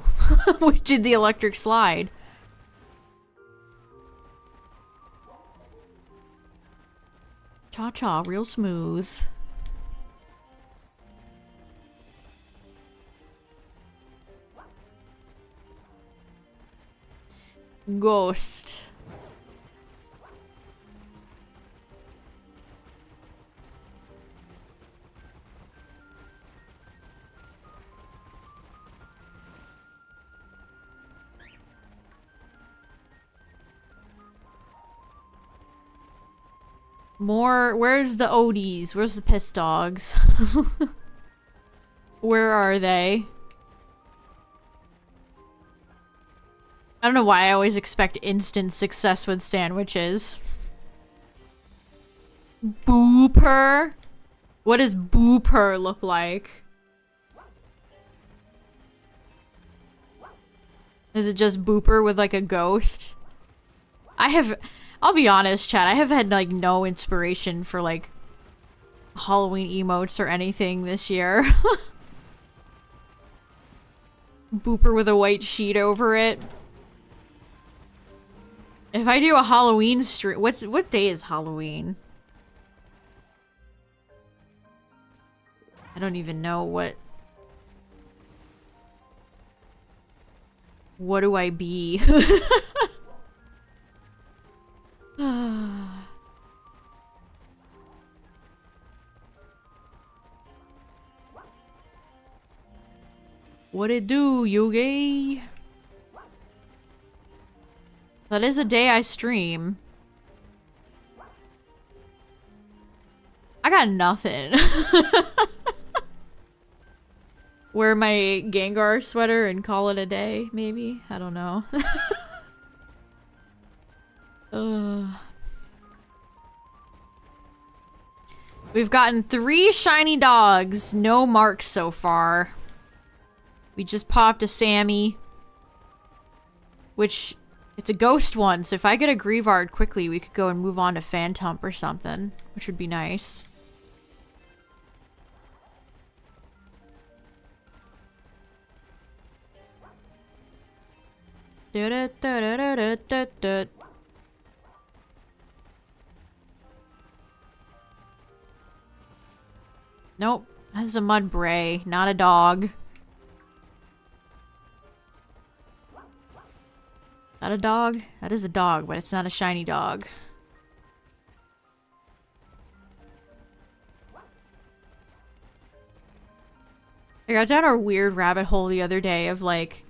Which did the electric slide? Cha-cha, real smooth. Ghost. More, where's the Odies? Where's the piss dogs? Where are they? I don't know why I always expect instant success with sandwiches. Booper? What does Booper look like? Is it just Booper with like a ghost? I'll be honest, chat, I have had like no inspiration for like Halloween emotes or anything this year. Booper with a white sheet over it. If I do a Halloween stream, what day is Halloween? I don't even know what do I be? What it do, Yugi? That is a day I stream. I got nothing. Wear my Gengar sweater and call it a day, maybe? I don't know. We've gotten 3 shiny dogs. No marks so far. We just popped a Sammy. Which, it's a ghost one, so if I get a Greavard quickly, we could go and move on to Phantump or something. Which would be nice. Nope, that's a Mudbray, not a dog. That a dog? That is a dog, but it's not a shiny dog. I got down a weird rabbit hole the other day of like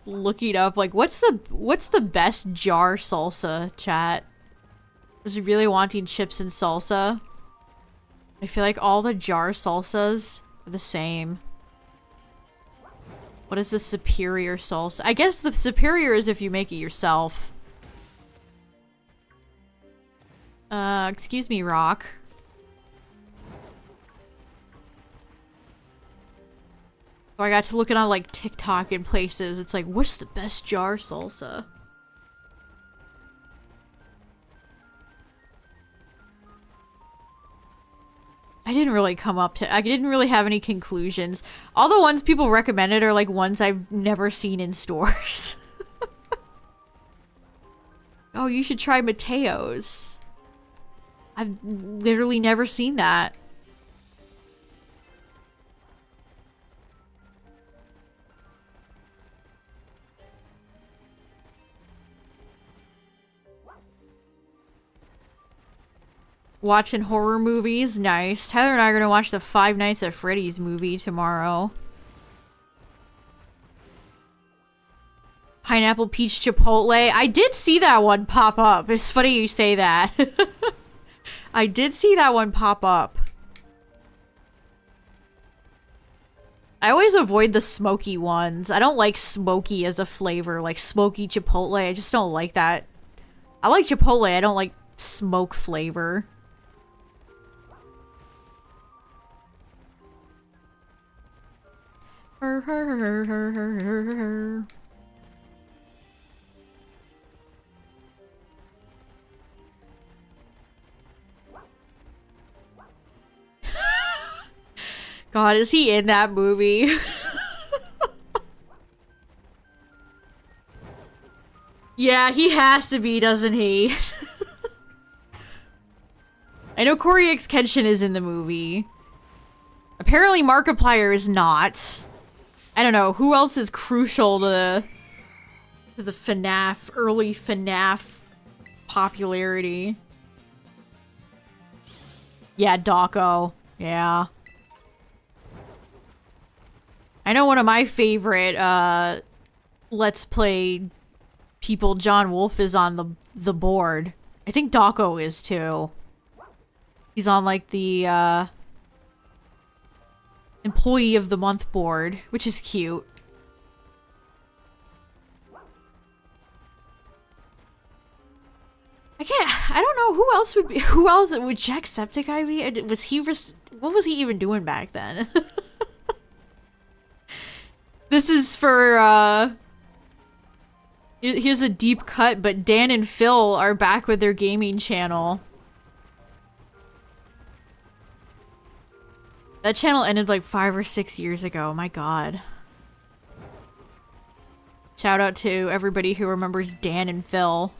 looking up like what's the best jar salsa, chat? I was really wanting chips and salsa. I feel like all the jar salsas are the same. What is the superior salsa? I guess the superior is if you make it yourself. Excuse me, Rock. So I got to looking on like TikTok and places. It's like, what's the best jar salsa? I didn't really I didn't really have any conclusions. All the ones people recommended are like ones I've never seen in stores. Oh, you should try Mateo's. I've literally never seen that. Watching horror movies, nice. Tyler and I are gonna watch the Five Nights at Freddy's movie tomorrow. Pineapple Peach Chipotle. I did see that one pop up. It's funny you say that. I did see that one pop up. I always avoid the smoky ones. I don't like smoky as a flavor, like smoky Chipotle. I just don't like that. I like Chipotle, I don't like smoke flavor. God, is he in that movie? Yeah, he has to be, doesn't he? I know Corey X Kenshin is in the movie. Apparently Markiplier is not. I don't know, who else is crucial to the FNAF, early FNAF popularity? Yeah, Dawko. Yeah. I know one of my favorite, Let's Play people, John Wolfe, is on the board. I think Dawko is too. He's on, like, the, Employee of the Month board, which is cute. I don't know who else would Jacksepticeye be? What was he even doing back then? This is for, here's a deep cut, but Dan and Phil are back with their gaming channel. That channel ended like 5 or 6 years ago. My god. Shout out to everybody who remembers Dan and Phil.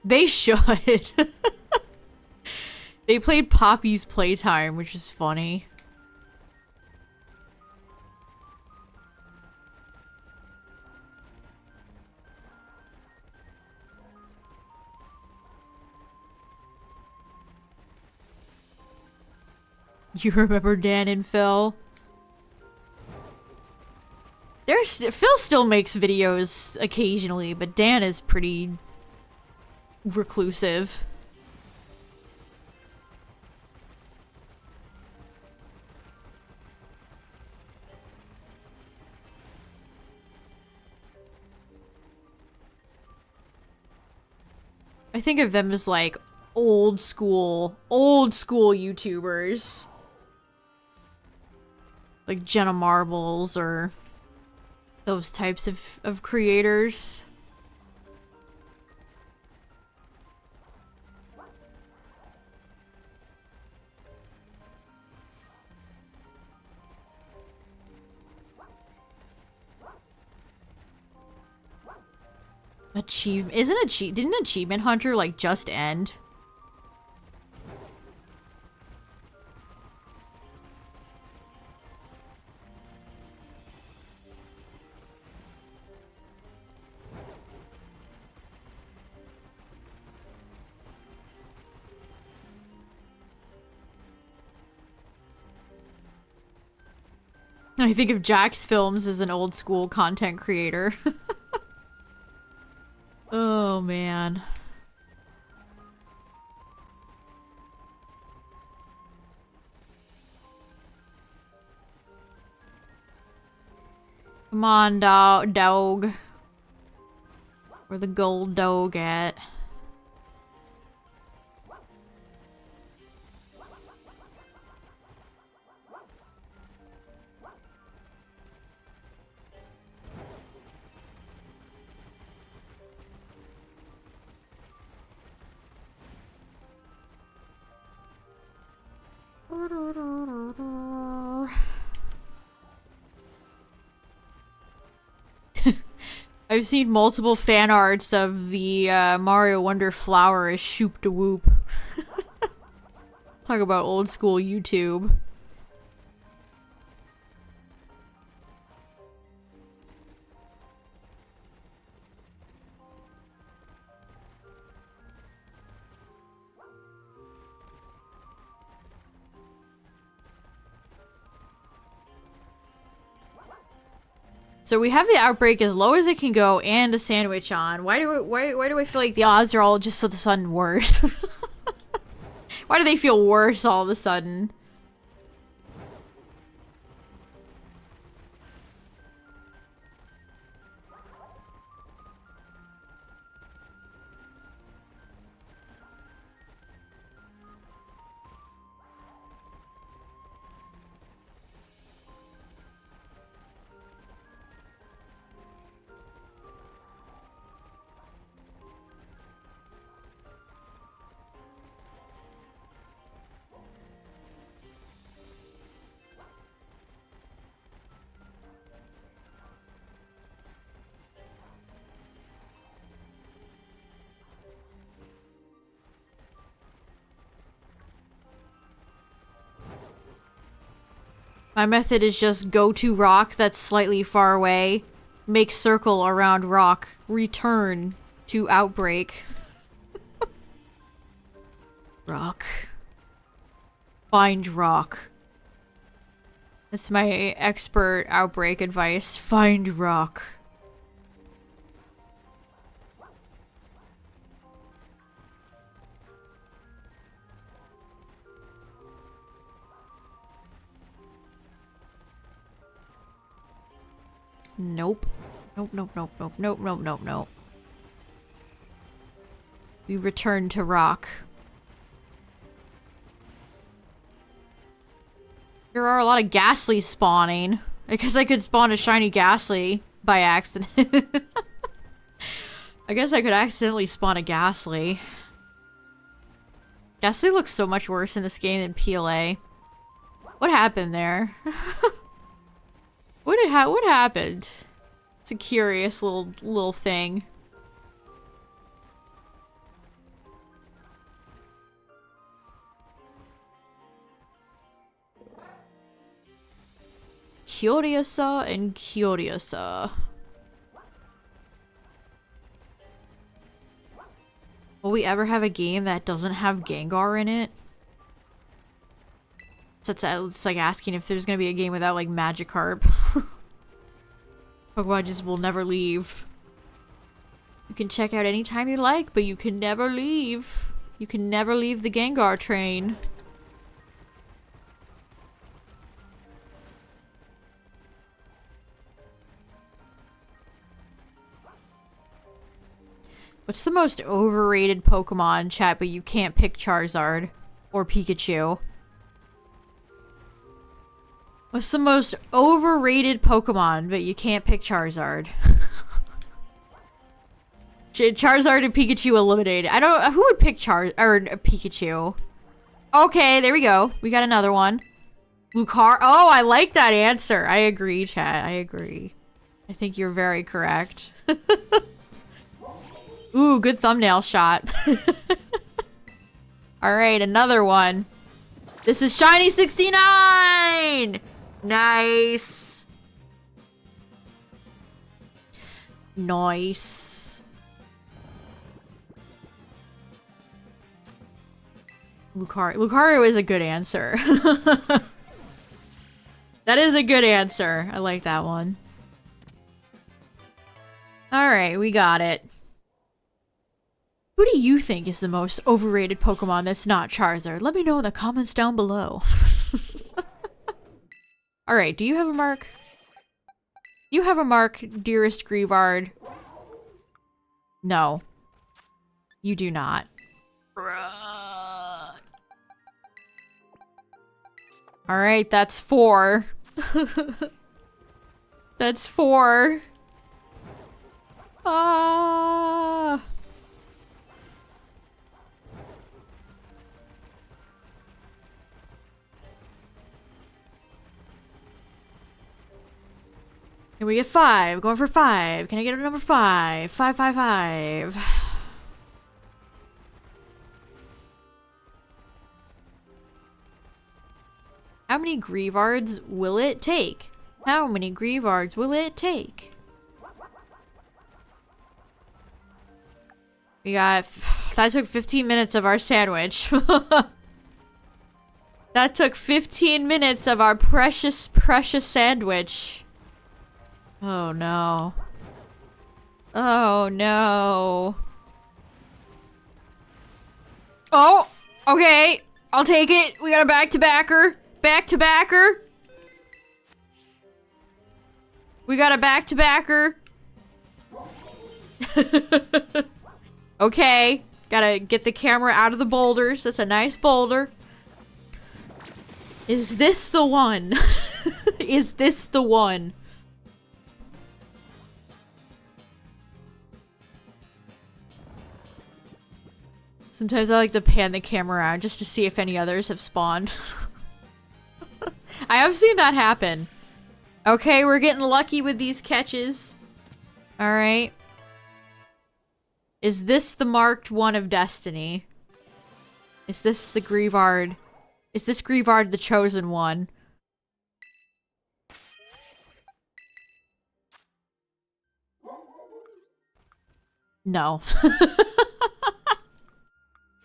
They should. They played Poppy's Playtime, which is funny. You remember Dan and Phil? Phil still makes videos occasionally, but Dan is pretty reclusive. I think of them as like old school YouTubers. Like Jenna Marbles or those types of creators. Didn't Achievement Hunter like just end? I think of Jax Films as an old school content creator. Oh, man. Come on, dog. Where the gold dog at? I've seen multiple fan arts of the Mario Wonder flower as Shoop de Whoop. Talk about old school YouTube. So we have the Outbreak as low as it can go and a sandwich on. Why do I feel like the odds are all just of a sudden worse? Why do they feel worse all of a sudden? My method is just go to rock that's slightly far away, make circle around rock, return to Outbreak. Rock. Find rock. That's my expert Outbreak advice. Find rock. Nope. Nope, nope, nope, nope, nope, nope, nope, nope. We return to rock. There are a lot of Ghastlies spawning. I guess I could spawn a shiny Ghastly by accident. I guess I could accidentally spawn a Ghastly. Ghastly looks so much worse in this game than PLA. What happened there? What happened? It's a curious little thing. Curiosa and Curiosa. Will we ever have a game that doesn't have Gengar in it? So it's like asking if there's gonna be a game without like Magikarp. Pokemon just will never leave. You can check out anytime you like, but you can never leave. You can never leave the Gengar train. What's the most overrated Pokemon, chat, but you can't pick Charizard or Pikachu? What's the most overrated Pokemon, but you can't pick Charizard? Charizard and Pikachu eliminated. I don't. Who would pick Pikachu? Okay, there we go. We got another one. Lucario. Oh, I like that answer. I agree, chat. I agree. I think you're very correct. Ooh, good thumbnail shot. Alright, another one. This is Shiny 69! Nice. Nice. Lucario is a good answer. That is a good answer. I like that one. Alright, we got it. Who do you think is the most overrated Pokemon that's not Charizard? Let me know in the comments down below. Alright, do you have a mark? You have a mark, dearest Grievard. No. You do not. Alright, that's 4. That's 4. Ah. Can we get 5? Going for 5. Can I get a number 5? 555. How many Grievards will it take? How many Grievards will it take? We got... That took 15 minutes of our sandwich. That took 15 minutes of our precious, precious sandwich. Oh no. Oh no. Oh! Okay! I'll take it! We got a back-to-backer! Back-to-backer! We got a back-to-backer! Okay. Gotta get the camera out of the boulders. That's a nice boulder. Is this the one? Is this the one? Sometimes I like to pan the camera around just to see if any others have spawned. I have seen that happen. Okay, we're getting lucky with these catches. Alright. Is this the marked one of destiny? Is this the Grievard? Is this Grievard the chosen one? No.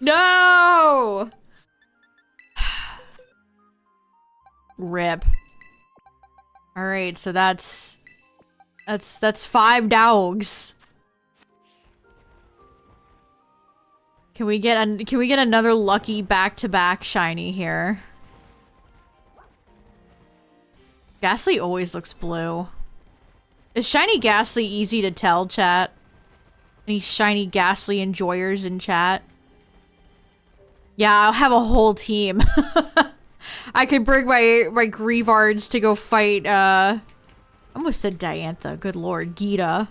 No! Rip. Alright, so that's 5 dogs. Can we get another lucky back-to-back shiny here? Ghastly always looks blue. Is shiny Ghastly easy to tell, chat? Any shiny Ghastly enjoyers in chat? Yeah, I'll have a whole team. I could bring my Grievards to go fight, I almost said Diantha, good lord, Gita.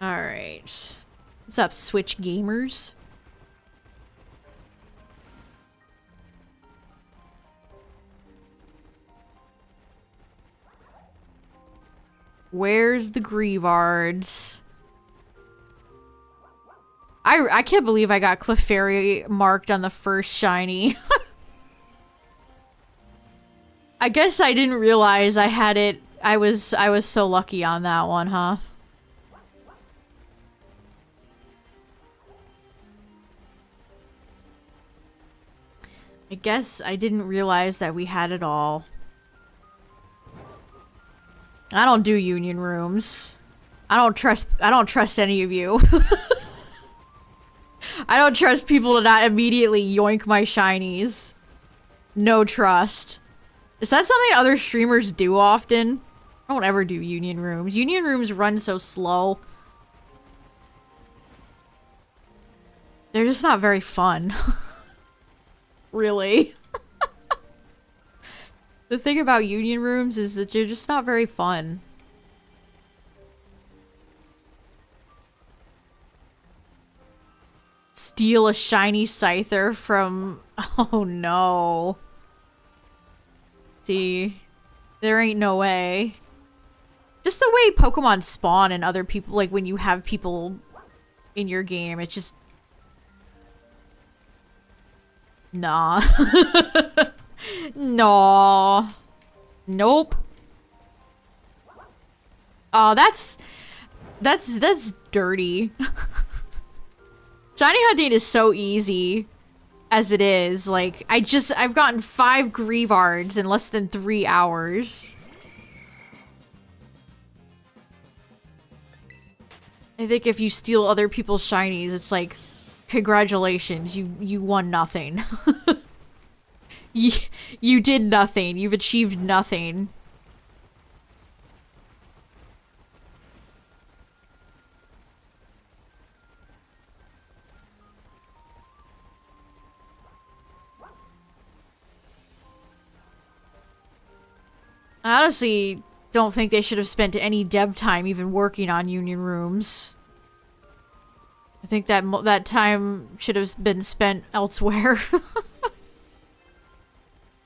Alright. What's up, Switch gamers? Where's the Grievards? I can't believe I got Clefairy marked on the first shiny. I guess I didn't realize I had it. I was so lucky on that one, huh? I guess I didn't realize that we had it all. I don't do union rooms. I don't trust any of you. I don't trust people to not immediately yoink my shinies. No trust. Is that something other streamers do often? I don't ever do union rooms. Union rooms run so slow. They're just not very fun. Really. The thing about union rooms is that they're just not very fun. Steal a shiny Scyther from... Oh no. See, there ain't no way. Just the way Pokemon spawn and other people, like when you have people in your game, it's just... Nah. No. Nope. Oh, that's dirty. Shiny hunting is so easy as it is. Like, I've gotten 5 Grievards in less than 3 hours. I think if you steal other people's shinies, it's like, congratulations, you won nothing. You did nothing. You've achieved nothing. I honestly don't think they should have spent any dev time even working on union rooms. I think that time should have been spent elsewhere.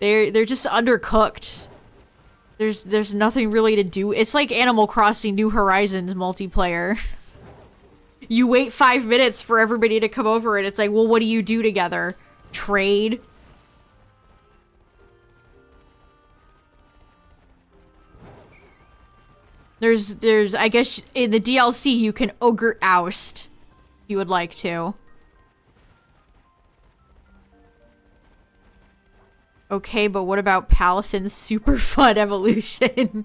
They're just undercooked. There's nothing really to do. It's like Animal Crossing New Horizons multiplayer. You wait 5 minutes for everybody to come over and it's like, well, what do you do together? Trade? There's I guess in the DLC you can ogre oust if you would like to. Okay, but what about Palafin's super fun evolution?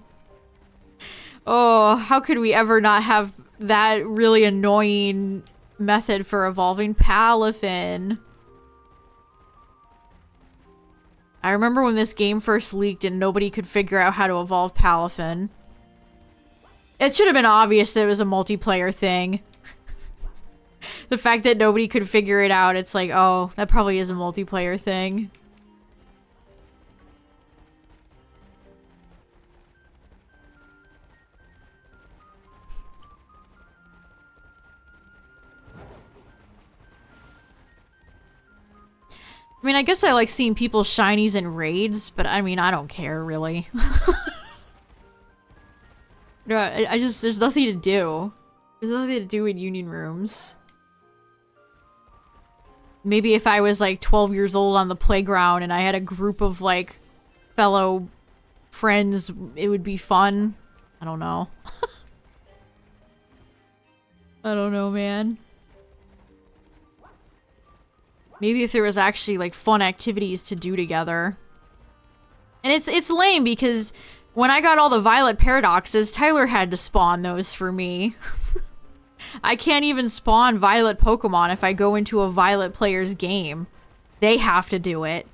Oh, how could we ever not have that really annoying method for evolving Palafin? I remember when this game first leaked and nobody could figure out how to evolve Palafin. It should have been obvious that it was a multiplayer thing. The fact that nobody could figure it out, it's like, oh, that probably is a multiplayer thing. I mean, I guess I like seeing people's shinies in raids, but I mean, I don't care, really. No, I just, there's nothing to do. There's nothing to do in union rooms. Maybe if I was like 12 years old on the playground and I had a group of like fellow friends, it would be fun. I don't know. I don't know, man. Maybe if there was actually like fun activities to do together. And it's lame because when I got all the Violet Paradoxes, Tyler had to spawn those for me. I can't even spawn Violet Pokemon if I go into a Violet player's game. They have to do it.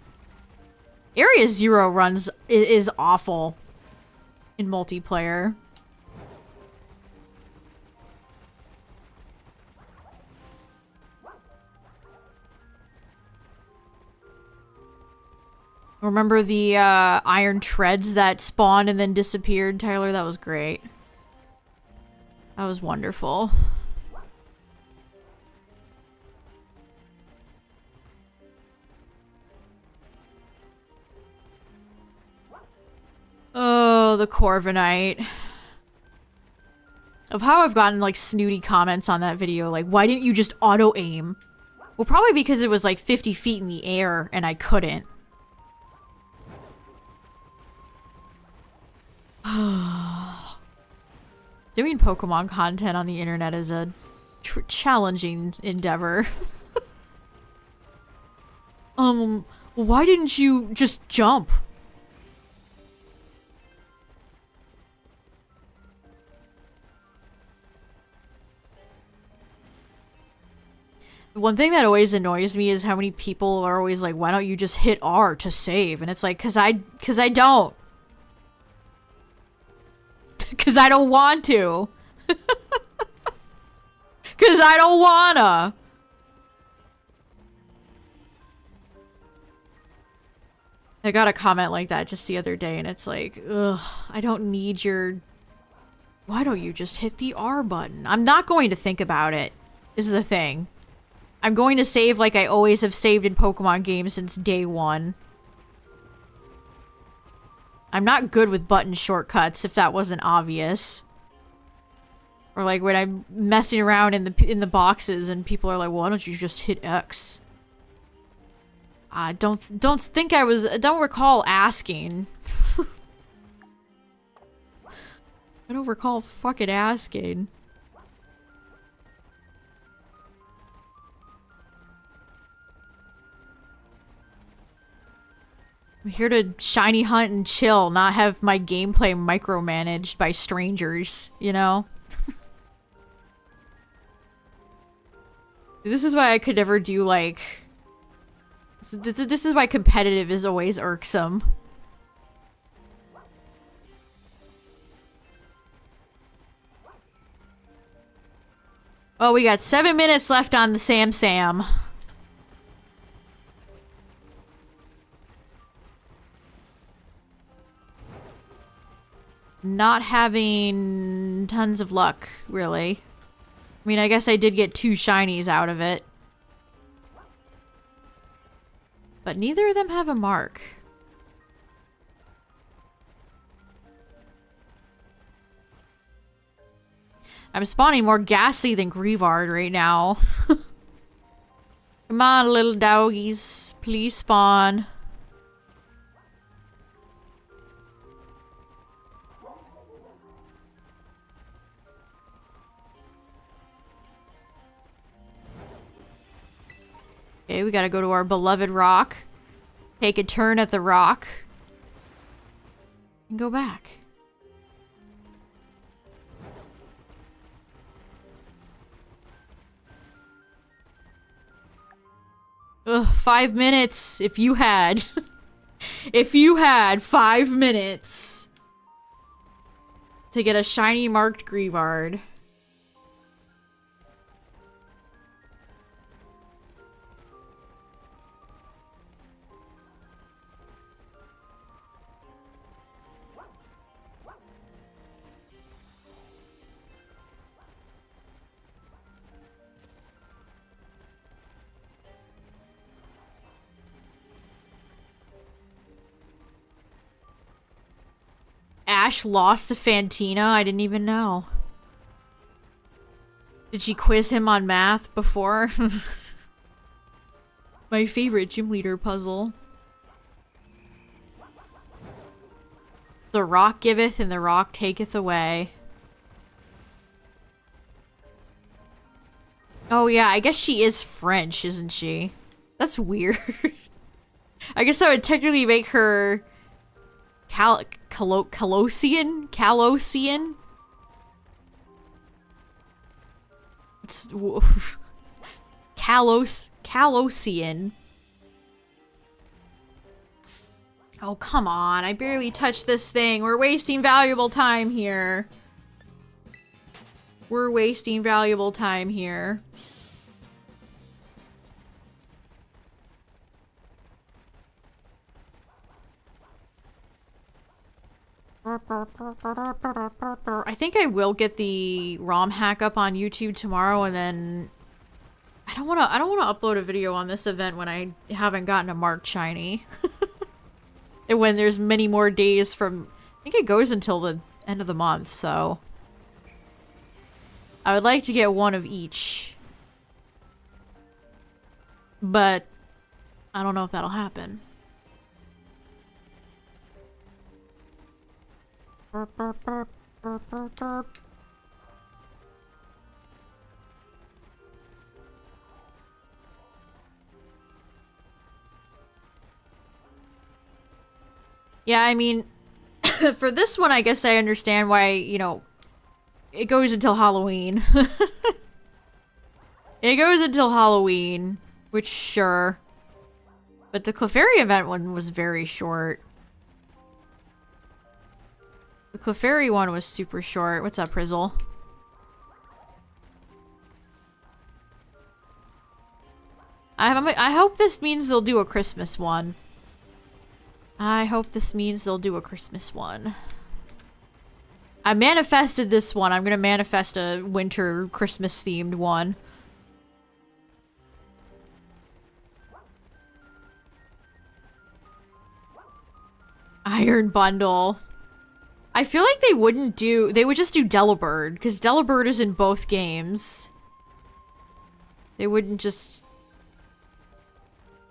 Area Zero runs is awful in multiplayer. Remember the iron treads that spawned and then disappeared, Tyler? That was great. That was wonderful. Oh, the Corviknight. Of how I've gotten like snooty comments on that video, like, why didn't you just auto-aim? Well, probably because it was like 50 feet in the air and I couldn't. Doing Pokemon content on the internet is a challenging endeavor. Why didn't you just jump? One thing that always annoys me is how many people are always like, why don't you just hit R to save? And it's like, cause I don't. Cause I don't want to. Cause I don't wanna. I got a comment like that just the other day and it's like, ugh, I don't need your... Why don't you just hit the R button? I'm not going to think about it, is the thing. I'm going to save like I always have saved in Pokemon games since day one. I'm not good with button shortcuts, if that wasn't obvious. Or like when I'm messing around in the boxes and people are like, well, why don't you just hit X? I don't recall asking. I don't recall fucking asking. I'm here to shiny hunt and chill, not have my gameplay micromanaged by strangers, you know? This is why I could never do, like... This is why competitive is always irksome. Oh, we got 7 minutes left on the Sam. Not having tons of luck, really. I mean, I guess I did get 2 shinies out of it. But neither of them have a mark. I'm spawning more Ghastly than Grievard right now. Come on, little doggies. Please spawn. Okay, we gotta go to our beloved rock. Take a turn at the rock. And go back. Ugh, 5 minutes if you had. If you had 5 minutes to get a shiny marked Grievard. Ash lost to Fantina? I didn't even know. Did she quiz him on math before? My favorite gym leader puzzle. The rock giveth and the rock taketh away. Oh yeah, I guess she is French, isn't she? That's weird. I guess that would technically make her Calosian? Calosian? It's Calosian. Oh, come on. I barely touched this thing. We're wasting valuable time here. We're wasting valuable time here. I think I will get the ROM hack up on YouTube tomorrow, and then I don't want to upload a video on this event when I haven't gotten a marked shiny. And when there's many more days from, I think it goes until the end of the month, so I would like to get one of each. But I don't know if that'll happen. Yeah, I mean, for this one, I guess I understand why, you know, it goes until Halloween. It goes until Halloween, which, sure. But the Clefairy event one was very short. The Clefairy one was super short. What's up, Prizzle? I hope this means they'll do a Christmas one. I hope this means they'll do a Christmas one. I manifested this one. I'm gonna manifest a winter Christmas themed one. Iron Bundle. I feel like they wouldn't do... They would just do Delibird, because Delibird is in both games. They wouldn't just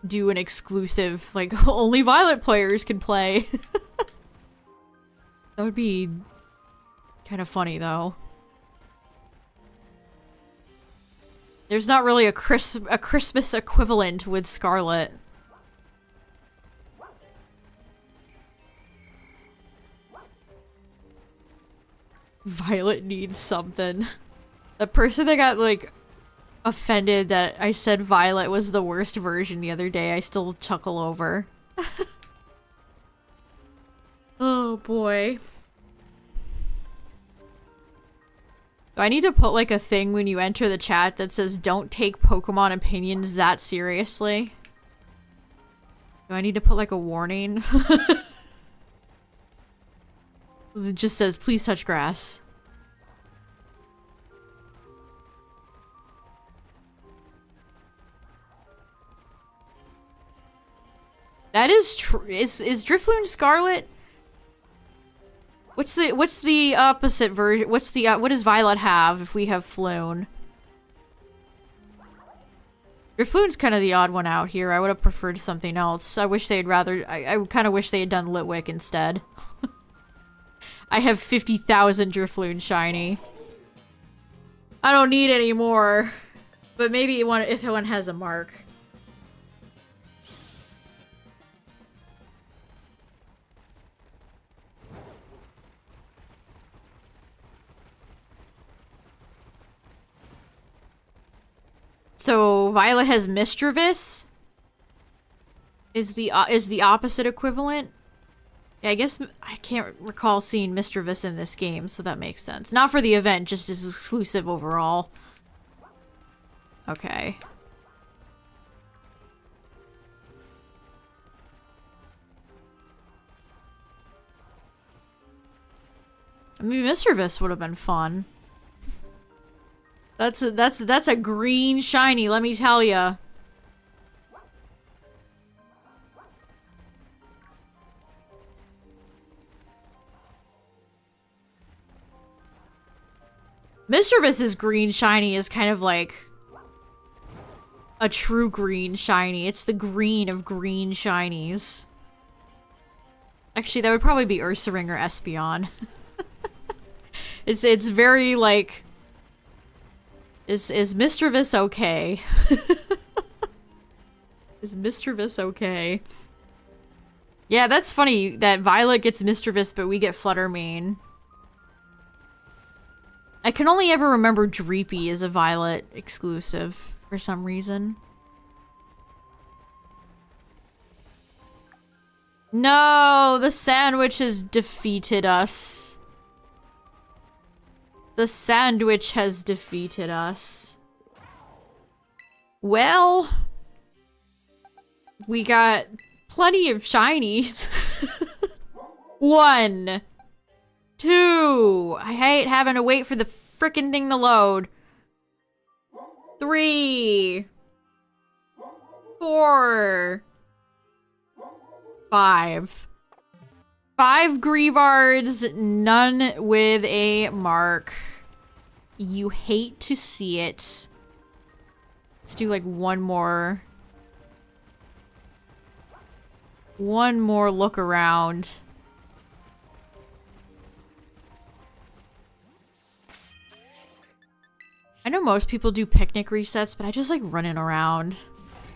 do an exclusive, like, only Violet players can play. That would be kind of funny, though. There's not really a Christmas equivalent with Scarlet. Violet needs something. The person that got, like, offended that I said Violet was the worst version the other day, I still chuckle over. Oh boy. Do I need to put like a thing when you enter the chat that says don't take Pokemon opinions that seriously? Do I need to put like a warning? It just says please touch grass. That is true. Is Drifloon Scarlet? What's the opposite version? What does Violet have if we have Floon? Drifloon's kind of the odd one out here. I would have preferred something else. I wish they'd rather... I kind of wish they had done Litwick instead. I have 50,000 Drifloon shiny. I don't need any more. But maybe if one has a mark. So Violet has Mischievous. Is the opposite equivalent? Yeah, I guess I can't recall seeing Mischievous in this game, so that makes sense. Not for the event, just as exclusive overall. Okay. I mean, Mischievous would have been fun. That's a green shiny, let me tell ya. Mischievous' green shiny is kind of like a true green shiny. It's the green of green shinies. Actually, that would probably be Ursaring or Espeon. It's very like... Is Mischievous okay? Is Mischievous okay? Yeah, that's funny that Violet gets Mischievous, but we get Fluttermane. I can only ever remember Dreepy as a Violet exclusive for some reason. No, the sandwich has defeated us. The sandwich has defeated us. Well, we got plenty of shiny. 1, 2. I hate having to wait for the frickin' thing to load. 3, 4, 5. 5 Greavards, none with a mark. You hate to see it. Let's do like one more look around. I know most people do picnic resets, but I just like running around.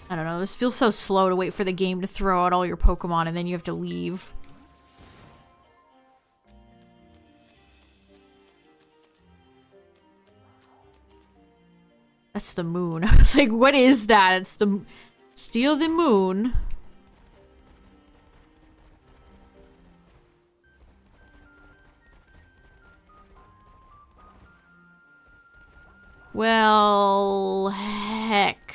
I don't know, this feels so slow to wait for the game to throw out all your Pokemon and then you have to leave. That's the moon. I was like, what is that? It's the... Steal the moon. Well... Heck.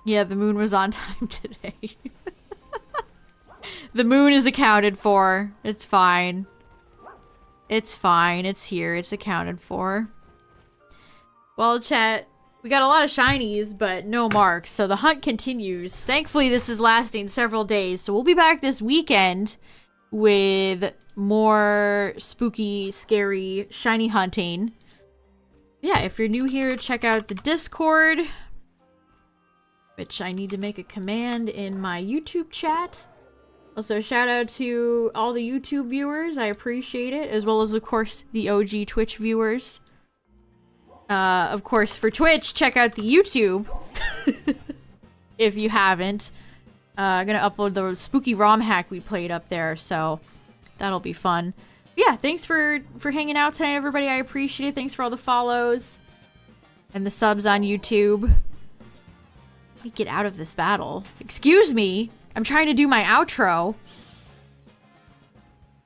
Yeah, the moon was on time today. The moon is accounted for. It's fine. It's fine. It's here. It's accounted for. Well, chat, we got a lot of shinies, but no marks, so the hunt continues. Thankfully, this is lasting several days, so we'll be back this weekend with more spooky, scary, shiny hunting. Yeah, if you're new here, check out the Discord, which I need to make a command in my YouTube chat. Also, shout out to all the YouTube viewers, I appreciate it, as well as, of course, the OG Twitch viewers. Of course, for Twitch, check out the YouTube. If you haven't. I'm gonna upload the spooky ROM hack we played up there, so that'll be fun. But yeah, thanks for hanging out tonight, everybody. I appreciate it. Thanks for all the follows and the subs on YouTube. Let me get out of this battle. Excuse me. I'm trying to do my outro.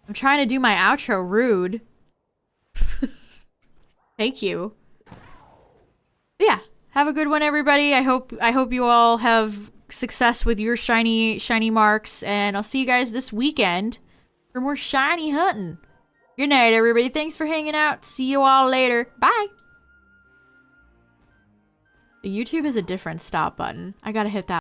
I'm trying to do my outro, rude. Thank you. But yeah, have a good one, everybody. I hope you all have success with your shiny marks, and I'll see you guys this weekend for more shiny hunting. Good night, everybody. Thanks for hanging out. See you all later. Bye. The YouTube is a different stop button. I gotta hit that.